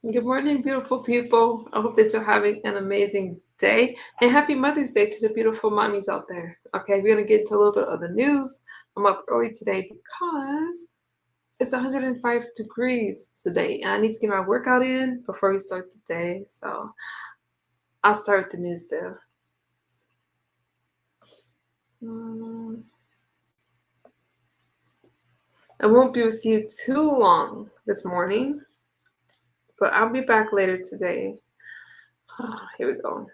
Good morning, beautiful people. I hope that you're having an amazing day. And happy Mother's Day to the beautiful mommies out there. Okay, we're going to get into a little bit of the news. I'm up early today because it's 105 degrees today. And I need to get my workout in before we start the day. So I'll start with the news there. I won't be with you too long this morning, but I'll be back later today. Here we go.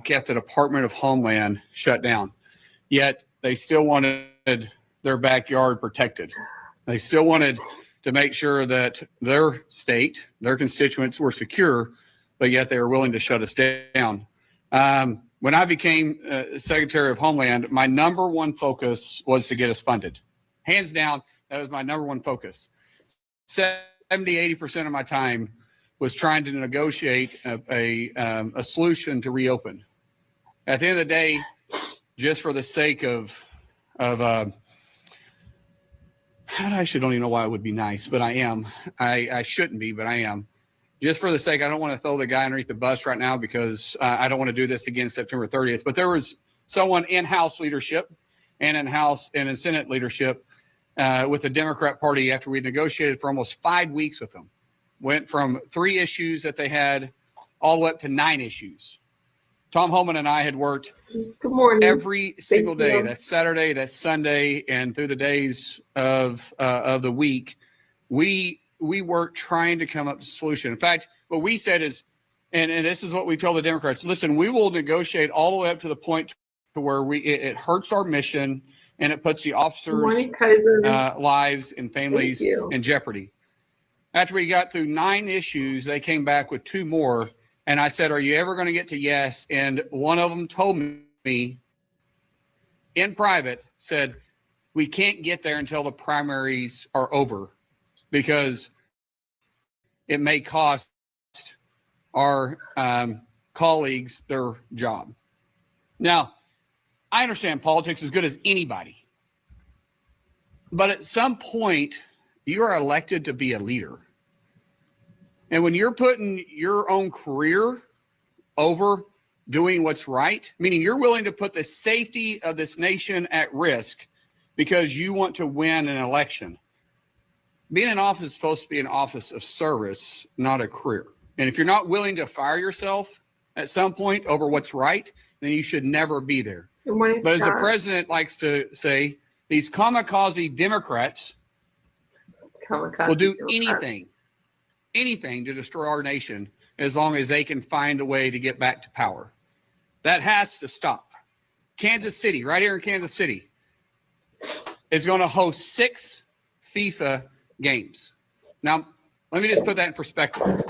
Kept the Department of Homeland shut down, yet they still wanted their backyard protected. They still wanted to make sure that their state, their constituents were secure, but yet they were willing to shut us down. When I became Secretary of Homeland, my number one focus was to get us funded. Hands down, that was my number one focus. 70–80% of my time was trying to negotiate a solution to reopen. At the end of the day, just for the sake of I actually don't even know why it would be nice, but I am. I shouldn't be, but I am. Just for the sake, I don't want to throw the guy underneath the bus right now because I don't want to do this again September 30th. But there was someone in House leadership and in House and in Senate leadership with the Democrat Party after we negotiated for almost 5 weeks with them. Went from 3 issues that they had all the way up to 9 issues. Tom Homan and I had worked every single day. That's Saturday, that's Sunday, and through the days of the week, we worked trying to come up with a solution. In fact, what we said is, and this is what we told the Democrats: listen, we will negotiate all the way up to the point to where it hurts our mission and it puts the officers' lives and families in jeopardy. After we got through 9 issues, they came back with 2 more. And I said, are you ever going to get to yes? And one of them told me in private, said, we can't get there until the primaries are over because it may cost our colleagues their job. Now, I understand politics as good as anybody. But at some point, you are elected to be a leader. And when you're putting your own career over doing what's right, meaning you're willing to put the safety of this nation at risk because you want to win an election, being in office is supposed to be an office of service, not a career. And if you're not willing to fire yourself at some point over what's right, then you should never be there. But as the president likes to say, these kamikaze Democrats will do anything to destroy our nation as long as they can find a way to get back to power. That has to stop. Kansas City, right here in Kansas City, is going to host 6 FIFA games. Now, let me just put that in perspective.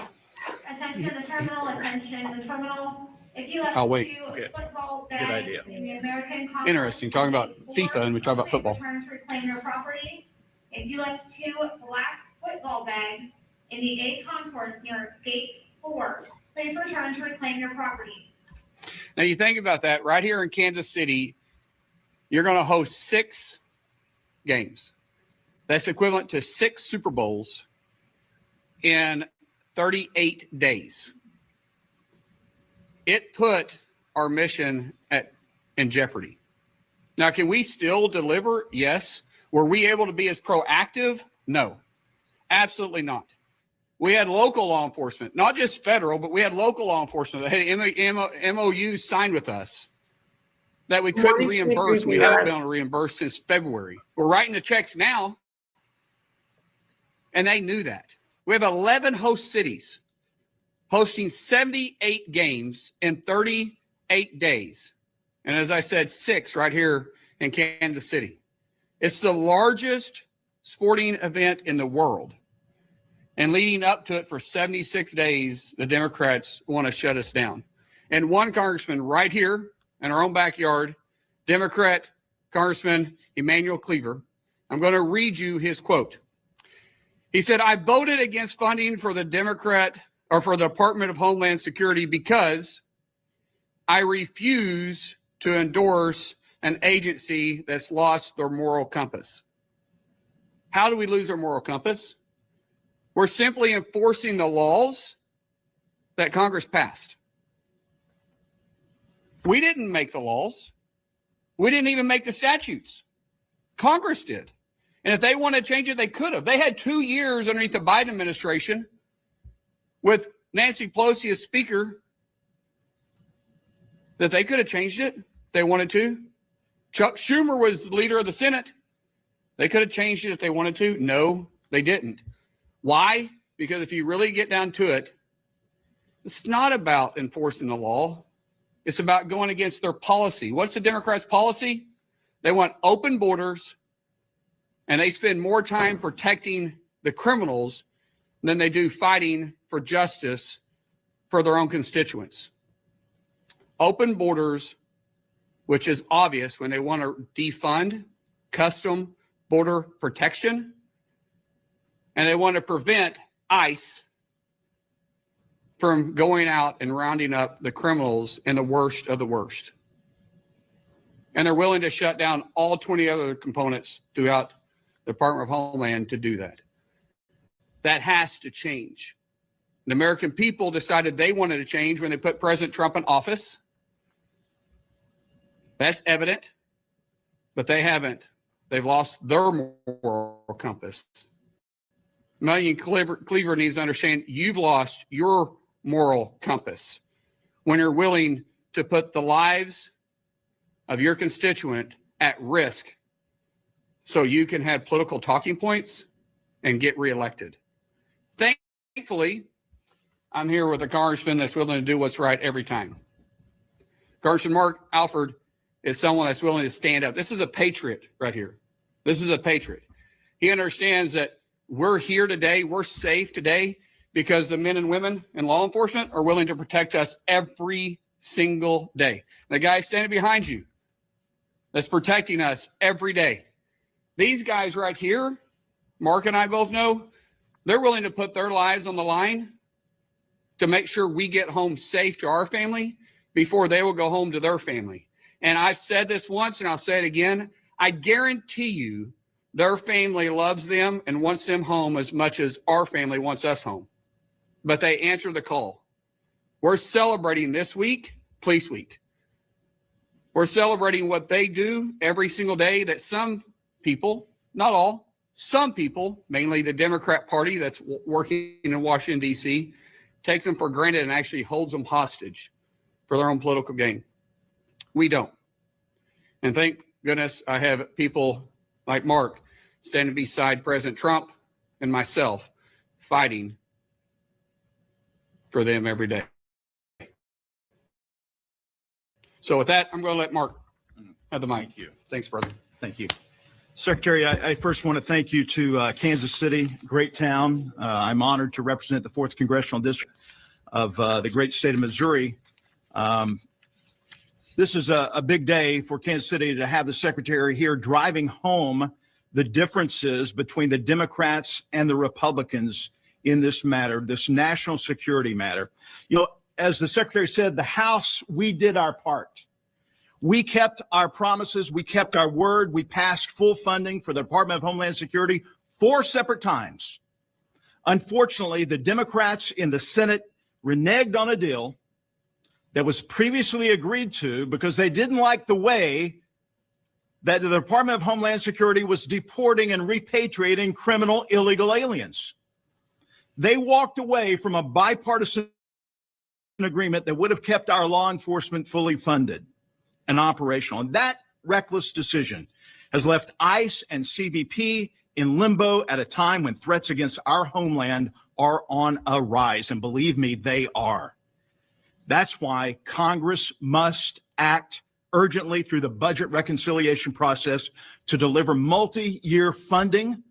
Attention in the terminal, attention in the terminal. If you have football bags in the American Conference, interesting, talking about FIFA and we talk about football. Return to reclaim your property. If you left 2 black football bags in the A concourse near gate 4, please return to reclaim your property. Now you think about that, right here in Kansas City, you're going to host 6 games. That's equivalent to 6 Super Bowls in 38 days. It put our mission in jeopardy. Now, can we still deliver? Yes. Were we able to be as proactive? No, absolutely not. We had local law enforcement, not just federal, but we had local law enforcement that had MOUs signed with us that we couldn't reimburse. We haven't been able to reimburse since February. We're writing the checks now, and they knew that. We have 11 host cities hosting 78 games in 38 days. And as I said, 6 right here in Kansas City. It's the largest sporting event in the world. And leading up to it for 76 days, the Democrats want to shut us down. And one congressman right here in our own backyard, Democrat Congressman Emanuel Cleaver, I'm going to read you his quote. He said, I voted against funding for the Department of Homeland Security because I refuse to endorse an agency that's lost their moral compass. How do we lose our moral compass? We're simply enforcing the laws that Congress passed. We didn't make the laws. We didn't even make the statutes. Congress did. And if they wanted to change it, they could have. They had 2 years underneath the Biden administration with Nancy Pelosi as Speaker that they could have changed it if they wanted to. Chuck Schumer was the leader of the Senate. They could have changed it if they wanted to. No, they didn't. Why? Because if you really get down to it, it's not about enforcing the law. It's about going against their policy. What's the Democrats' policy? They want open borders, and they spend more time protecting the criminals than they do fighting for justice for their own constituents. Open borders, which is obvious when they want to defund custom border protection, and they want to prevent ICE from going out and rounding up the criminals and the worst of the worst. And they're willing to shut down all 20 other components throughout the Department of Homeland to do that. That has to change. The American people decided they wanted to change when they put President Trump in office. That's evident, but they haven't. They've lost their moral compass. Mullin Cleaver needs to understand you've lost your moral compass when you're willing to put the lives of your constituent at risk so you can have political talking points and get reelected. Thankfully, I'm here with a congressman that's willing to do what's right every time. Congressman Mark Alford is someone that's willing to stand up. This is a patriot right here. This is a patriot. He understands that we're here today, we're safe today because the men and women in law enforcement are willing to protect us every single day. The guy standing behind you that's protecting us every day. These guys right here, Mark and I both know, they're willing to put their lives on the line to make sure we get home safe to our family before they will go home to their family. And I've said this once and I'll say it again. I guarantee you their family loves them and wants them home as much as our family wants us home. But they answer the call. We're celebrating this week, Police Week. We're celebrating what they do every single day that some people, not all, some people, mainly the Democrat Party that's working in Washington, D.C., takes them for granted and actually holds them hostage for their own political gain. We don't. And thank goodness I have people like Mark standing beside President Trump and myself fighting for them every day. So with that, I'm going to let Mark have the mic. Thank you. Thanks, brother. Thank you. Secretary, I first want to thank you to Kansas City, great town. I'm honored to represent the 4th Congressional District of the great state of Missouri. This is a big day for Kansas City to have the Secretary here driving home the differences between the Democrats and the Republicans in this matter, this national security matter. You know, as the Secretary said, the House, we did our part. We kept our promises. We kept our word. We passed full funding for the Department of Homeland Security 4 separate times. Unfortunately, the Democrats in the Senate reneged on a deal that was previously agreed to because they didn't like the way that the Department of Homeland Security was deporting and repatriating criminal illegal aliens. They walked away from a bipartisan agreement that would have kept our law enforcement fully funded and operational. And that reckless decision has left ICE and CBP in limbo at a time when threats against our homeland are on a rise. And believe me, they are. That's why Congress must act urgently through the budget reconciliation process to deliver multi-year funding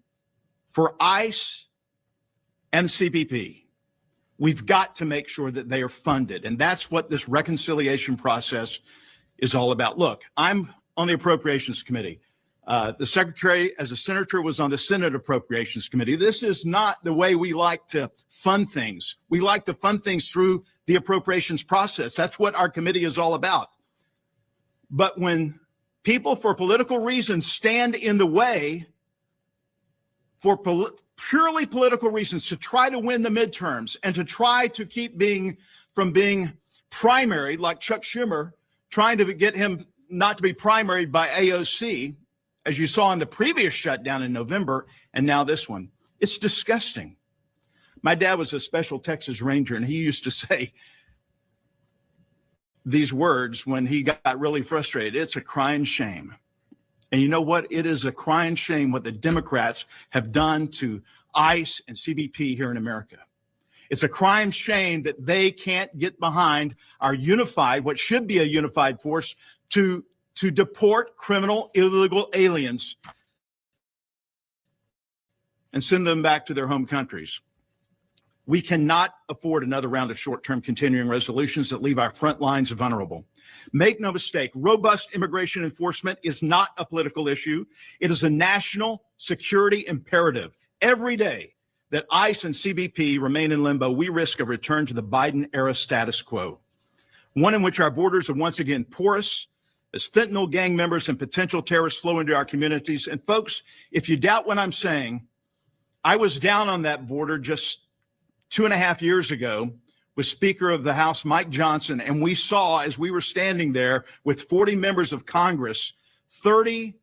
for ICE and CBP. We've got to make sure that they are funded. And that's what this reconciliation process is all about. Look, I'm on the Appropriations Committee. The Secretary, as a senator, was on the Senate Appropriations Committee. This is not the way we like to fund things. We like to fund things through the appropriations process. That's what our committee is all about. But when people, for political reasons, stand in the way, for purely political reasons, to try to win the midterms and to try to keep being primary, like Chuck Schumer, trying to get him not to be primaried by AOC, as you saw in the previous shutdown in November, and now this one. It's disgusting. My dad was a special Texas Ranger, and he used to say these words when he got really frustrated. It's a crying shame. And you know what? It is a crying shame what the Democrats have done to ICE and CBP here in America. It's a crying shame that they can't get behind our unified, what should be a unified force, to deport criminal, illegal aliens and send them back to their home countries. We cannot afford another round of short-term continuing resolutions that leave our front lines vulnerable. Make no mistake, robust immigration enforcement is not a political issue. It is a national security imperative. Every day that ICE and CBP remain in limbo, we risk a return to the Biden-era status quo, one in which our borders are once again porous as fentanyl gang members and potential terrorists flow into our communities. And folks, if you doubt what I'm saying, I was down on that border just 2.5 years ago with Speaker of the House Mike Johnson, and we saw, as we were standing there with 40 members of Congress, 30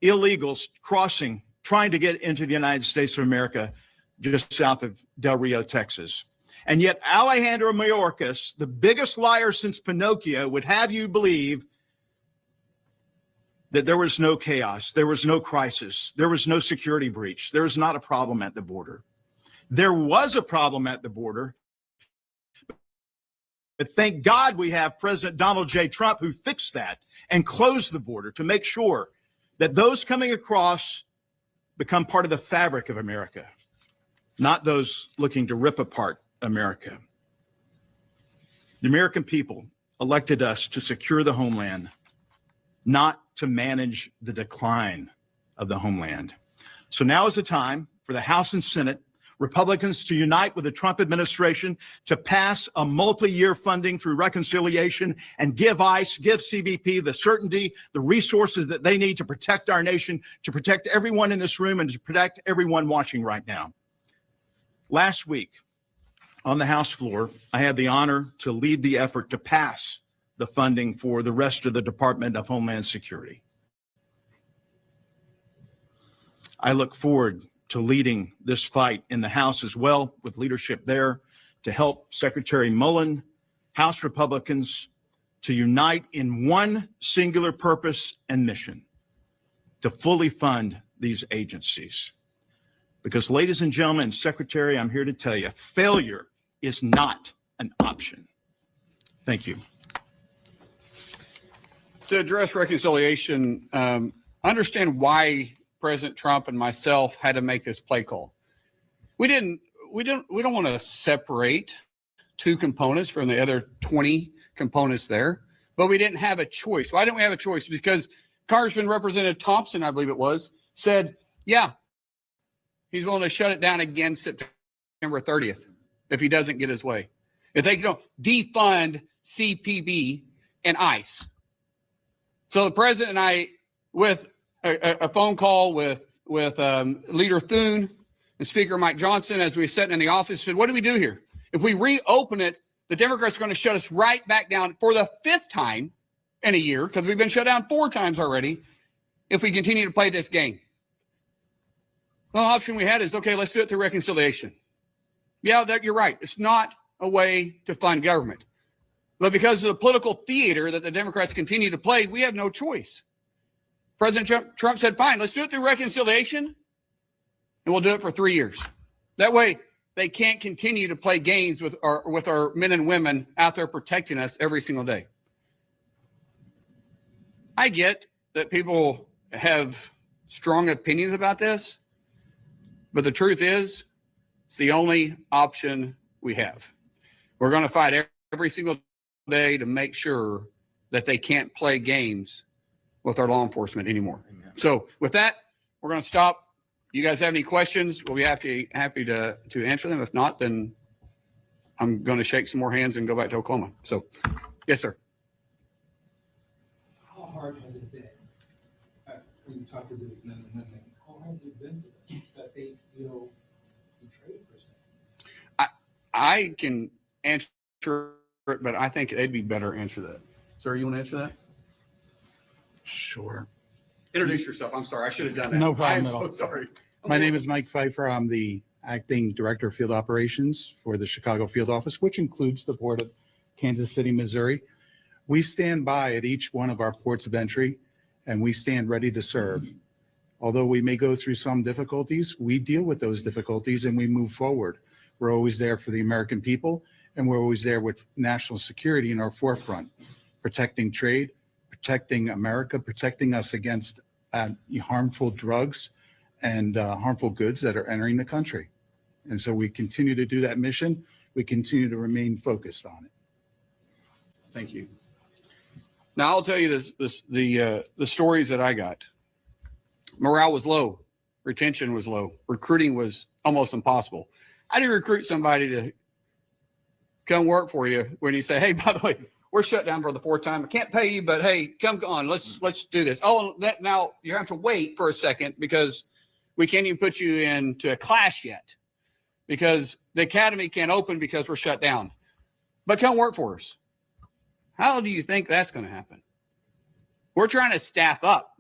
illegals crossing, trying to get into the United States of America, just south of Del Rio, Texas. And yet Alejandro Mayorkas, the biggest liar since Pinocchio, would have you believe that there was no chaos, there was no crisis, there was no security breach, there was not a problem at the border. There was a problem at the border, but thank God we have President Donald J. Trump who fixed that and closed the border to make sure that those coming across become part of the fabric of America, not those looking to rip apart America. The American people elected us to secure the homeland, not to manage the decline of the homeland. So now is the time for the House and Senate Republicans to unite with the Trump administration to pass a multi-year funding through reconciliation and give ICE, give CBP the certainty, the resources that they need to protect our nation, to protect everyone in this room, and to protect everyone watching right now. Last week on the House floor, I had the honor to lead the effort to pass the funding for the rest of the Department of Homeland Security. I look forward to leading this fight in the House as well, with leadership there to help Secretary Mullin, House Republicans, to unite in one singular purpose and mission: to fully fund these agencies. Because, ladies and gentlemen, Secretary, I'm here to tell you, failure is not an option. Thank you. To address reconciliation, understand why President Trump and myself had to make this play call. We don't want to separate two components from the other 20 components there, but we didn't have a choice. Why didn't we have a choice? Because Congressman Representative Thompson, I believe it was, said, yeah, he's willing to shut it down again September 30th if he doesn't get his way. If they don't defund CPB and ICE. So the president and I, with a phone call with Leader Thune and Speaker Mike Johnson, as we sat in the office, said, what do we do here? If we reopen it, the Democrats are going to shut us right back down for the 5th time in a year, because we've been shut down 4 times already, if we continue to play this game. Well, the option we had is, okay, let's do it through reconciliation. Yeah, you're right. It's not a way to fund government. But because of the political theater that the Democrats continue to play, we have no choice. President Trump said, fine, let's do it through reconciliation, and we'll do it for 3 years. That way, they can't continue to play games with our men and women out there protecting us every single day. I get that people have strong opinions about this, but the truth is, it's the only option we have. We're going to fight every single day to make sure that they can't play games with our law enforcement anymore. Amen. So with that, we're going to stop. You guys have any questions? We'll be happy to answer them. If not, then I'm going to shake some more hands and go back to Oklahoma. So, yes, sir. How hard has it been, when you talk to this men and women, how hard has it been for them that they I can answer it, but I think they'd be better answer that. Sir, you want to answer that? Sure. Introduce yourself. I'm sorry. I should have done that. No problem I at am all. so sorry. My name is Mike Pfeiffer. I'm the acting director of field operations for the Chicago field office, which includes the Port of Kansas City, Missouri. We stand by at each one of our ports of entry, and we stand ready to serve. Although we may go through some difficulties, we deal with those difficulties and we move forward. We're always there for the American people, and we're always there with national security in our forefront, protecting trade, protecting America, protecting us against harmful drugs and harmful goods that are entering the country. And so we continue to do that mission. We continue to remain focused on it. Thank you. Now I'll tell you the stories that I got. Morale was low, retention was low, recruiting was almost impossible. How do you recruit somebody to come work for you when you say, hey, by the way, we're shut down for the fourth time. I can't pay you, but hey, come on, let's do this. Oh, now you have to wait for a second because we can't even put you into a class yet because the academy can't open because we're shut down. But come work for us. How do you think that's going to happen? We're trying to staff up.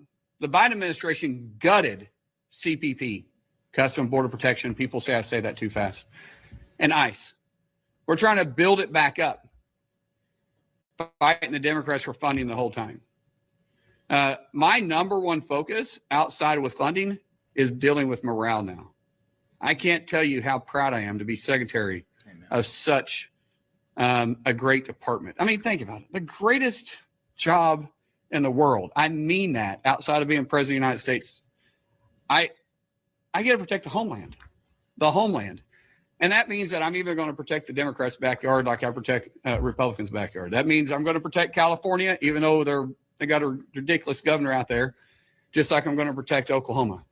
The Biden administration gutted CPP, Custom Border Protection. People say I say that too fast. And ICE. We're trying to build it back up. Fighting the Democrats for funding the whole time. My number one focus outside with funding is dealing with morale now. I can't tell you how proud I am to be secretary of such a great department. I mean, think about it. The greatest job in the world. I mean that outside of being president of the United States. I get to protect the homeland. And that means that I'm either going to protect the Democrats' backyard like I protect Republicans' backyard. That means I'm going to protect California, even though they got a ridiculous governor out there, just like I'm going to protect Oklahoma.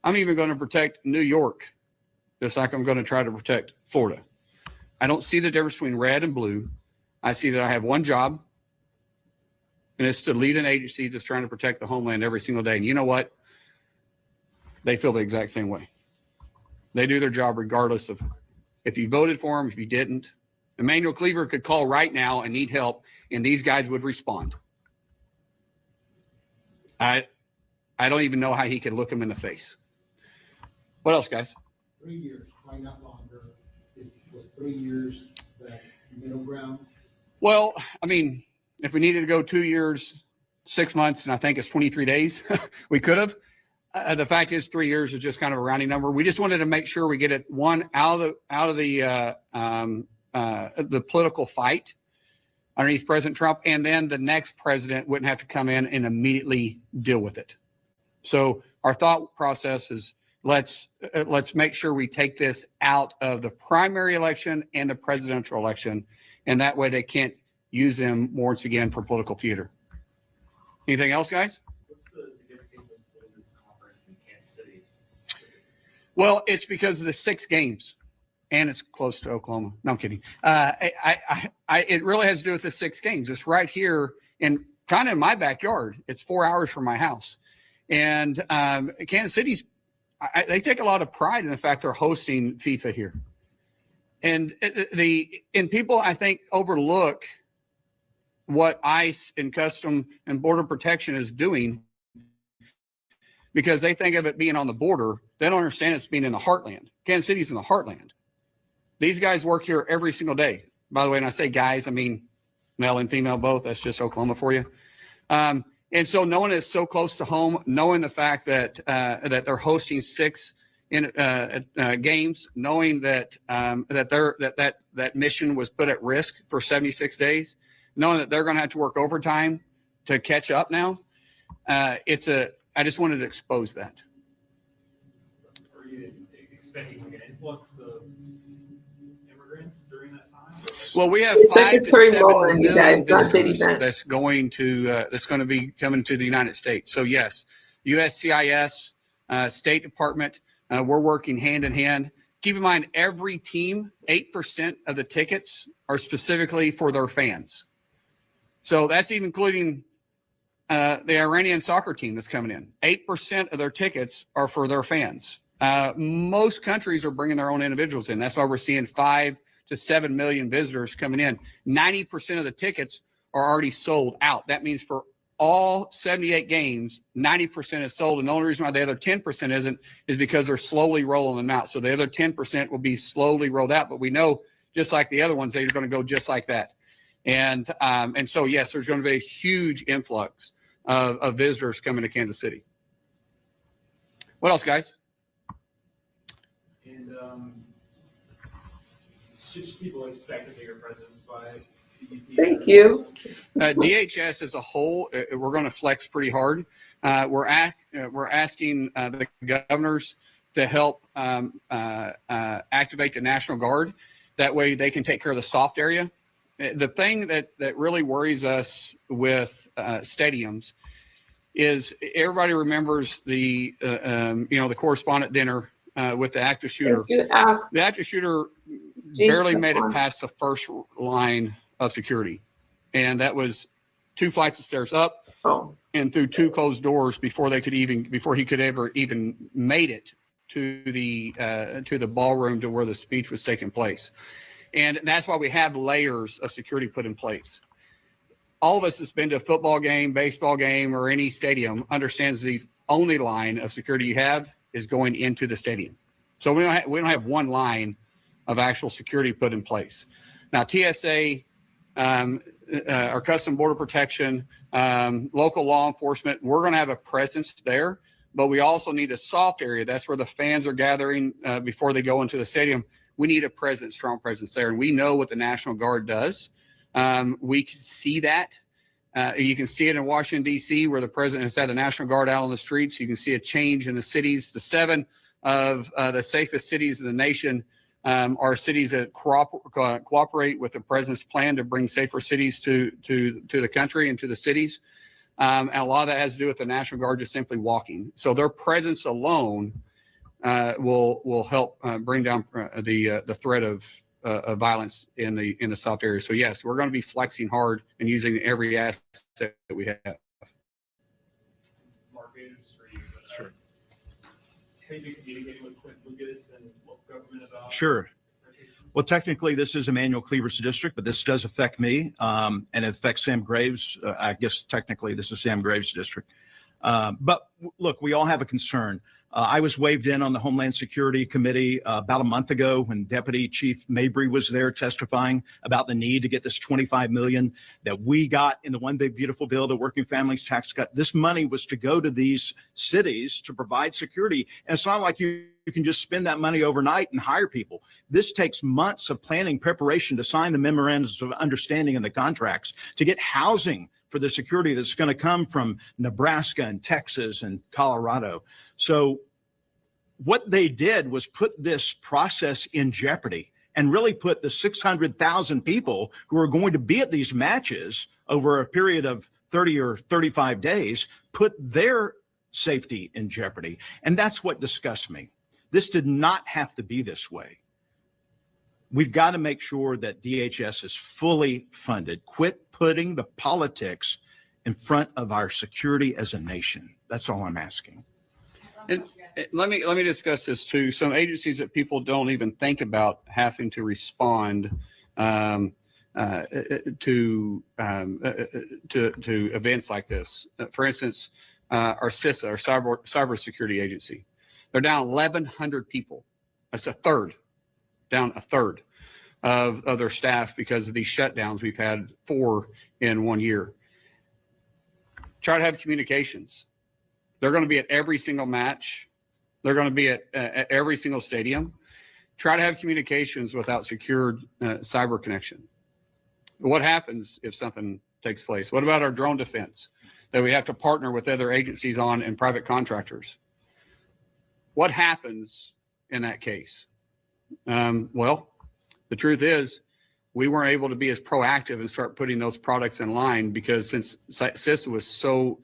I'm even going to protect New York, just like I'm going to try to protect Florida. I don't see the difference between red and blue. I see that I have one job, and it's to lead an agency that's trying to protect the homeland every single day. And you know what? They feel the exact same way. They do their job regardless of if you voted for them, if you didn't. Emmanuel Cleaver could call right now and need help, and these guys would respond. I don't even know how he could look him in the face. What else, guys? 3 years, why not longer? Was 3 years that middle ground? Well, I mean, if we needed to go 2 years, 6 months, and I think it's 23 days, we could have. The fact is 3 years is just kind of a rounding number. We just wanted to make sure we get it out of the political fight underneath President Trump, and then the next president wouldn't have to come in and immediately deal with it. So our thought process is let's make sure we take this out of the primary election and the presidential election, and that way they can't use them once again for political theater. Anything else, guys? What's the significance of this conference in Kansas City? Well, it's because of the 6 games, and it's close to Oklahoma. No, I'm kidding. It really has to do with the 6 games. It's right here in kind of in my backyard. It's 4 hours from my house, and Kansas City's. They take a lot of pride in the fact they're hosting FIFA here, and people I think overlook what ICE and Custom and Border Protection is doing because they think of it being on the border. They don't understand it's being in the heartland. Kansas City's in the heartland. These guys work here every single day. By the way, when I say guys, I mean male and female both. That's just Oklahoma for you. And so knowing it's so close to home, knowing the fact that that they're hosting 6 games, knowing that that mission was put at risk for 76 days, knowing that they're going to have to work overtime to catch up now, I just wanted to expose that. Are you expecting like an influx of immigrants during that time? Well, we have It's 5 to Secretary 7 Mullin, you million guys, not Diddy visitors Vance. that's going to be coming to the United States. So yes, USCIS, State Department, we're working hand in hand. Keep in mind, every team, 8% of the tickets are specifically for their fans. So that's even including the Iranian soccer team that's coming in. 8% of their tickets are for their fans. Most countries are bringing their own individuals in. That's why we're seeing 5 to 7 million visitors coming in. 90% of the tickets are already sold out. That means for all 78 games, 90% is sold. And the only reason why the other 10% isn't is because they're slowly rolling them out. So the other 10% will be slowly rolled out. But we know, just like the other ones, they're going to go just like that. And so, yes, there's going to be a huge influx of visitors coming to Kansas City. What else, guys? And should people expect a bigger presence by CBP? Thank you. DHS as a whole, we're going to flex pretty hard. We're asking the governors to help activate the National Guard. That way they can take care of the soft area. The thing that really worries us with stadiums is everybody remembers the the correspondent dinner with the active shooter. Thank you, Af. The active shooter Gee, barely that's made it fine. past the first line of security, and that was 2 flights of stairs up Oh, and through 2 closed doors before he could ever even made it to the ballroom to where the speech was taking place. And that's why we have layers of security put in place. All of us that's been to a football game, baseball game, or any stadium understands the only line of security you have is going into the stadium. So we don't have one line of actual security put in place. Now, TSA, our Custom Border Protection, local law enforcement, we're going to have a presence there, but we also need a soft area. That's where the fans are gathering before they go into the stadium. We need a presence, strong presence there. And we know what the National Guard does. We can see that. You can see it in Washington, D.C., where the president has had the National Guard out on the streets. You can see a change in the cities. The 7 of the safest cities in the nation are cities that cooperate with the president's plan to bring safer cities to the country and to the cities. And a lot of that has to do with the National Guard just simply walking. So their presence alone will help bring down the threat of violence in the soft area. So yes, we're going to be flexing hard and using every asset that we have. Mark, maybe this is for you. But, Sure. Have you communicated with Quinn Lucas and local government about Sure. expectations? Well, technically, this is Emmanuel Cleaver's district, but this does affect me, and it affects Sam Graves. I guess technically this is Sam Graves' district. But look, we all have a concern. I was waved in on the Homeland Security Committee about a month ago when Deputy Chief Mabry was there testifying about the need to get this $25 million that we got in the One Big Beautiful Bill, the Working Families Tax Cut. This money was to go to these cities to provide security. And it's not like you can just spend that money overnight and hire people. This takes months of planning, preparation to sign the memorandums of understanding and the contracts, to get housing for the security that's going to come from Nebraska and Texas and Colorado. So what they did was put this process in jeopardy and really put the 600,000 people who are going to be at these matches over a period of 30 or 35 days, put their safety in jeopardy. And that's what disgusts me. This did not have to be this way. We've got to make sure that DHS is fully funded. Quit putting the politics in front of our security as a nation. That's all I'm asking. And let me discuss this too. Some agencies that people don't even think about having to respond to events like this. For instance, our CISA, our cybersecurity agency, they're down 1,100 people. That's down a third of their staff because of these shutdowns. We've had 4 in 1 year. Try to have communications. They're going to be at every single match. They're going to be at every single stadium. Try to have communications without secured cyber connection. What happens if something takes place? What about our drone defense that we have to partner with other agencies on and private contractors? What happens in that case? Well, the truth is we weren't able to be as proactive and start putting those products in line because since CISA was so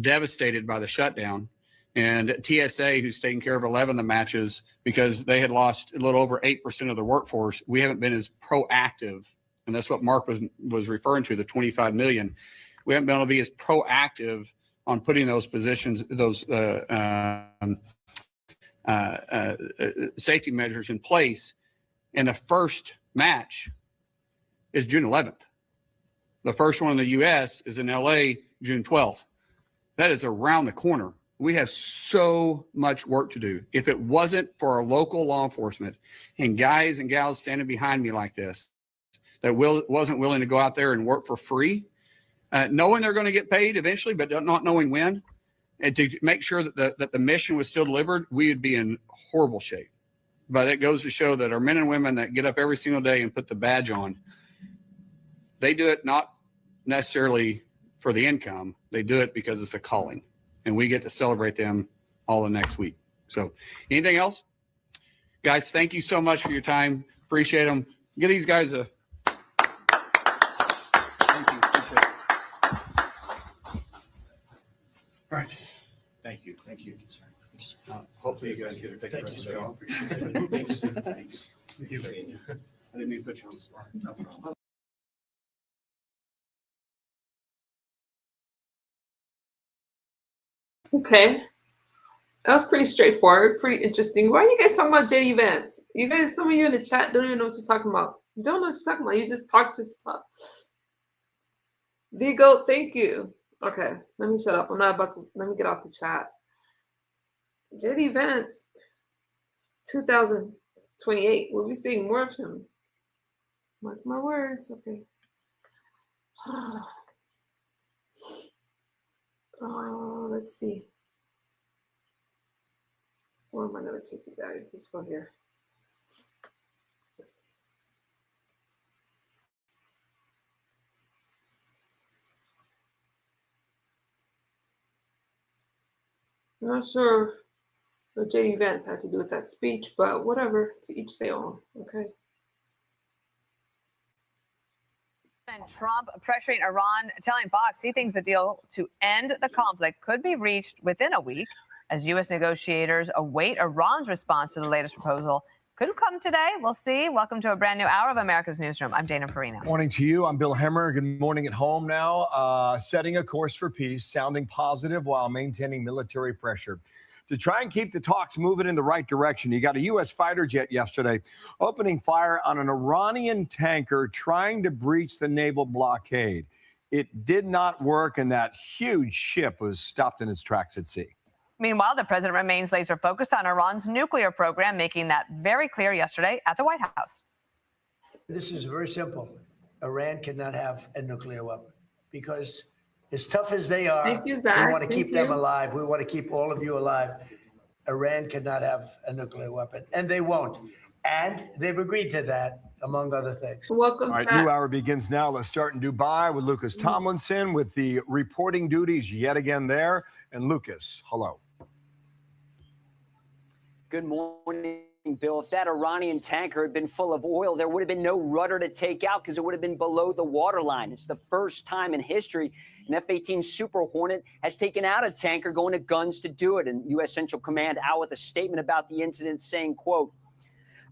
devastated by the shutdown, and TSA, who's taking care of 11 of the matches because they had lost a little over 8% of their workforce, we haven't been as proactive. And that's what Mark was referring to, the 25 million. We haven't been able to be as proactive on putting those positions, those safety measures in place And the first match is June 11th. The first one in the U.S. is in L.A. June 12th. That is around the corner. We have so much work to do. If it wasn't for our local law enforcement and guys and gals standing behind me like this, that wasn't willing to go out there and work for free, knowing they're going to get paid eventually, but not knowing when, and to make sure that the mission was still delivered, we would be in horrible shape. But it goes to show that our men and women that get up every single day and put the badge on, they do it not necessarily for the income. They do it because it's a calling, and we get to celebrate them all the next week. So anything else? Guys, thank you so much for your time. Appreciate them. Give these guys a thank you. Appreciate it. All right. Thank you. Thank you. Hopefully you guys get to take the rest of the day off. Thanks. Thank you. I didn't mean to put you on the spot. No problem. Okay. That was pretty straightforward, pretty interesting. Why are you guys talking about JD Vance? You guys, some of you in the chat don't even know what you're talking about. You don't know what you're talking about. You just talk. Vigo, thank you. Okay, let me shut up. I'm not about to, let me get off the chat. JD Vance, 2028. We'll be seeing more of him. Mark my words. Okay. Let's see. Where am I going to take you guys? Let's go here. I'm not sure what JD Vance had to do with that speech, but whatever, to each their own, okay? And Trump pressuring Iran, telling Fox he thinks a deal to end the conflict could be reached within a week as U.S. negotiators await Iran's response to the latest proposal. Could come today. We'll see. Welcome to a brand new hour of America's Newsroom. I'm Dana Perino. Morning to you. I'm Bill Hemmer. Good morning at home now. Setting a course for peace, sounding positive while maintaining military pressure to try and keep the talks moving in the right direction. You got a U.S. fighter jet yesterday opening fire on an Iranian tanker trying to breach the naval blockade. It did not work, and that huge ship was stopped in its tracks at sea. Meanwhile, the president remains laser focused on Iran's nuclear program, making that very clear yesterday at the White House. This is very simple. Iran cannot have a nuclear weapon because as tough as they are, Thank you, Zach. we want to Thank keep them you. alive. We want to keep all of you alive. Iran cannot have a nuclear weapon, and they won't. And they've agreed to that, among other things. Welcome All right, back. new hour begins now. Let's start in Dubai with Lucas Tomlinson with the reporting duties yet again there. And Lucas, hello. Good morning, Bill. If that Iranian tanker had been full of oil, there would have been no rudder to take out because it would have been below the waterline. It's the first time in history an F-18 Super Hornet has taken out a tanker going to guns to do it. And U.S. Central Command out with a statement about the incident saying, quote,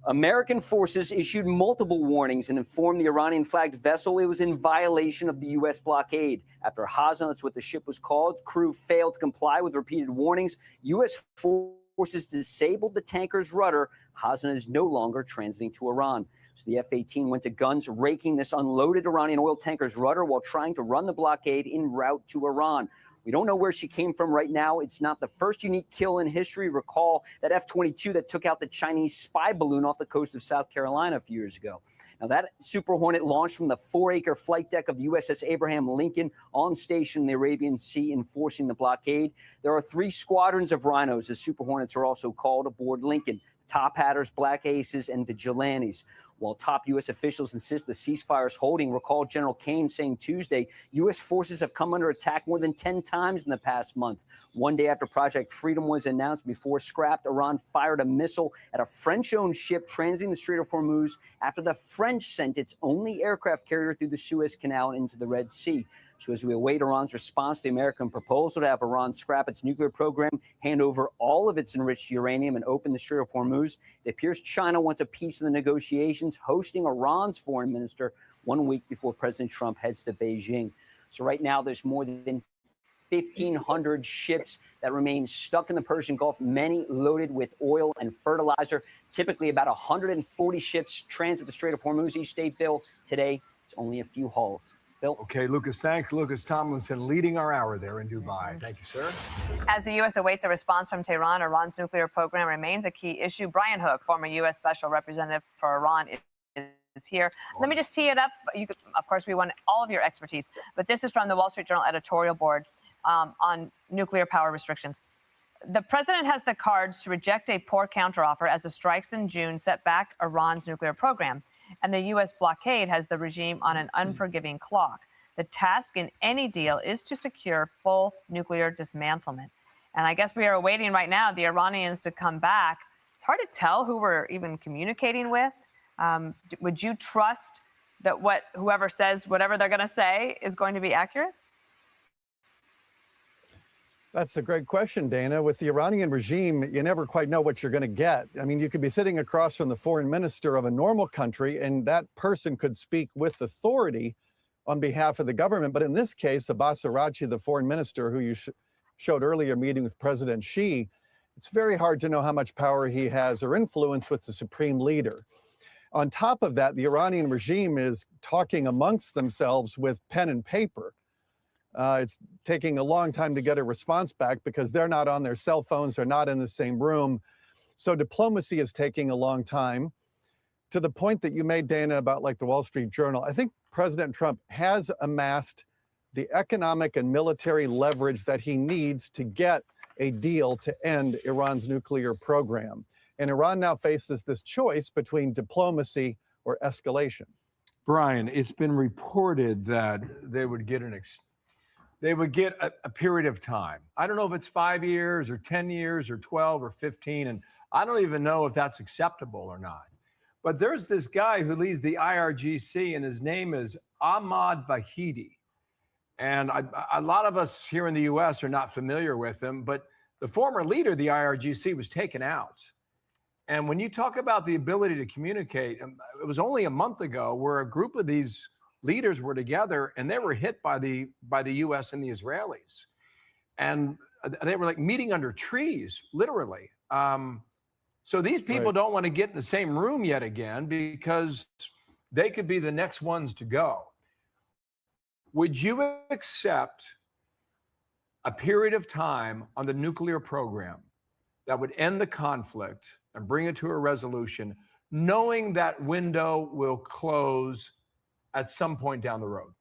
American forces issued multiple warnings and informed the Iranian-flagged vessel it was in violation of the U.S. blockade. After Hazan, that's what the ship was called, crew failed to comply with repeated warnings. U.S. forces disabled the tanker's rudder. Hazan is no longer transiting to Iran. So the F-18 went to guns, raking this unloaded Iranian oil tanker's rudder while trying to run the blockade en route to Iran. We don't know where she came from right now. It's not the first unique kill in history. Recall that F-22 that took out the Chinese spy balloon off the coast of South Carolina a few years ago. Now, that Super Hornet launched from the 4-acre flight deck of the USS Abraham Lincoln on station in the Arabian Sea, enforcing the blockade. There are 3 squadrons of rhinos, as Super Hornets are also called, aboard Lincoln: Top Hatters, Black Aces, and Vigilantes. While top U.S. officials insist the ceasefire is holding, recall General Kane saying Tuesday, U.S. forces have come under attack more than 10 times in the past month. One day after Project Freedom was announced before scrapped, Iran fired a missile at a French-owned ship transiting the Strait of Hormuz after the French sent its only aircraft carrier through the Suez Canal and into the Red Sea. So as we await Iran's response to the American proposal to have Iran scrap its nuclear program, hand over all of its enriched uranium, and open the Strait of Hormuz, it appears China wants a piece of the negotiations, hosting Iran's foreign minister 1 week before President Trump heads to Beijing. So right now, there's more than 1,500 ships that remain stuck in the Persian Gulf, many loaded with oil and fertilizer. Typically, about 140 ships transit the Strait of Hormuz each day, Bill. Today, it's only a few hulls. Bill? Okay, Lucas, thanks. Lucas Tomlinson leading our hour there in Dubai. Thank you, sir. As the U.S. awaits a response from Tehran, Iran's nuclear program remains a key issue. Brian Hook, former U.S. Special Representative for Iran, is here. Let me just tee it up. Of course, we want all of your expertise, but this is from the Wall Street Journal editorial board on nuclear power restrictions. The president has the cards to reject a poor counteroffer as the strikes in June set back Iran's nuclear program, and the U.S. blockade has the regime on an unforgiving clock. The task in any deal is to secure full nuclear dismantlement. And I guess we are awaiting right now the Iranians to come back. It's hard to tell who we're even communicating with. Would you trust that whoever says whatever they're going to say is going to be accurate? That's a great question, Dana. With the Iranian regime, you never quite know what you're going to get. I mean, you could be sitting across from the foreign minister of a normal country, and that person could speak with authority on behalf of the government. But in this case, Abbas Araghchi, the foreign minister who you showed earlier meeting with President Xi, it's very hard to know how much power he has or influence with the supreme leader. On top of that, the Iranian regime is talking amongst themselves with pen and paper. It's taking a long time to get a response back because they're not on their cell phones, they're not in the same room. So diplomacy is taking a long time. To the point that you made, Dana, about like the Wall Street Journal, I think President Trump has amassed the economic and military leverage that he needs to get a deal to end Iran's nuclear program. And Iran now faces this choice between diplomacy or escalation. Brian, it's been reported that they would get a period of time. I don't know if it's 5 years or 10 years or 12 or 15, and I don't even know if that's acceptable or not. But there's this guy who leads the IRGC, and his name is Ahmad Vahidi. And a lot of us here in the U.S. are not familiar with him, but the former leader of the IRGC was taken out. And when you talk about the ability to communicate, it was only a month ago where a group of these leaders were together and they were hit by the U.S. and the Israelis. And they were like meeting under trees, literally. So these people don't want to get in the same room yet again because they could be the next ones to go. Would you accept a period of time on the nuclear program that would end the conflict and bring it to a resolution, knowing that window will close at some point down the road?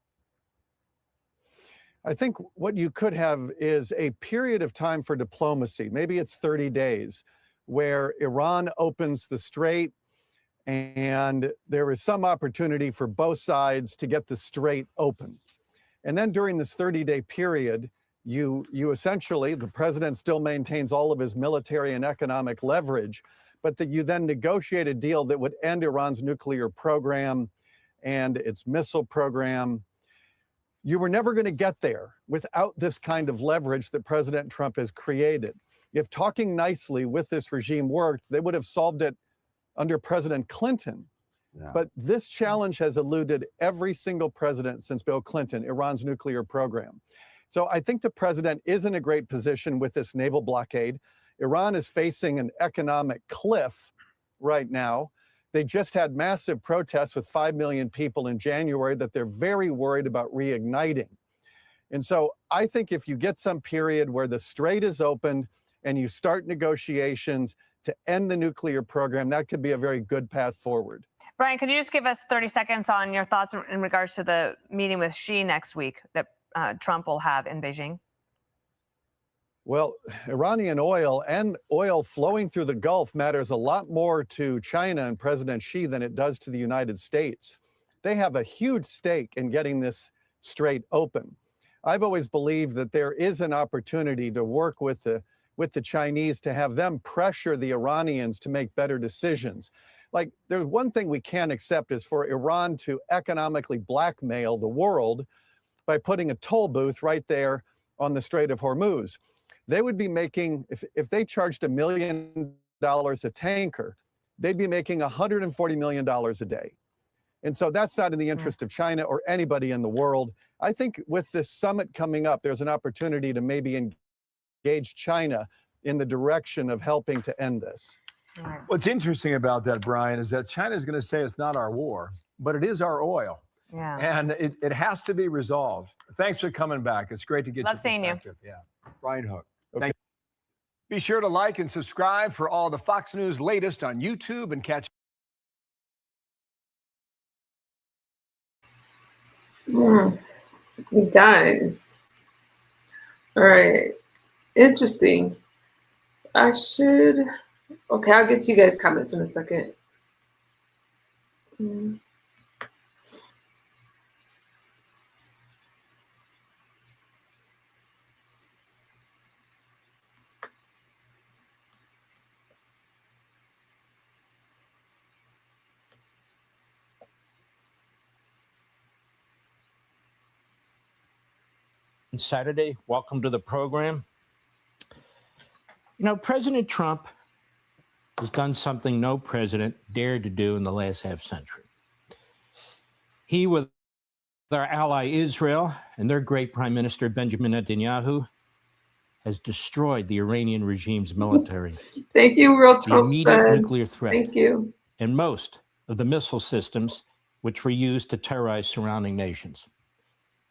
I think what you could have is a period of time for diplomacy. Maybe it's 30 days where Iran opens the strait and there is some opportunity for both sides to get the strait open. And then during this 30-day period, you essentially, the president still maintains all of his military and economic leverage, but that you then negotiate a deal that would end Iran's nuclear program and its missile program. You were never going to get there without this kind of leverage that President Trump has created. If talking nicely with this regime worked, they would have solved it under President Clinton. Yeah. But this challenge has eluded every single president since Bill Clinton, Iran's nuclear program. So I think the president is in a great position with this naval blockade. Iran is facing an economic cliff right now. They just had massive protests with 5 million people in January that they're very worried about reigniting. And so I think if you get some period where the strait is opened and you start negotiations to end the nuclear program, that could be a very good path forward. Brian, could you just give us 30 seconds on your thoughts in regards to the meeting with Xi next week that Trump will have in Beijing? Well, Iranian oil and oil flowing through the Gulf matters a lot more to China and President Xi than it does to the United States. They have a huge stake in getting this strait open. I've always believed that there is an opportunity to work with the Chinese to have them pressure the Iranians to make better decisions. Like, there's one thing we can't accept is for Iran to economically blackmail the world by putting a toll booth right there on the Strait of Hormuz. They would be making, if they charged $1 million a tanker, they'd be making $140 million a day. And so that's not in the interest of China or anybody in the world. I think with this summit coming up, there's an opportunity to maybe engage China in the direction of helping to end this. What's interesting about that, Brian, is that China is going to say it's not our war, but it is our oil. Yeah. And it has to be resolved. Thanks for coming back. It's great to get Love your seeing you. perspective. Yeah. Brian Hook. Okay. Thank you. Be sure to like and subscribe for all the Fox News latest on YouTube and catch. You guys. All right. Interesting. Okay, I'll get to you guys' comments in a second. Saturday. Welcome to the program. You know, President Trump has done something no president dared to do in the last half century. He, with our ally Israel and their great Prime Minister Benjamin Netanyahu, has destroyed the Iranian regime's military. Thank you, Real the Trump immediate said. nuclear threat. Thank you. And most of the missile systems which were used to terrorize surrounding nations.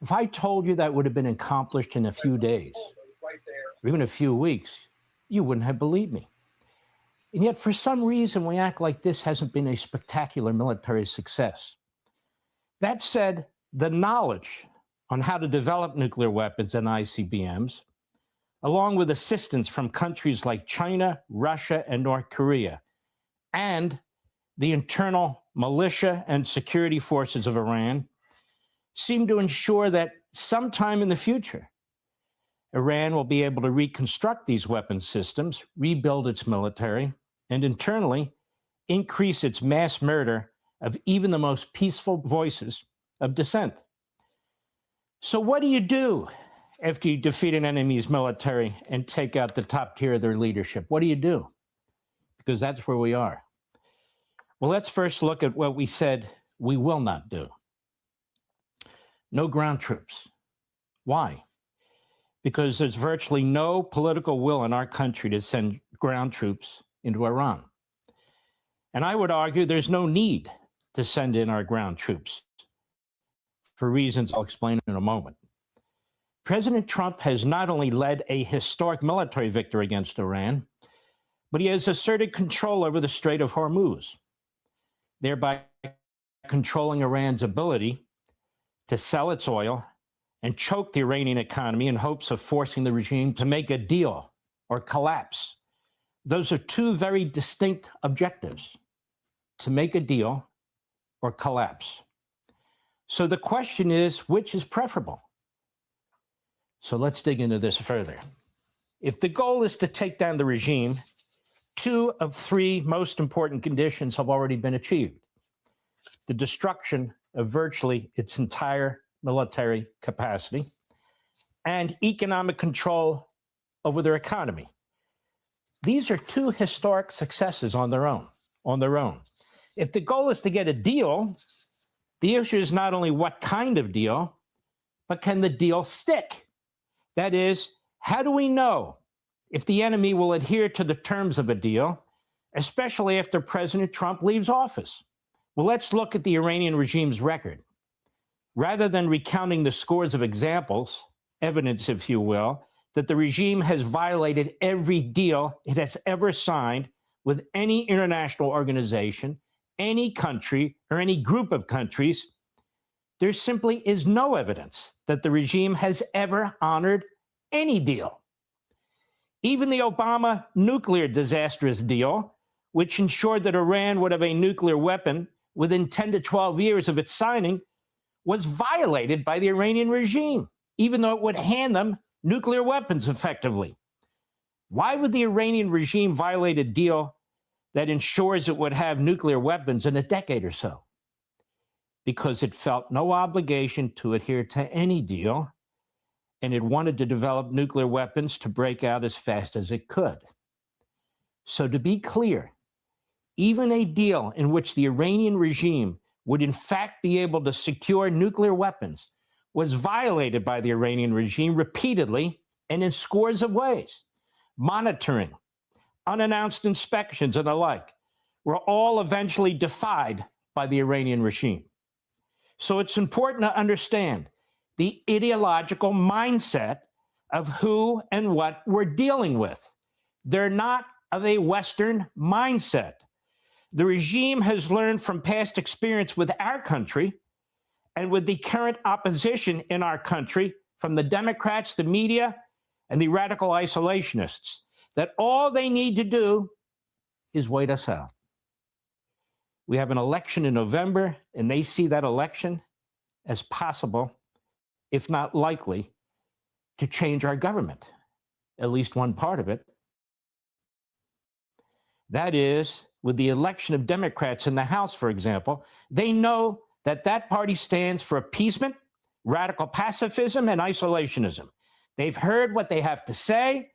If I told you that would have been accomplished in a few days, or even a few weeks, you wouldn't have believed me. And yet, for some reason, we act like this hasn't been a spectacular military success. That said, the knowledge on how to develop nuclear weapons and ICBMs, along with assistance from countries like China, Russia, and North Korea, and the internal militia and security forces of Iran, seem to ensure that sometime in the future, Iran will be able to reconstruct these weapons systems, rebuild its military, and internally increase its mass murder of even the most peaceful voices of dissent. So what do you do after you defeat an enemy's military and take out the top tier of their leadership? What do you do? Because that's where we are. Well, let's first look at what we said we will not do. No ground troops. Why? Because there's virtually no political will in our country to send ground troops into Iran. And I would argue there's no need to send in our ground troops for reasons I'll explain in a moment. President Trump has not only led a historic military victory against Iran, but he has asserted control over the Strait of Hormuz, thereby controlling Iran's ability to sell its oil and choke the Iranian economy in hopes of forcing the regime to make a deal or collapse. Those are two very distinct objectives, to make a deal or collapse. So the question is, which is preferable? So let's dig into this further. If the goal is to take down the regime, two of three most important conditions have already been achieved. The destruction of virtually its entire military capacity and economic control over their economy. These are two historic successes on their own. If the goal is to get a deal, the issue is not only what kind of deal, but can the deal stick? That is, how do we know if the enemy will adhere to the terms of a deal, especially after President Trump leaves office? Well, let's look at the Iranian regime's record. Rather than recounting the scores of examples, evidence, if you will, that the regime has violated every deal it has ever signed with any international organization, any country, or any group of countries, there simply is no evidence that the regime has ever honored any deal. Even the Obama nuclear disastrous deal, which ensured that Iran would have a nuclear weapon within 10 to 12 years of its signing, was violated by the Iranian regime, even though it would hand them nuclear weapons effectively. Why would the Iranian regime violate a deal that ensures it would have nuclear weapons in a decade or so? Because it felt no obligation to adhere to any deal, and it wanted to develop nuclear weapons to break out as fast as it could. So to be clear, even a deal in which the Iranian regime would in fact be able to secure nuclear weapons was violated by the Iranian regime repeatedly and in scores of ways. Monitoring, unannounced inspections, and the like were all eventually defied by the Iranian regime. So it's important to understand the ideological mindset of who and what we're dealing with. They're not of a Western mindset. The regime has learned from past experience with our country and with the current opposition in our country from the Democrats, the media, and the radical isolationists that all they need to do is wait us out. We have an election in November, and they see that election as possible, if not likely, to change our government, at least one part of it. That is, with the election of Democrats in the House, for example, they know that that party stands for appeasement, radical pacifism, and isolationism. They've heard what they have to say.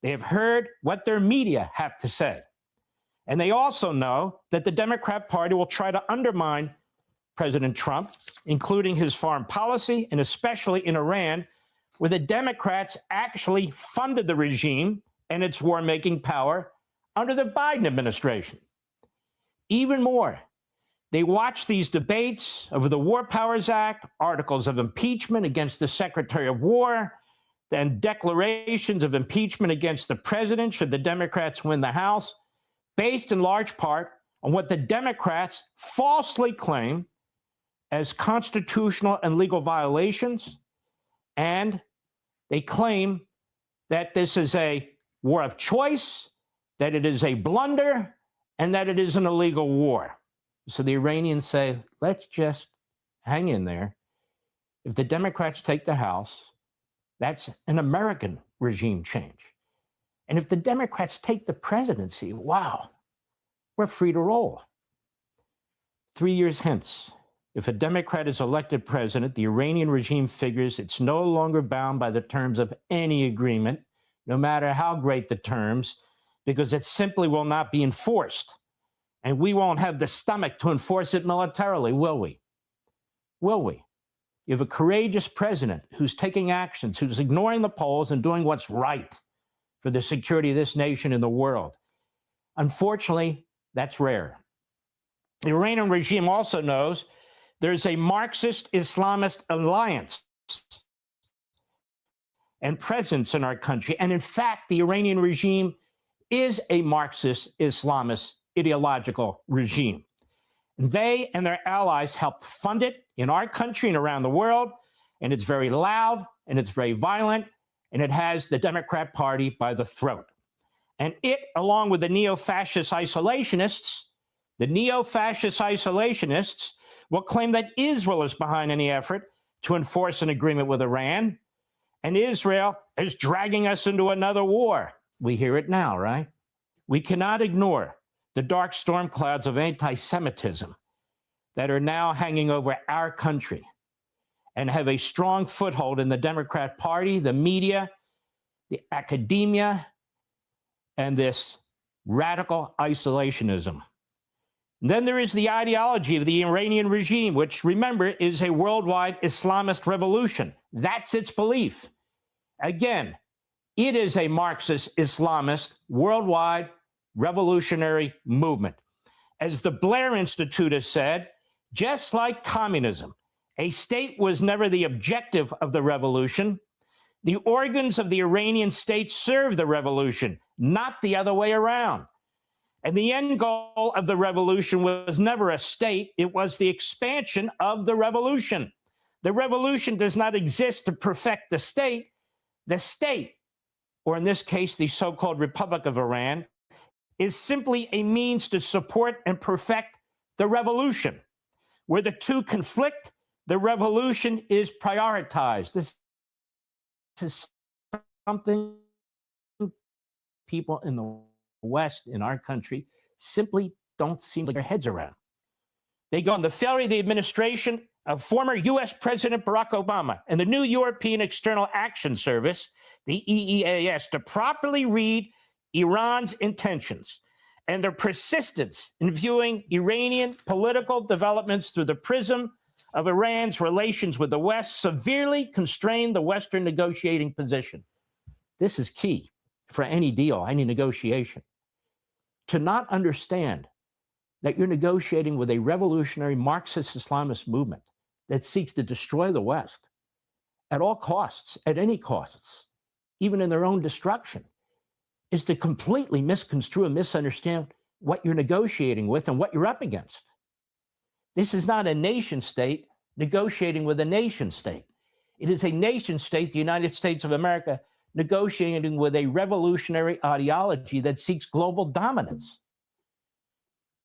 They have heard what their media have to say. And they also know that the Democrat Party will try to undermine President Trump, including his foreign policy, and especially in Iran, where the Democrats actually funded the regime and its war-making power under the Biden administration. Even more, they watch these debates over the War Powers Act, articles of impeachment against the Secretary of War, then declarations of impeachment against the president should the Democrats win the House, based in large part on what the Democrats falsely claim as constitutional and legal violations. And they claim that this is a war of choice, that it is a blunder, and that it is an illegal war. So the Iranians say, let's just hang in there. If the Democrats take the House, that's an American regime change. And if the Democrats take the presidency, wow, we're free to roll. 3 years hence, if a Democrat is elected president, the Iranian regime figures it's no longer bound by the terms of any agreement, no matter how great the terms, because it simply will not be enforced. And we won't have the stomach to enforce it militarily, will we? Will we? You have a courageous president who's taking actions, who's ignoring the polls and doing what's right for the security of this nation and the world. Unfortunately, that's rare. The Iranian regime also knows there's a Marxist Islamist alliance and presence in our country. And in fact, the Iranian regime is a Marxist Islamist ideological regime. They and their allies helped fund it in our country and around the world, and it's very loud, and it's very violent, and it has the Democrat Party by the throat. And it, along with the neo-fascist isolationists, will claim that Israel is behind any effort to enforce an agreement with Iran, and Israel is dragging us into another war. We hear it now, right? We cannot ignore the dark storm clouds of anti-Semitism that are now hanging over our country and have a strong foothold in the Democrat Party, the media, the academia, and this radical isolationism. And then there is the ideology of the Iranian regime, which, remember, is a worldwide Islamist revolution. That's its belief. Again, it is a Marxist Islamist worldwide revolutionary movement. As the Blair Institute has said, just like communism, a state was never the objective of the revolution. The organs of the Iranian state served the revolution, not the other way around. And the end goal of the revolution was never a state, it was the expansion of the revolution. The revolution does not exist to perfect the state. The state, or in this case, the so-called Republic of Iran, is simply a means to support and perfect the revolution. Where the two conflict, the revolution is prioritized. This is something people in the West, in our country, simply don't seem to get their heads around. They go on the failure of the administration of former U.S. President Barack Obama and the new European External Action Service, the EEAS, to properly read Iran's intentions, and their persistence in viewing Iranian political developments through the prism of Iran's relations with the West severely constrained the Western negotiating position. This is key for any deal, any negotiation. To not understand that you're negotiating with a revolutionary Marxist Islamist movement that seeks to destroy the West at all costs, at any costs, even in their own destruction, is to completely misconstrue and misunderstand what you're negotiating with and what you're up against. This is not a nation state negotiating with a nation state. It is a nation state, the United States of America, negotiating with a revolutionary ideology that seeks global dominance.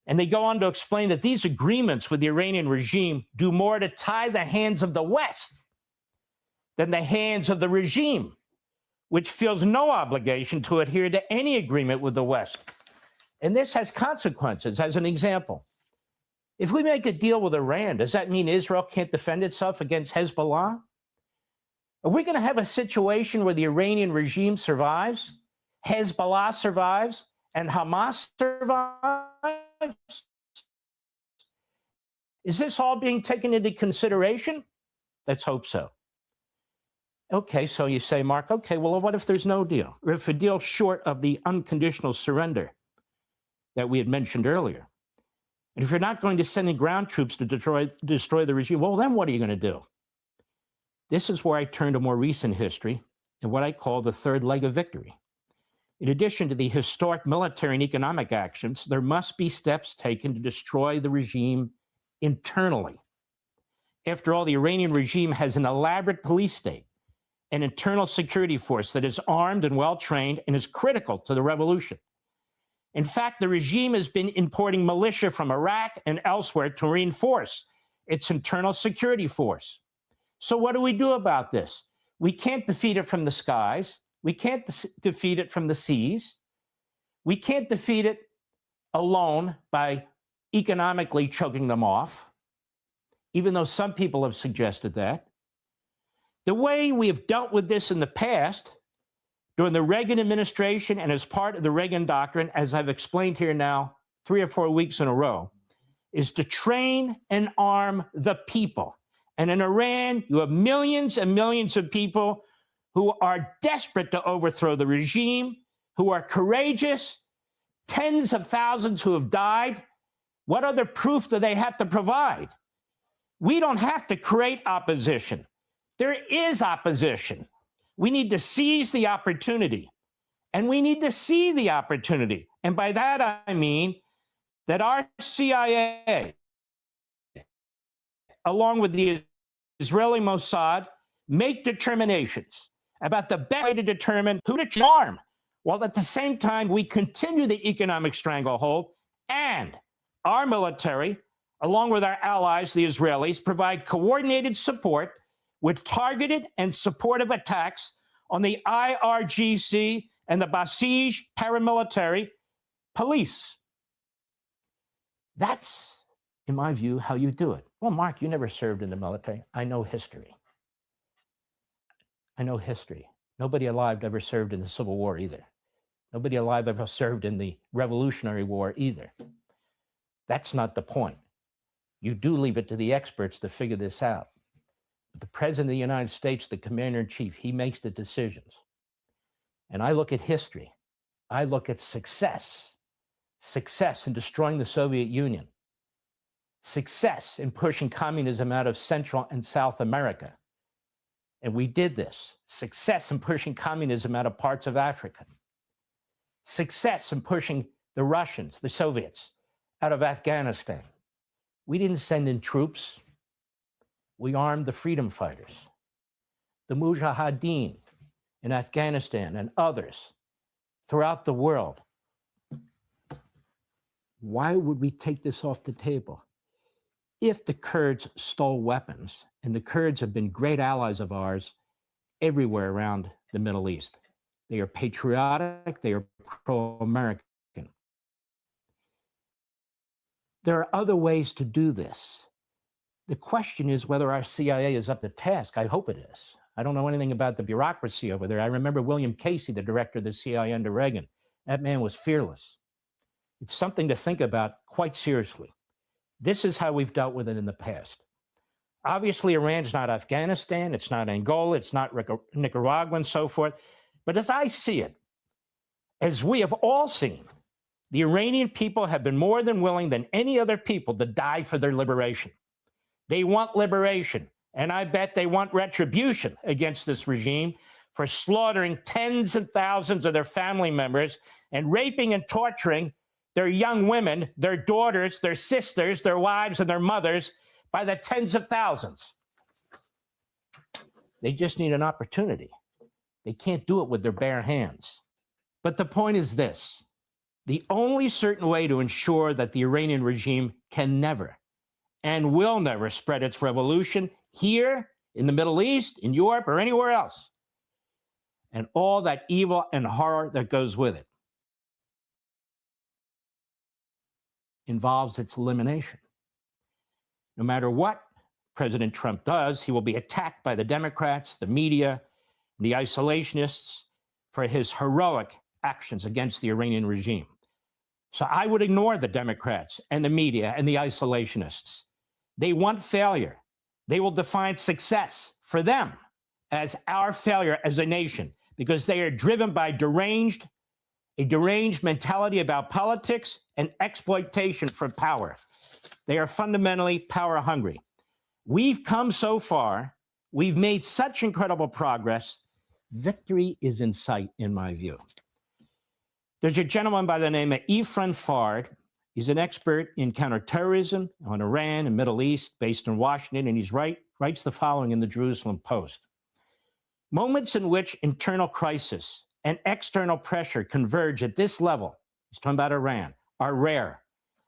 And they go on to explain that these agreements with the Iranian regime do more to tie the hands of the West than the hands of the regime, which feels no obligation to adhere to any agreement with the West. And this has consequences. As an example, if we make a deal with Iran, does that mean Israel can't defend itself against Hezbollah? Are we going to have a situation where the Iranian regime survives, Hezbollah survives, and Hamas survives? Is this all being taken into consideration? Let's hope so. Okay, so you say, Mark, okay, well, what if there's no deal? Or if a deal short of the unconditional surrender that we had mentioned earlier? And if you're not going to send in ground troops to destroy the regime, well, then what are you going to do? This is where I turn to more recent history and what I call the third leg of victory. In addition to the historic military and economic actions, there must be steps taken to destroy the regime internally. After all, the Iranian regime has an elaborate police state, an internal security force that is armed and well-trained and is critical to the revolution. In fact, the regime has been importing militia from Iraq and elsewhere to reinforce its internal security force. So what do we do about this? We can't defeat it from the skies. We can't defeat it from the seas. We can't defeat it alone by economically choking them off, even though some people have suggested that. The way we have dealt with this in the past, during the Reagan administration and as part of the Reagan doctrine, as I've explained here now 3 or 4 weeks in a row, is to train and arm the people. And in Iran, you have millions and millions of people who are desperate to overthrow the regime, who are courageous, tens of thousands who have died. What other proof do they have to provide? We don't have to create opposition. There is opposition. We need to seize the opportunity, and we need to see the opportunity. And by that, I mean that our CIA, along with the Israeli Mossad, make determinations about the best way to determine who to arm, while at the same time we continue the economic stranglehold, and our military, along with our allies, the Israelis, provide coordinated support with targeted and supportive attacks on the IRGC and the Basij paramilitary police. That's, in my view, how you do it. Well, Mark, you never served in the military. I know history. I know history. Nobody alive ever served in the Civil War either. Nobody alive ever served in the Revolutionary War either. That's not the point. You do leave it to the experts to figure this out. But the President of the United States, the Commander-in-Chief, he makes the decisions. And I look at history. I look at success. Success in destroying the Soviet Union. Success in pushing communism out of Central and South America. And we did this. Success in pushing communism out of parts of Africa. Success in pushing the Russians, the Soviets, out of Afghanistan. We didn't send in troops. We armed the freedom fighters, the Mujahideen in Afghanistan and others throughout the world. Why would we take this off the table? If the Kurds stole weapons, and the Kurds have been great allies of ours everywhere around the Middle East. They are patriotic, they are pro-American. There are other ways to do this. The question is whether our CIA is up to task. I hope it is. I don't know anything about the bureaucracy over there. I remember William Casey, the director of the CIA under Reagan. That man was fearless. It's something to think about quite seriously. This is how we've dealt with it in the past. Obviously, Iran's not Afghanistan, it's not Angola, it's not Nicaragua, and so forth. But as I see it, as we have all seen, the Iranian people have been more than willing than any other people to die for their liberation. They want liberation, and I bet they want retribution against this regime for slaughtering tens of thousands of their family members and raping and torturing their young women, their daughters, their sisters, their wives, and their mothers by the tens of thousands. They just need an opportunity. They can't do it with their bare hands. But the point is this: the only certain way to ensure that the Iranian regime can never and will never spread its revolution here, in the Middle East, in Europe, or anywhere else, and all that evil and horror that goes with it, involves its elimination. No matter what President Trump does, he will be attacked by the Democrats, the media, the isolationists for his heroic actions against the Iranian regime. So I would ignore the Democrats and the media and the isolationists. They want failure. They will define success for them as our failure as a nation, because they are driven by a deranged mentality about politics and exploitation for power. They are fundamentally power hungry. We've come so far. We've made such incredible progress. Victory is in sight, in my view. There's a gentleman by the name of Efren Fard. He's an expert in counterterrorism on Iran and Middle East, based in Washington, and he writes the following in the Jerusalem Post. Moments in which internal crisis and external pressure converge at this level, he's talking about Iran, are rare,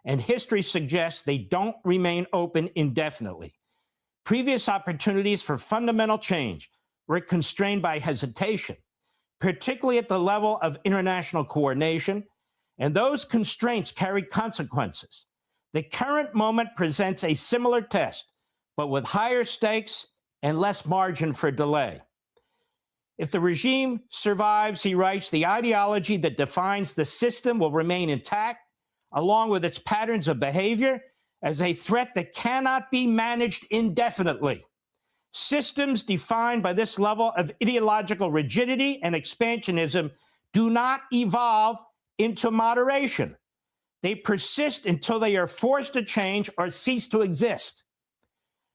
and history suggests they don't remain open indefinitely. Previous opportunities for fundamental change were constrained by hesitation, particularly at the level of international coordination, and those constraints carried consequences. The current moment presents a similar test, but with higher stakes and less margin for delay. If the regime survives, he writes, the ideology that defines the system will remain intact, along with its patterns of behavior, as a threat that cannot be managed indefinitely. Systems defined by this level of ideological rigidity and expansionism do not evolve into moderation. They persist until they are forced to change or cease to exist.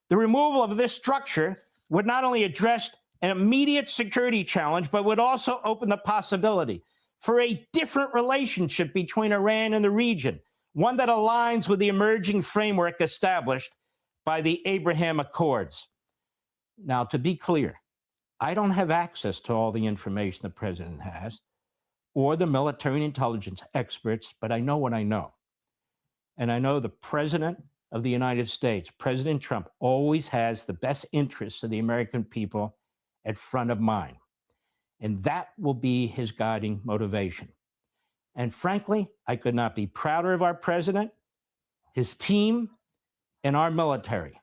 The removal of this structure would not only address an immediate security challenge, but would also open the possibility for a different relationship between Iran and the region, one that aligns with the emerging framework established by the Abraham Accords. Now, to be clear, I don't have access to all the information the president has or the military and intelligence experts, but I know what I know. And I know the president of the United States, President Trump, always has the best interests of the American people at front of mind. And that will be his guiding motivation. And frankly, I could not be prouder of our president, his team, and our military.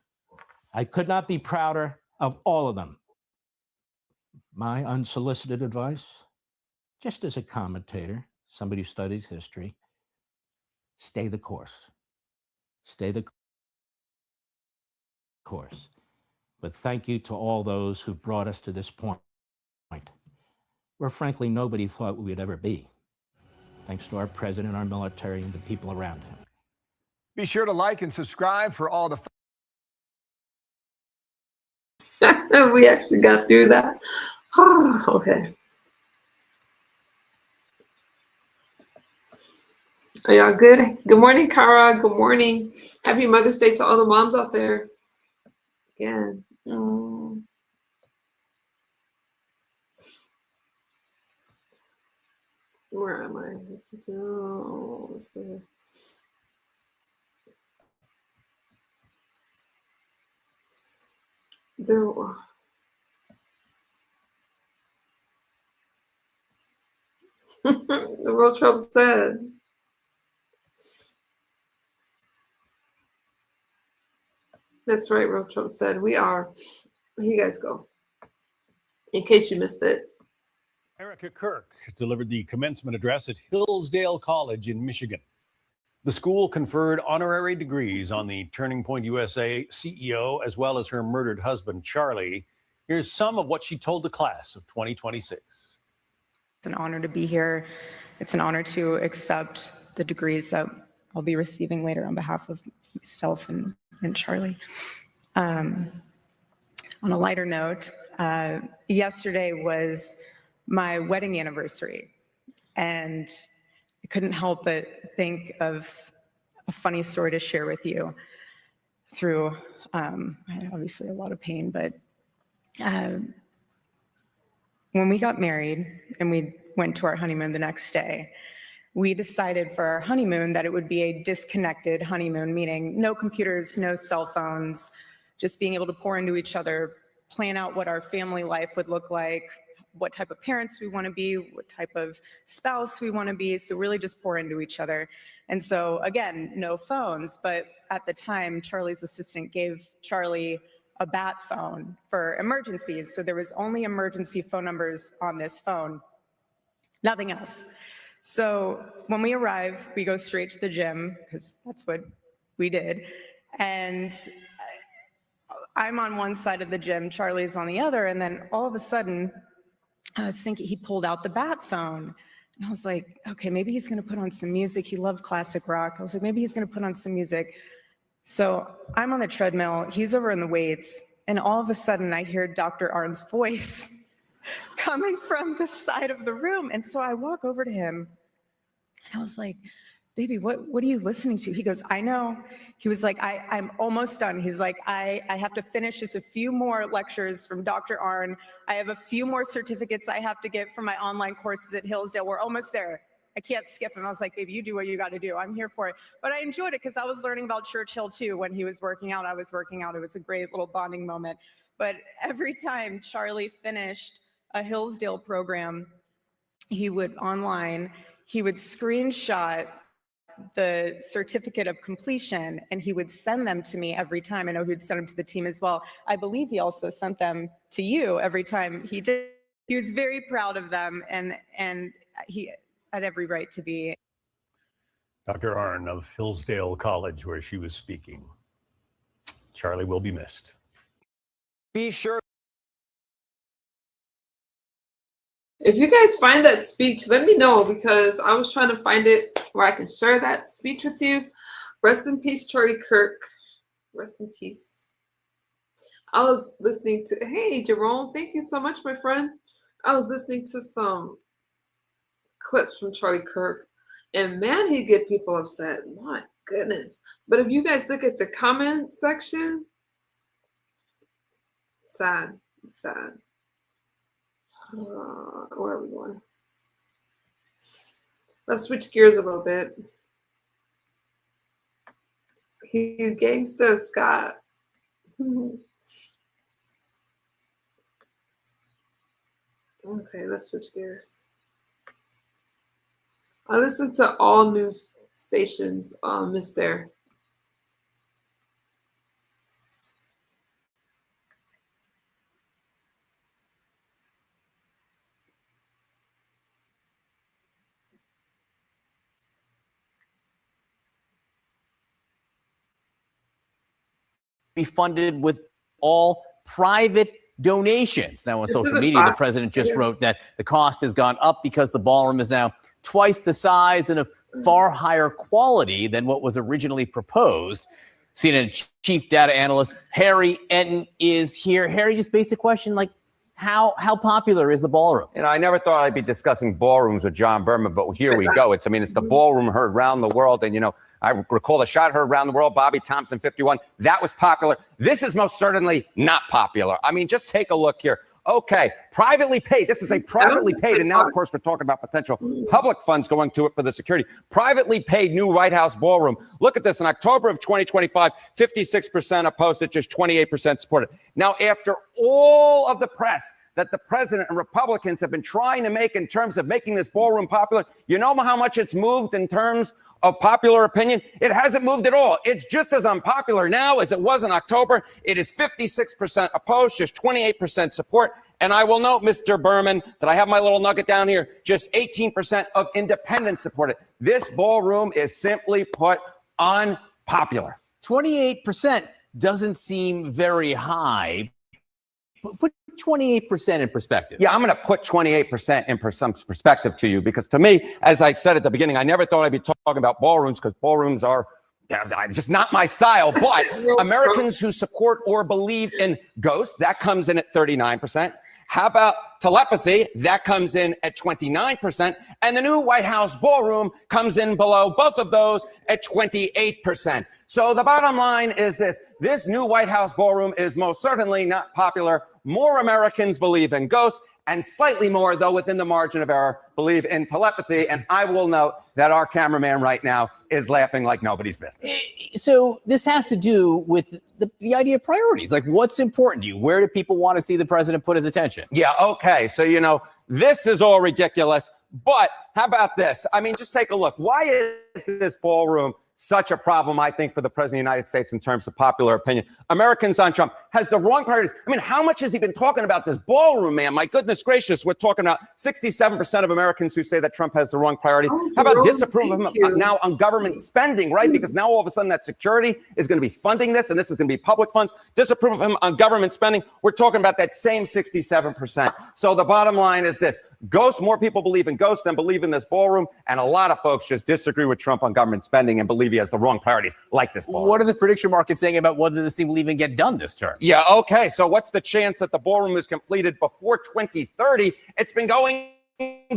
I could not be prouder of all of them. My unsolicited advice, just as a commentator, somebody who studies history, stay the course. Stay the course. But thank you to all those who've brought us to this point, where frankly nobody thought we would ever be, thanks to our president, our military, and the people around him. Be sure to like and subscribe for all the We actually got through that. Okay. Are y'all good? Good morning, Kara. Good morning. Happy Mother's Day to all the moms out there. Again. Where am I? Let's go. There. The real Trump said. That's right, real Trump said. We are. Here you guys go. In case you missed it. Erica Kirk delivered the commencement address at Hillsdale College in Michigan. The school conferred honorary degrees on the Turning Point USA CEO as well as her murdered husband, Charlie. Here's some of what she told the class of 2026. It's an honor to be here. It's an honor to accept the degrees that I'll be receiving later on behalf of myself and Charlie. On a lighter note, yesterday was my wedding anniversary, and I couldn't help but think of a funny story to share with you through, I had obviously a lot of pain, but when we got married and we went to our honeymoon the next day, we decided for our honeymoon that it would be a disconnected honeymoon, meaning no computers, no cell phones, just being able to pour into each other, plan out what our family life would look like, what type of parents we want to be, what type of spouse we want to be. So really just pour into each other. And so again, no phones, but at the time, Charlie's assistant gave Charlie a bat phone for emergencies. So there was only emergency phone numbers on this phone, nothing else. So when we arrive, we go straight to the gym because that's what we did. And I'm on one side of the gym, Charlie's on the other. And then all of a sudden, I was thinking he pulled out the bat phone. And I was like, okay, maybe he's going to put on some music. He loved classic rock. I was like, maybe he's going to put on some music. So I'm on the treadmill. He's over in the weights. And all of a sudden, I hear Dr. Arn's voice coming from the side of the room. And so I walk over to him and I was like, baby, what are you listening to? He goes, I know. He was like, I'm almost done. He's like, I have to finish just a few more lectures from Dr. Arn. I have a few more certificates I have to get from my online courses at Hillsdale. We're almost there. I can't skip him. I was like, baby, you do what you got to do. I'm here for it. But I enjoyed it because I was learning about Churchill too. When he was working out, I was working out. It was a great little bonding moment. But every time Charlie finished a Hillsdale program, he would screenshot the certificate of completion and he would send them to me every time. I know he would send them to the team as well. I believe he also sent them to you every time he did. He was very proud of them and he had every right to be. Dr. Arn of Hillsdale College, where she was speaking. Charlie will be missed. Be sure. If you guys find that speech, let me know because I was trying to find it where I can share that speech with you. Rest in peace, Charlie Kirk. Rest in peace. I was listening to, hey, Jerome, thank you so much, my friend. I was listening to some clips from Charlie Kirk, and man, he'd get people upset. My goodness. But if you guys look at the comment section, sad. Where are we going? Let's switch gears a little bit. He's gangsta Scott. Okay, let's switch gears. I listen to all news stations, Miss There. Be funded with all private donations. Now, on social media, the president just wrote that the cost has gone up because the ballroom is now twice the size and of far higher quality than what was originally proposed. CNN chief data analyst Harry Enton is here. Harry, just basic question, like how popular is the ballroom? You know, I never thought I'd be discussing ballrooms with John Berman, but here we go. It's the ballroom heard around the world. And, I recall the shot heard around the world, Bobby Thompson, 51. That was popular. This is most certainly not popular. I mean, just take a look here. Okay, privately paid. This is a privately paid. And now, of course, we're talking about potential public funds going to it for the security. Privately paid new White House ballroom. Look at this. In October of 2025, 56% opposed it, just 28% supported. Now, after all of the press that the president and Republicans have been trying to make in terms of making this ballroom popular, you know how much it's moved in terms of popular opinion? It hasn't moved at all. It's just as unpopular now as it was in October. It is 56% opposed, just 28% support. And I will note, Mr. Berman, that I have my little nugget down here, just 18% of independents support it. This ballroom is simply put unpopular. 28% doesn't seem very high. Put 28% in perspective. Yeah, I'm going to put 28% in some perspective to you, because to me, as I said at the beginning, I never thought I'd be talking about ballrooms, because ballrooms are just not my style. But Americans who support or believe in ghosts, that comes in at 39%. How about telepathy? That comes in at 29%. And the new White House ballroom comes in below both of those at 28%. So the bottom line is this. This new White House ballroom is most certainly not popular. More Americans believe in ghosts, and slightly more, though within the margin of error, believe in telepathy. And I will note that our cameraman right now is laughing like nobody's business. So this has to do with the idea of priorities. Like, what's important to you? Where do people want to see the president put his attention? Yeah, okay. So, you know, this is all ridiculous. But how about this? I mean, just take a look. Why is this ballroom such a problem, I think, for the president of the United States in terms of popular opinion? Americans on Trump has the wrong priorities. I mean, how much has he been talking about this ballroom, man? My goodness gracious, we're talking about 67% of Americans who say that Trump has the wrong priorities. How about disapprove of him now on government spending, right? Because now all of a sudden that security is going to be funding this, and this is going to be public funds. Disapprove of him on government spending. We're talking about that same 67%. So the bottom line is this. Ghosts, more people believe in ghosts than believe in this ballroom. And a lot of folks just disagree with Trump on government spending and believe he has the wrong priorities, like this ballroom. What are the prediction markets saying about whether this thing will even get done this term? Yeah, okay. So what's the chance that the ballroom is completed before 2030? It's been going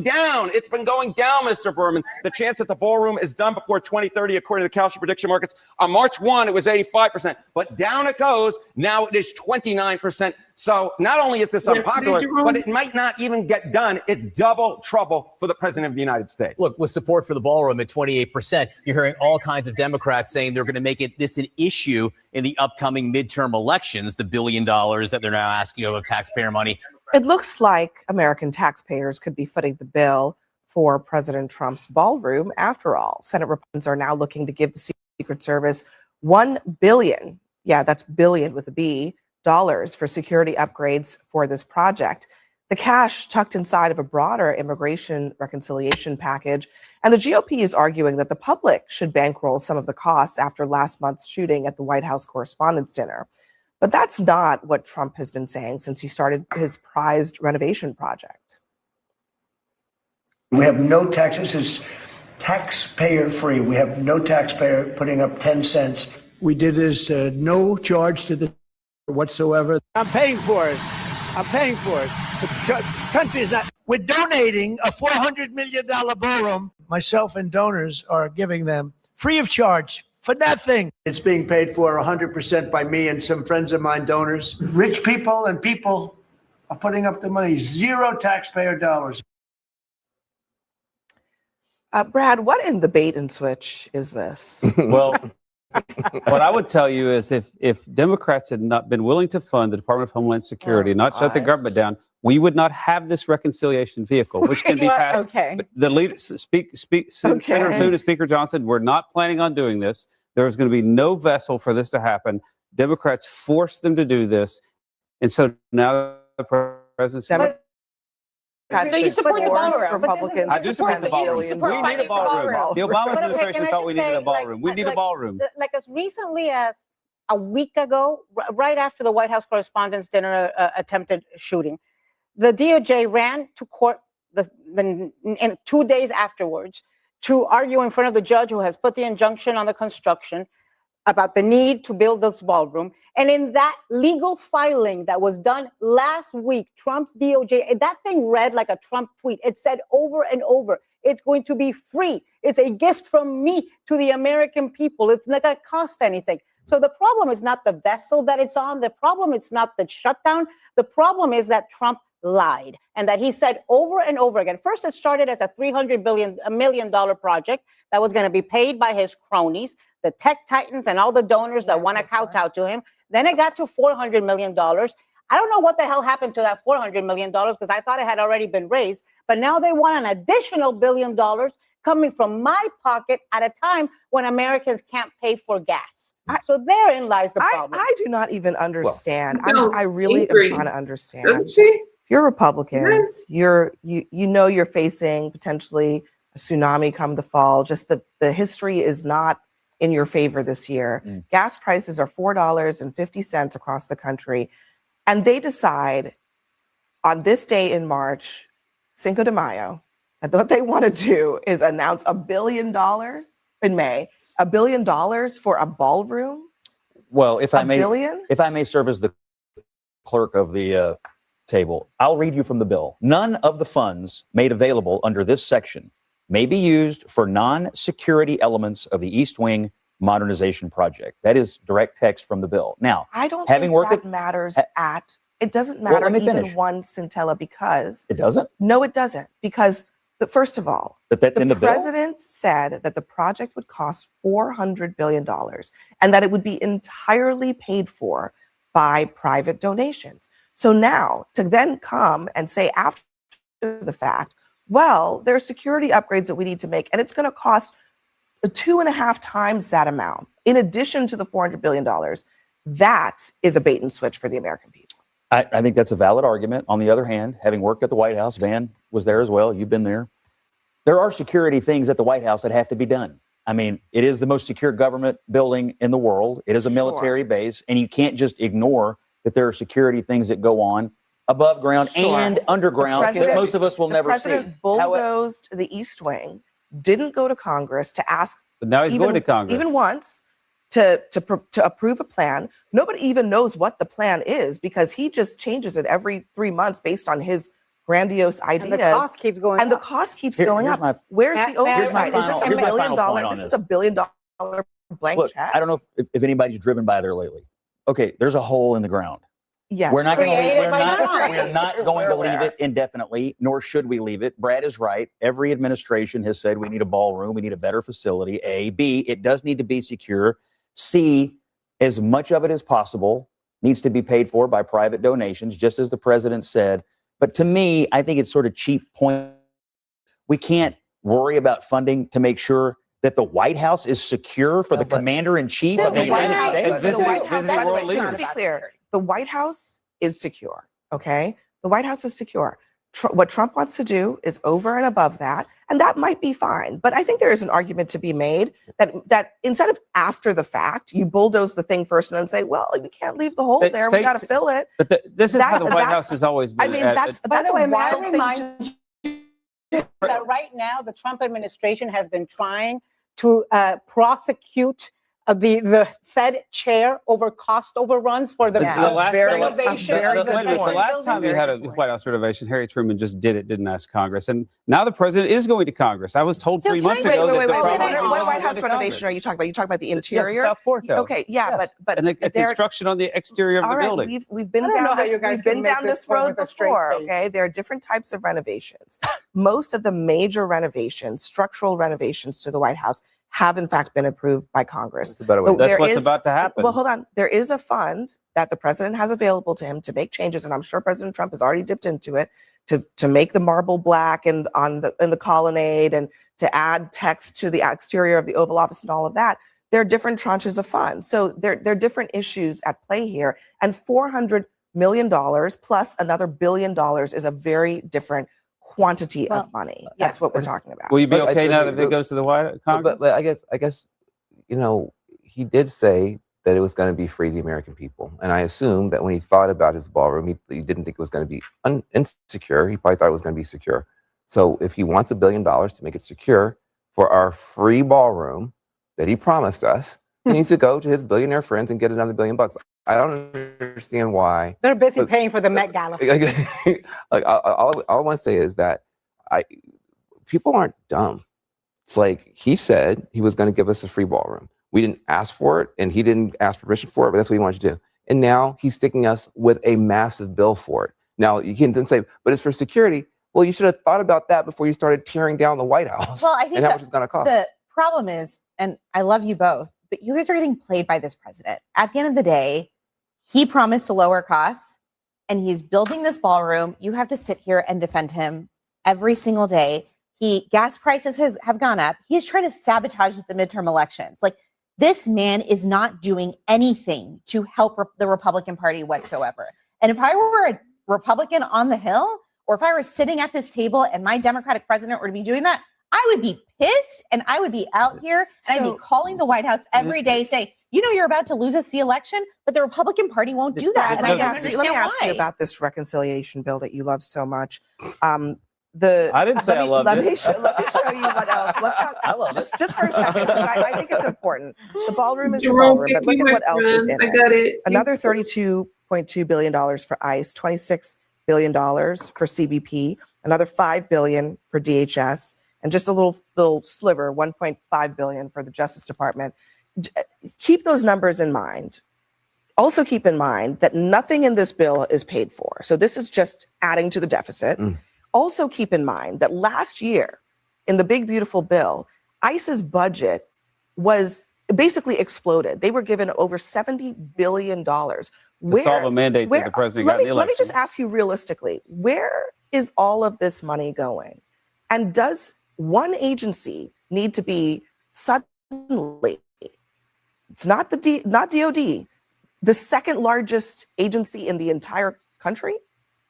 down. It's been going down, Mr. Berman. The chance that the ballroom is done before 2030, according to the Calcia prediction markets, on March 1, it was 85%, but down it goes. Now it is 29%. So not only is this unpopular, but it might not even get done. It's double trouble for the president of the United States. Look, with support for the ballroom at 28%, you're hearing all kinds of Democrats saying they're going to make this an issue in the upcoming midterm elections, the $1 billion that they're now asking of taxpayer money. It looks like American taxpayers could be footing the bill for President Trump's ballroom. After all, Senate Republicans are now looking to give the Secret Service $1 billion. Yeah, that's billion with a B, dollars for security upgrades for this project. The cash tucked inside of a broader immigration reconciliation package. And the GOP is arguing that the public should bankroll some of the costs after last month's shooting at the White House Correspondents' Dinner. But that's not what Trump has been saying since he started his prized renovation project. We have no taxes. It's taxpayer free. We have no taxpayer putting up 10 cents. We did this no charge to the whatsoever. I'm paying for it. I'm paying for it. The country is not. We're donating a $400 million ballroom. Myself and donors are giving them free of charge. For nothing. It's being paid for 100% by me and some friends of mine, donors. Rich people and people are putting up the money. Zero taxpayer dollars. Brad, what in the bait and switch is this? Well, what I would tell you is if Democrats had not been willing to fund the Department of Homeland Security, not shut the government down, we would not have this reconciliation vehicle, which can be passed. Okay. The leader, Senator Thune and Speaker Johnson were not planning on doing this. There was going to be no vessel for this to happen. Democrats forced them to do this. And so now the president... So you support the ballroom. Republicans. I do support the ballroom. We need a ballroom. The Obama administration thought we needed a ballroom. We need a ballroom. Like as recently as a week ago, right after the White House Correspondents' Dinner attempted shooting, the DOJ ran to court in 2 days afterwards to argue in front of the judge who has put the injunction on the construction about the need to build this ballroom. And in that legal filing that was done last week, Trump's DOJ, that thing read like a Trump tweet. It said over and over, it's going to be free. It's a gift from me to the American people. It's not going to cost anything. So the problem is not the vessel that it's on. The problem is not the shutdown. The problem is that Trump lied and that he said over and over again. First, it started as a $300 million project that was going to be paid by his cronies, the tech titans and all the donors that want to kowtow to him. Then it got to $400 million. I don't know what the hell happened to that $400 million because I thought it had already been raised, but now they want an additional $1 billion coming from my pocket at a time when Americans can't pay for gas. So therein lies the problem. I do not even understand. sounds I really angry, am trying to understand. doesn't she? If you're Republicans, you know you're facing potentially a tsunami come the fall. Just the history is not in your favor this year. Gas prices are $4.50 across the country. And they decide on this day in March, Cinco de Mayo, that what they want to do is announce $1 billion in May, $1 billion for a ballroom. Well, if I billion? if I may serve as the clerk of the table, I'll read you from the bill. None of the funds made available under this section may be used for non-security elements of the East Wing modernization project. That is direct text from the bill. Now, I don't having think worked that at, matters it doesn't Well, matter let me even finish. one scintilla because it doesn't. no, it doesn't. Because first of all, That's in the bill. president said that the project would cost $400 billion and that it would be entirely paid for by private donations. So now to then come and say after the fact, well, there are security upgrades that we need to make, and it's going to cost 2.5 times that amount, in addition to the $400 billion, that is a bait and switch for the American people. I think that's a valid argument. On the other hand, having worked at the White House, Van was there as well. You've been there. There are security things at the White House that have to be done. I mean, it is the most secure government building in the world. It is a military base, and you can't just ignore that there are security things that go on above ground and underground that most of us will never see. The president bulldozed the East Wing, didn't go to Congress to ask, But now he's going to Congress. even once, to approve a plan. Nobody even knows what the plan is because he just changes it every 3 months based on his grandiose ideas. And the cost keeps going up. And the cost keeps going up. Where's the oversight? Is this $1 billion? This is $1 billion blank Look, check. I don't know if anybody's driven by there lately. Okay, there's a hole in the ground. Yes. We're not going to Created leave. by Trump. We're not going to leave it indefinitely, nor should we leave it. Brad is right. Every administration has said we need a ballroom, we need a better facility. A, B, it does need to be secure. C, as much of it as possible needs to be paid for by private donations, just as the president said. But to me, I think it's sort of cheap point. We can't worry about funding to make sure that the White House is secure for the commander in chief of the United States. Let's be clear. The White House is secure. Okay, the White House is secure. What Trump wants to do is over and above that, and that might be fine. But I think there is an argument to be made that instead of after the fact, you bulldoze the thing first and then say, "Well, we can't leave the hole there. We got to fill it." But this is how the White House has always been. I mean, that's a wild thing that right now the Trump administration has been trying to prosecute the Fed chair over cost overruns for the last renovation. the last time you had a White House renovation, Harry Truman just did it, didn't ask Congress. And now the president is going to Congress. I was told 3 months ago that the problem what White House renovation are you talking about? You talking about the interior? Yes, South Portico. Okay, yeah, Yes. but and the construction on the exterior of all the right, building. we've been down this road before. Okay, there are different types of renovations. Most of the major renovations, structural renovations to the White House, have in fact been approved by Congress. That's what's about to happen. Well, hold on. There is a fund that the president has available to him to make changes, and I'm sure President Trump has already dipped into it to make the marble black and in the colonnade and to add text to the exterior of the Oval Office and all of that. There are different tranches of funds. So there are different issues at play here. And $400 million plus another $1 billion is a very different quantity of money. That's what we're talking about. Will you be okay now that it goes to the White Congress? But I guess, he did say that it was going to be free to the American people. And I assume that when he thought about his ballroom, he didn't think it was going to be insecure. He probably thought it was going to be secure. So if he wants $1 billion to make it secure for our free ballroom that he promised us, he needs to go to his billionaire friends and get another $1 billion. I don't understand why. They're busy paying for the Met Gala. All I want to say is that people aren't dumb. It's like he said he was going to give us a free ballroom. We didn't ask for it, and he didn't ask permission for it, but that's what he wanted to do. And now he's sticking us with a massive bill for it. Now, you can then say, but it's for security. Well, you should have thought about that before you started tearing down the White House. Well, I think and how much it's going to cost. The problem is, and I love you both, but you guys are getting played by this president. At the end of the day, he promised to lower costs. and he's building this ballroom. You have to sit here and defend him every single day. Gas prices have gone up. He is trying to sabotage the midterm elections. Like, this man is not doing anything to help the Republican Party whatsoever. And if I were a Republican on the Hill, or if I were sitting at this table and my Democratic president were to be doing that, I would be pissed and I would be out here and I'd be calling the White House every day saying, you know, you're about to lose us the election, but the Republican Party won't do that. And I don't understand let me ask why. you about this reconciliation bill that you love so much. I didn't say I loved let it. Me show you what else. Let's talk. I love it. Just for a second, because I think it's important. The ballroom is the ballroom, but look at what else is in it. Another $32.2 billion for ICE, $26 billion for CBP, another $5 billion for DHS, and just a little sliver, $1.5 billion for the Justice Department. Keep those numbers in mind. Also keep in mind that nothing in this bill is paid for. So this is just adding to the deficit. Also keep in mind that last year in the big, beautiful bill, ICE's budget was basically exploded. They were given over $70 billion. To solve a mandate that the president got in the election. Let me just ask you realistically, where is all of this money going? And does one agency need to be suddenly, it's not DOD, the second largest agency in the entire country?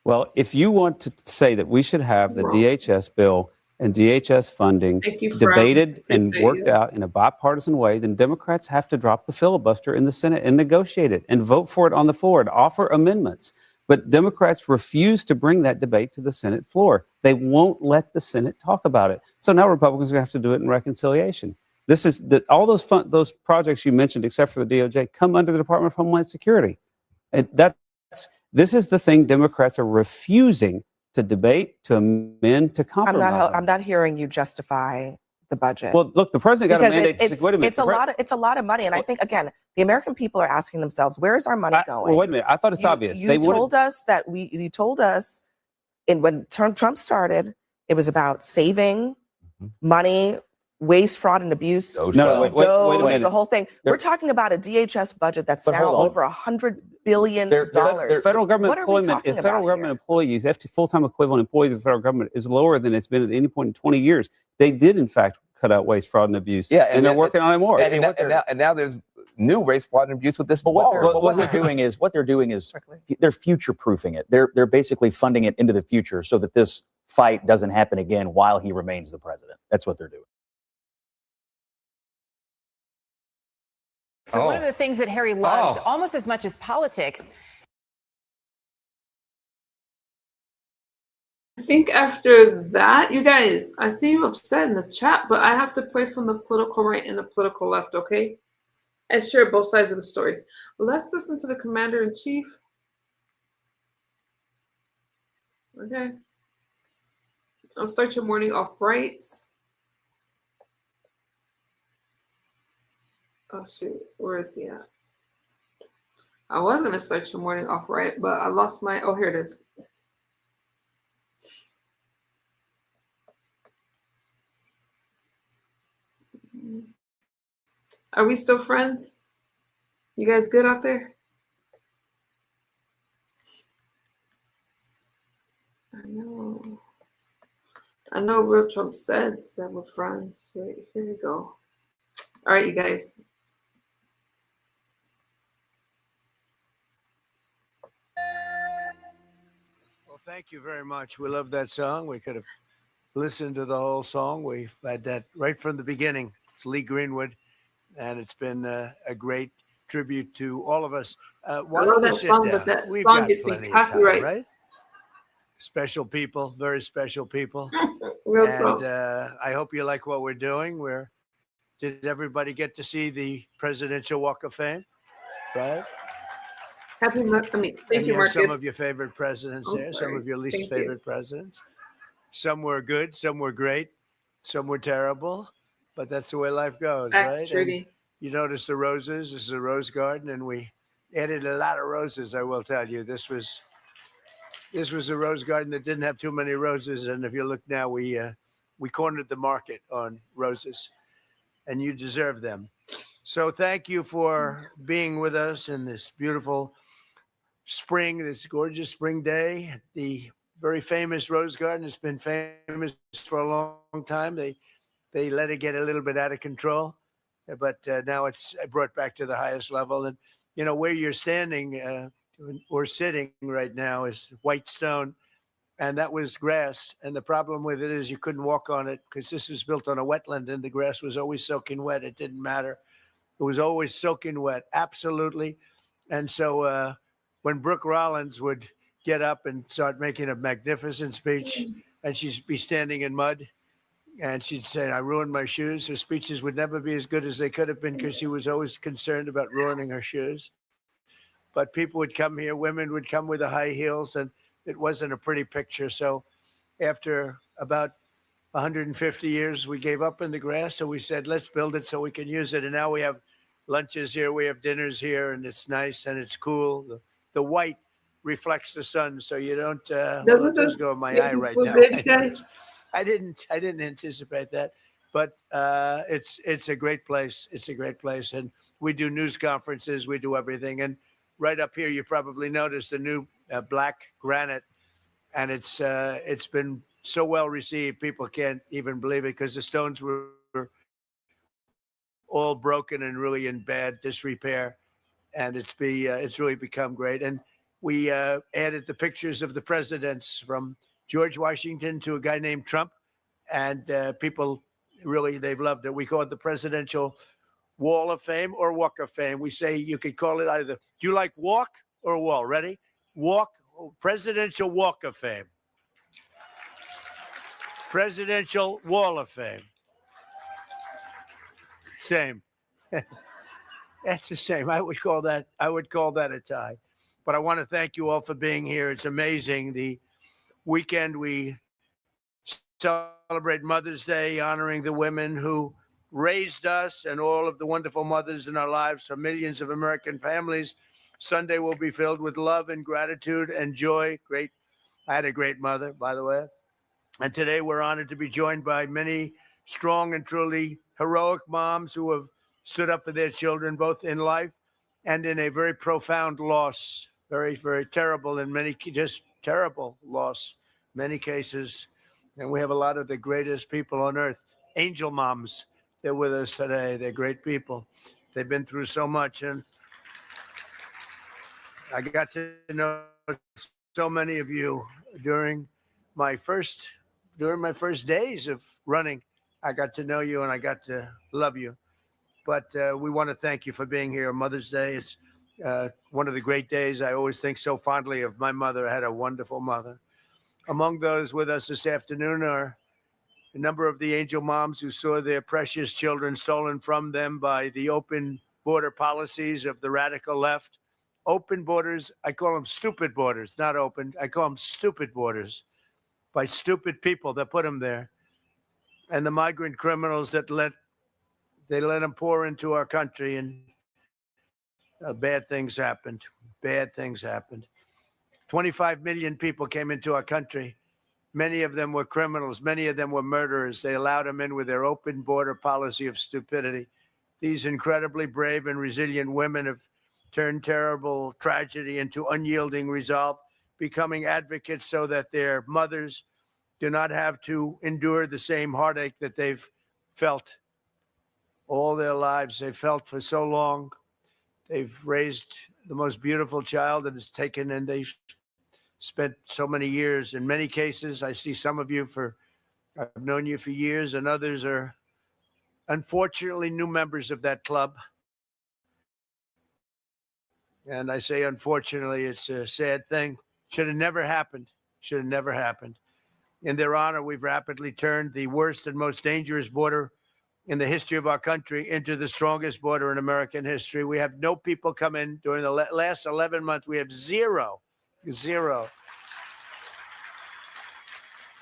Well, if you want to say that we should have the DHS bill and DHS funding debated and worked out in a bipartisan way, then Democrats have to drop the filibuster in the Senate and negotiate it and vote for it on the floor and offer amendments. But Democrats refuse to bring that debate to the Senate floor. They won't let the Senate talk about it. So now Republicans are going to have to do it in reconciliation. This is all those projects you mentioned, except for the DOJ, come under the Department of Homeland Security. And this is the thing Democrats are refusing to debate, to amend, to compromise. I'm not hearing you justify the budget. Well, look, the president got a mandate. It's a lot of money, and I think again, the American people are asking themselves, "Where is our money going?" Well, wait a minute. I thought it's obvious. You told us when Trump started, it was about saving money, waste, fraud, and abuse. Wait a minute. The whole thing. We're talking about a DHS budget that's now over $100 billion. Federal government employment, if federal government employees, full-time equivalent employees of the federal government is lower than it's been at any point in 20 years. They did, in fact, cut out waste, fraud, and abuse. Yeah, and they're working on it more. And now there's new waste, fraud, and abuse with this. But what they're doing is they're future-proofing it. They're basically funding it into the future so that this fight doesn't happen again while he remains the president. That's what they're doing. So one of the things that Harry loves almost as much as politics. I think after that, you guys, I see you upset in the chat, but I have to play from the political right and the political left, okay? I share both sides of the story. Let's listen to the commander-in-chief. Okay. I'll start your morning off right. Oh, shoot. Where is he at? I was going to start your morning off right, but I lost my... Oh, here it is. Are we still friends? You guys good out there? I know real Trump said we're friends. Wait, here we go. All right, you guys. Well, thank you very much. We love that song. We could have listened to the whole song. We've had that right from the beginning. It's Lee Greenwood, and it's been a great tribute to all of us. I love that song, but that song gets me copyright. Right? Special people, very special people. Real and I hope you like what we're doing. Did everybody get to see the Presidential Walk of Fame? Right? Thank you, Marcus. Some of your favorite presidents there, some of your least favorite presidents. Some were good, some were great, some were terrible, but that's the way life goes, right? Trudy. You notice the roses. This is a rose garden, and we added a lot of roses, I will tell you. This was a rose garden that didn't have too many roses, and if you look now, we cornered the market on roses, and you deserve them. So thank you for being with us in this beautiful spring, this gorgeous spring day at the very famous Rose Garden. It's been famous for a long time. They let it get a little bit out of control, but now it's brought back to the highest level. And you know where you're standing or sitting right now is white stone, and that was grass. And the problem with it is you couldn't walk on it because this was built on a wetland, and the grass was always soaking wet. It didn't matter. It was always soaking wet, absolutely. And so when Brooke Rollins would get up and start making a magnificent speech, and she'd be standing in mud, and she'd say, I ruined my shoes. Her speeches would never be as good as they could have been because she was always concerned about ruining her shoes. But people would come here, women would come with the high heels, and it wasn't a pretty picture. So after about 150 years, we gave up in the grass. So we said, let's build it so we can use it. And now we have lunches here, we have dinners here, and it's nice and it's cool. The white reflects the sun, so you don't. Well, it does go in my eye right now. I didn't anticipate that, but it's a great place. It's a great place, and we do news conferences, we do everything. And right up here, you probably noticed the new black granite, and it's been so well received. People can't even believe it because the stones were all broken and really in bad disrepair, and it's really become great. And we added the pictures of the presidents from George Washington to a guy named Trump, and people really, they've loved it. We call it the Presidential Wall of Fame or Walk of Fame. We say you could call it either. Do you like walk or wall? Ready? Walk, Presidential Walk of Fame. Presidential Wall of Fame. Same. That's the same. I would call that a tie. But I want to thank you all for being here. It's amazing. The weekend we celebrate Mother's Day, honoring the women who raised us and all of the wonderful mothers in our lives for millions of American families. Sunday will be filled with love and gratitude and joy. Great. I had a great mother, by the way. And today we're honored to be joined by many strong and truly heroic moms who have stood up for their children, both in life and in a very profound loss. Very, very terrible in many, just terrible loss, many cases. And we have a lot of the greatest people on earth, angel moms. They're with us today. They're great people. They've been through so much. And I got to know so many of you during my first days of running. I got to know you and I got to love you. But we want to thank you for being here on Mother's Day. It's one of the great days. I always think so fondly of my mother. I had a wonderful mother. Among those with us this afternoon are a number of the angel moms who saw their precious children stolen from them by the open border policies of the radical left. Open borders, I call them stupid borders, not open. I call them stupid borders by stupid people that put them there. And the migrant criminals that let them pour into our country, and bad things happened. Bad things happened. 25 million people came into our country. Many of them were criminals. Many of them were murderers. They allowed them in with their open border policy of stupidity. These incredibly brave and resilient women have turned terrible tragedy into unyielding resolve, becoming advocates so that their mothers do not have to endure the same heartache that they've felt all their lives. They've felt for so long. They've raised the most beautiful child that is taken, and they've spent so many years. In many cases, I see some of you I've known you for years, and others are unfortunately new members of that club. And I say, unfortunately, it's a sad thing. Should have never happened. Should have never happened. In their honor, we've rapidly turned the worst and most dangerous border in the history of our country into the strongest border in American history. We have no people come in during the last 11 months. We have zero.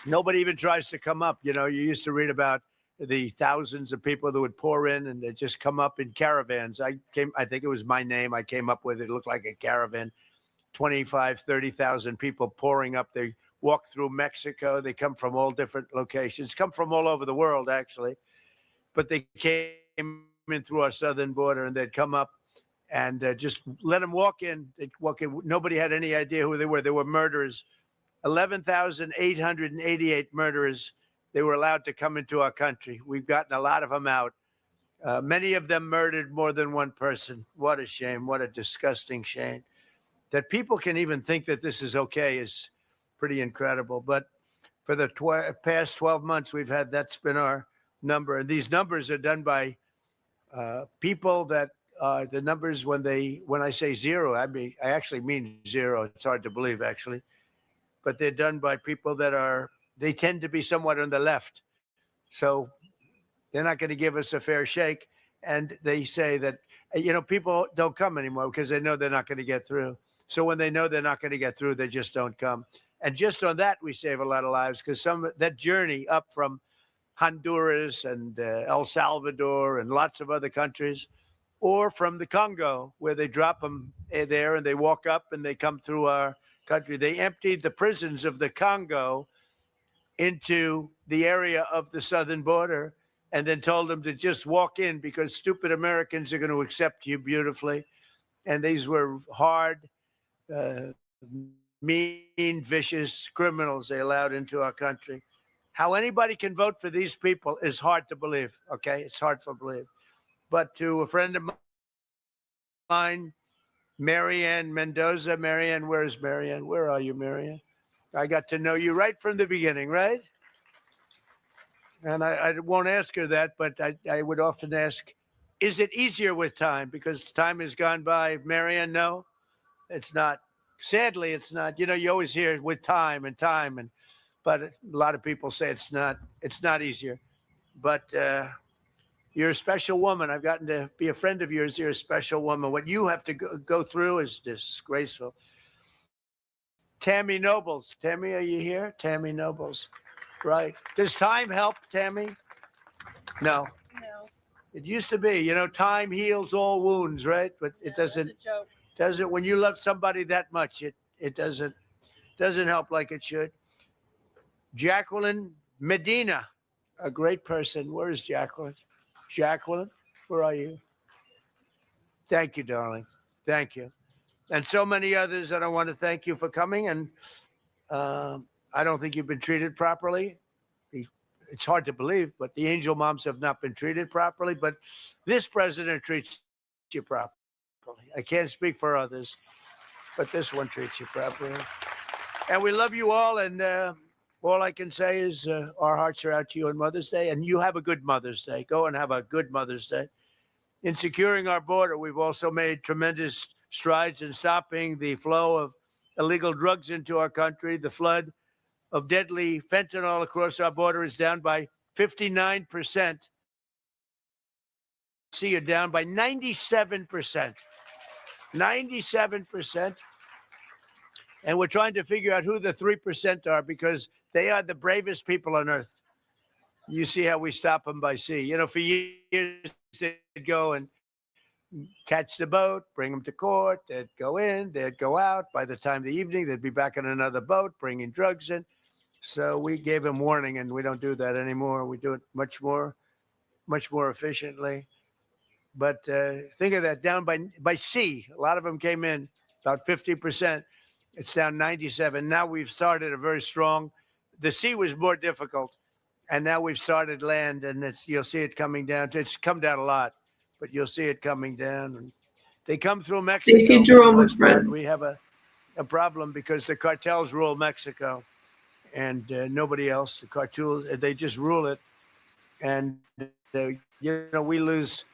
Nobody even tries to come up. You know, you used to read about the thousands of people that would pour in and they just come up in caravans. I think it was my name. I came up with it. It looked like a caravan. 25, 30,000 people pouring up. They walk through Mexico. They come from all different locations, come from all over the world, actually. But they came in through our southern border, and they'd come up and just let them walk in. They'd walk in. Nobody had any idea who they were. They were murderers. 11,888 murderers. They were allowed to come into our country. We've gotten a lot of them out. Many of them murdered more than one person. What a shame. What a disgusting shame. That people can even think that this is okay is pretty incredible. But for the past 12 months, we've had, that's been our number. And these numbers are done by people that the numbers, when I say zero, I actually mean zero. It's hard to believe, actually. But they're done by people that they tend to be somewhat on the left. So they're not going to give us a fair shake. And they say that, people don't come anymore because they know they're not going to get through. So when they know they're not going to get through, they just don't come. And just on that, we save a lot of lives, because that journey up from Honduras and El Salvador and lots of other countries, or from the Congo, where they drop them there and they walk up and they come through our country. They emptied the prisons of the Congo into the area of the southern border and then told them to just walk in because stupid Americans are going to accept you beautifully. And these were hard, mean, vicious criminals they allowed into our country. How anybody can vote for these people is hard to believe, okay? It's hard to believe. But to a friend of mine, Marianne Mendoza. Marianne, where's Marianne? Where are you, Marianne? I got to know you right from the beginning, right? And I won't ask her that, but I would often ask, is it easier with time? Because time has gone by. Marianne, no, it's not. Sadly, it's not. You always hear with time, but a lot of people say it's not easier. But you're a special woman. I've gotten to be a friend of yours. You're a special woman. What you have to go through is disgraceful. Tammy Nobles. Tammy, are you here? Tammy Nobles. Right. Does time help, Tammy? No. No. It used to be, time heals all wounds, right? But it doesn't. That's a joke. Doesn't when you love somebody that much, it doesn't help like it should. Jacqueline Medina, a great person. Where is Jacqueline? Jacqueline, where are you? Thank you, darling. Thank you. And so many others that I want to thank you for coming. And I don't think you've been treated properly. It's hard to believe, but the angel moms have not been treated properly. But this president treats you properly. I can't speak for others, but this one treats you properly. And we love you all. And all I can say is our hearts are out to you on Mother's Day. And you have a good Mother's Day. Go and have a good Mother's Day. In securing our border, we've also made tremendous strides in stopping the flow of illegal drugs into our country. The flood of deadly fentanyl across our border is down by 59%. See, you're down by 97%. 97%. And we're trying to figure out who the 3% are, because they are the bravest people on earth. You see how we stop them by sea. For years, they'd go and catch the boat, bring them to court. They'd go in, they'd go out. By the time of the evening, they'd be back on another boat, bringing drugs in. So we gave them warning, and we don't do that anymore. We do it much more efficiently. But think of that, down by sea. A lot of them came in, about 50%. It's down 97. Now we've started a very strong. The sea was more difficult, and now we've started land, and you'll see it coming down. It's come down a lot, but you'll see it coming down. And they come through Mexico. Thank you, Jerome, my friend. We have a problem because the cartels rule Mexico, and nobody else. The cartels, they just rule it, and we lose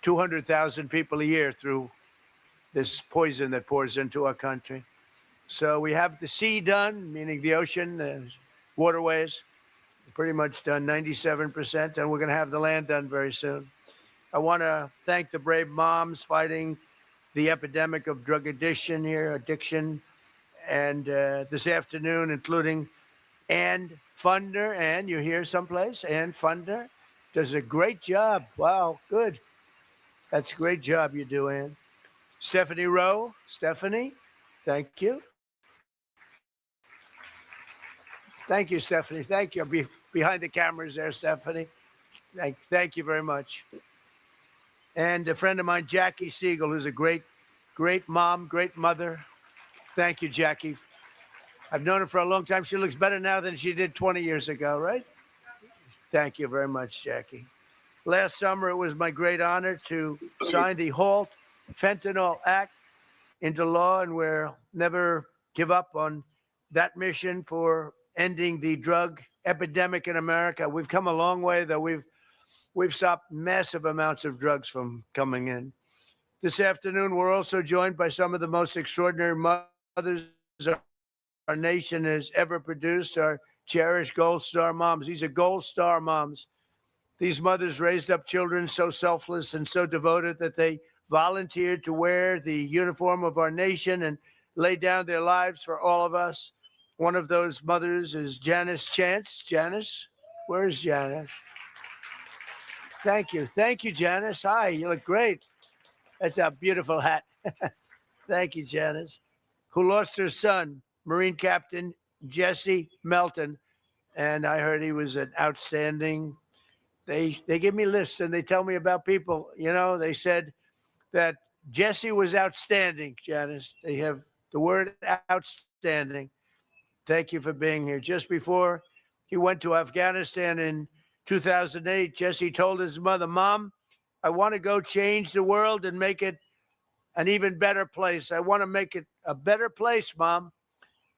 200,000 people a year through this poison that pours into our country. So we have the sea done, meaning the ocean, the waterways, pretty much done, 97%, and we're going to have the land done very soon. I want to thank the brave moms fighting the epidemic of drug addiction, and this afternoon, including Ann Funder. Ann, you here someplace? Ann Funder does a great job. Wow, good. That's a great job you do, Ann. Stephanie Rowe. Stephanie, thank you. Thank you, Stephanie. Thank you. Behind the cameras there, Stephanie. Thank you very much. and a friend of mine, Jackie Siegel, who's a great mom, great mother. Thank you, Jackie. I've known her for a long time. She looks better now than she did 20 years ago, right? Thank you very much, Jackie. Last summer, it was my great honor to sign the Halt Fentanyl Act into law, and we'll never give up on that mission for ending the drug epidemic in America. We've come a long way, though. We've stopped massive amounts of drugs from coming in. This afternoon, we're also joined by some of the most extraordinary mothers our nation has ever produced, our cherished Gold Star moms. These are Gold Star moms. These mothers raised up children so selfless and so devoted that they volunteered to wear the uniform of our nation and lay down their lives for all of us. One of those mothers is Janice Chance. Janice, where's Janice? Thank you. Thank you, Janice. Hi, you look great. That's a beautiful hat. Thank you, Janice, who lost her son, Marine Captain Jesse Melton. And I heard he was an outstanding. They give me lists and they tell me about people. You know, they said that Jesse was outstanding, Janice. They have the word outstanding. Thank you for being here. Just before he went to Afghanistan in 2008, Jesse told his mother, "Mom, I want to go change the world and make it an even better place. I want to make it a better place, Mom."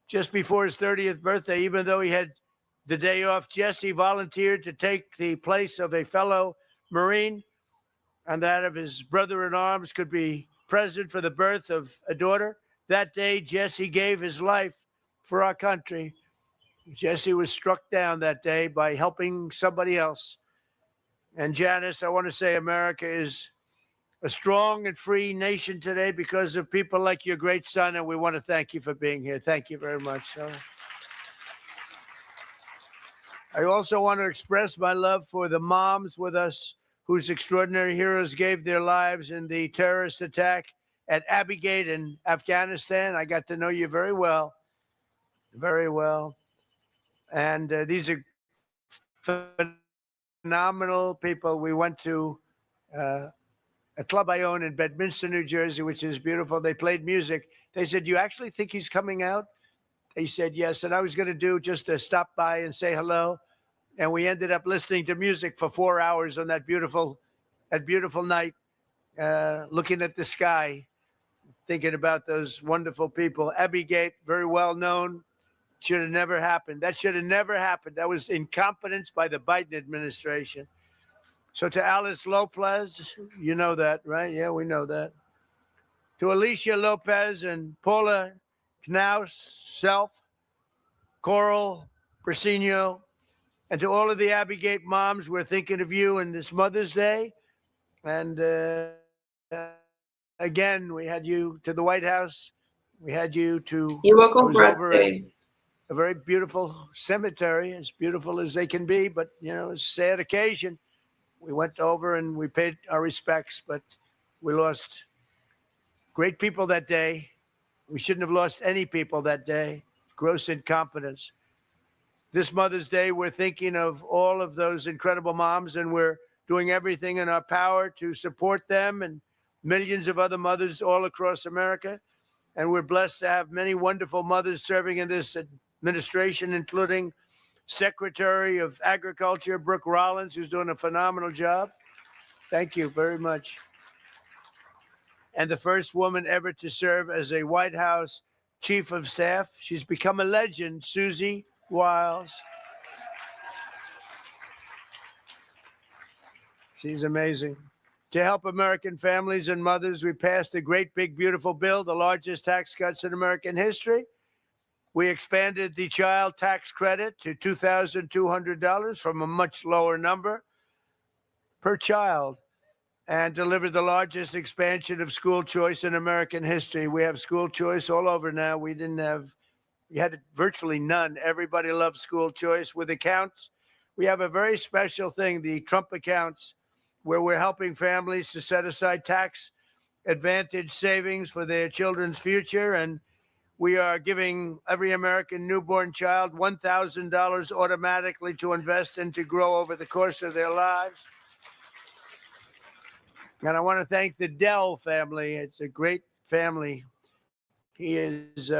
Just before his 30th birthday, even though he had the day off, Jesse volunteered to take the place of a fellow Marine and that of his brother-in-arms could be present for the birth of a daughter. That day, Jesse gave his life for our country. Jesse was struck down that day by helping somebody else. And Janice, I want to say America is a strong and free nation today because of people like your great son, and we want to thank you for being here. Thank you very much. I also want to express my love for the moms with us whose extraordinary heroes gave their lives in the terrorist attack at Abbey Gate in Afghanistan. I got to know you very well, very well. And these are phenomenal people. We went to a club I own in Bedminster, New Jersey, which is beautiful. They played music. They said, "Do you actually think he's coming out?" They said, "Yes." And I was going to do just to stop by and say hello. And we ended up listening to music for 4 hours on that beautiful night, looking at the sky, thinking about those wonderful people. Abbey Gate, very well known. Should have never happened. That should have never happened. That was incompetence by the Biden administration. So to Alice Lopez, you know that, right? Yeah, we know that. To Alicia Lopez and Paula Knaus, Self, Coral Brasino, and to all of the Abbey Gate moms, we're thinking of you in this Mother's Day. And again, we had you to the White House. We had you to. You're welcome, I was Brad. over at a very beautiful cemetery, as beautiful as they can be, but you know, it's a sad occasion. We went over and we paid our respects, but we lost great people that day. We shouldn't have lost any people that day. Gross incompetence. This Mother's Day, we're thinking of all of those incredible moms, and we're doing everything in our power to support them and millions of other mothers all across America. And we're blessed to have many wonderful mothers serving in this administration, including Secretary of Agriculture, Brooke Rollins, who's doing a phenomenal job. Thank you very much. And the first woman ever to serve as a White House Chief of Staff. She's become a legend, Susie Wiles. She's amazing. To help American families and mothers, we passed a great, big, beautiful bill, the largest tax cuts in American history. We expanded the child tax credit to $2,200 from a much lower number per child, and delivered the largest expansion of school choice in American history. We have school choice all over now. We had virtually none. Everybody loves school choice. With accounts, we have a very special thing, the Trump accounts, where we're helping families to set aside tax advantage savings for their children's future. And we are giving every American newborn child $1,000 automatically to invest and to grow over the course of their lives. And I want to thank the Dell family. It's a great family. He is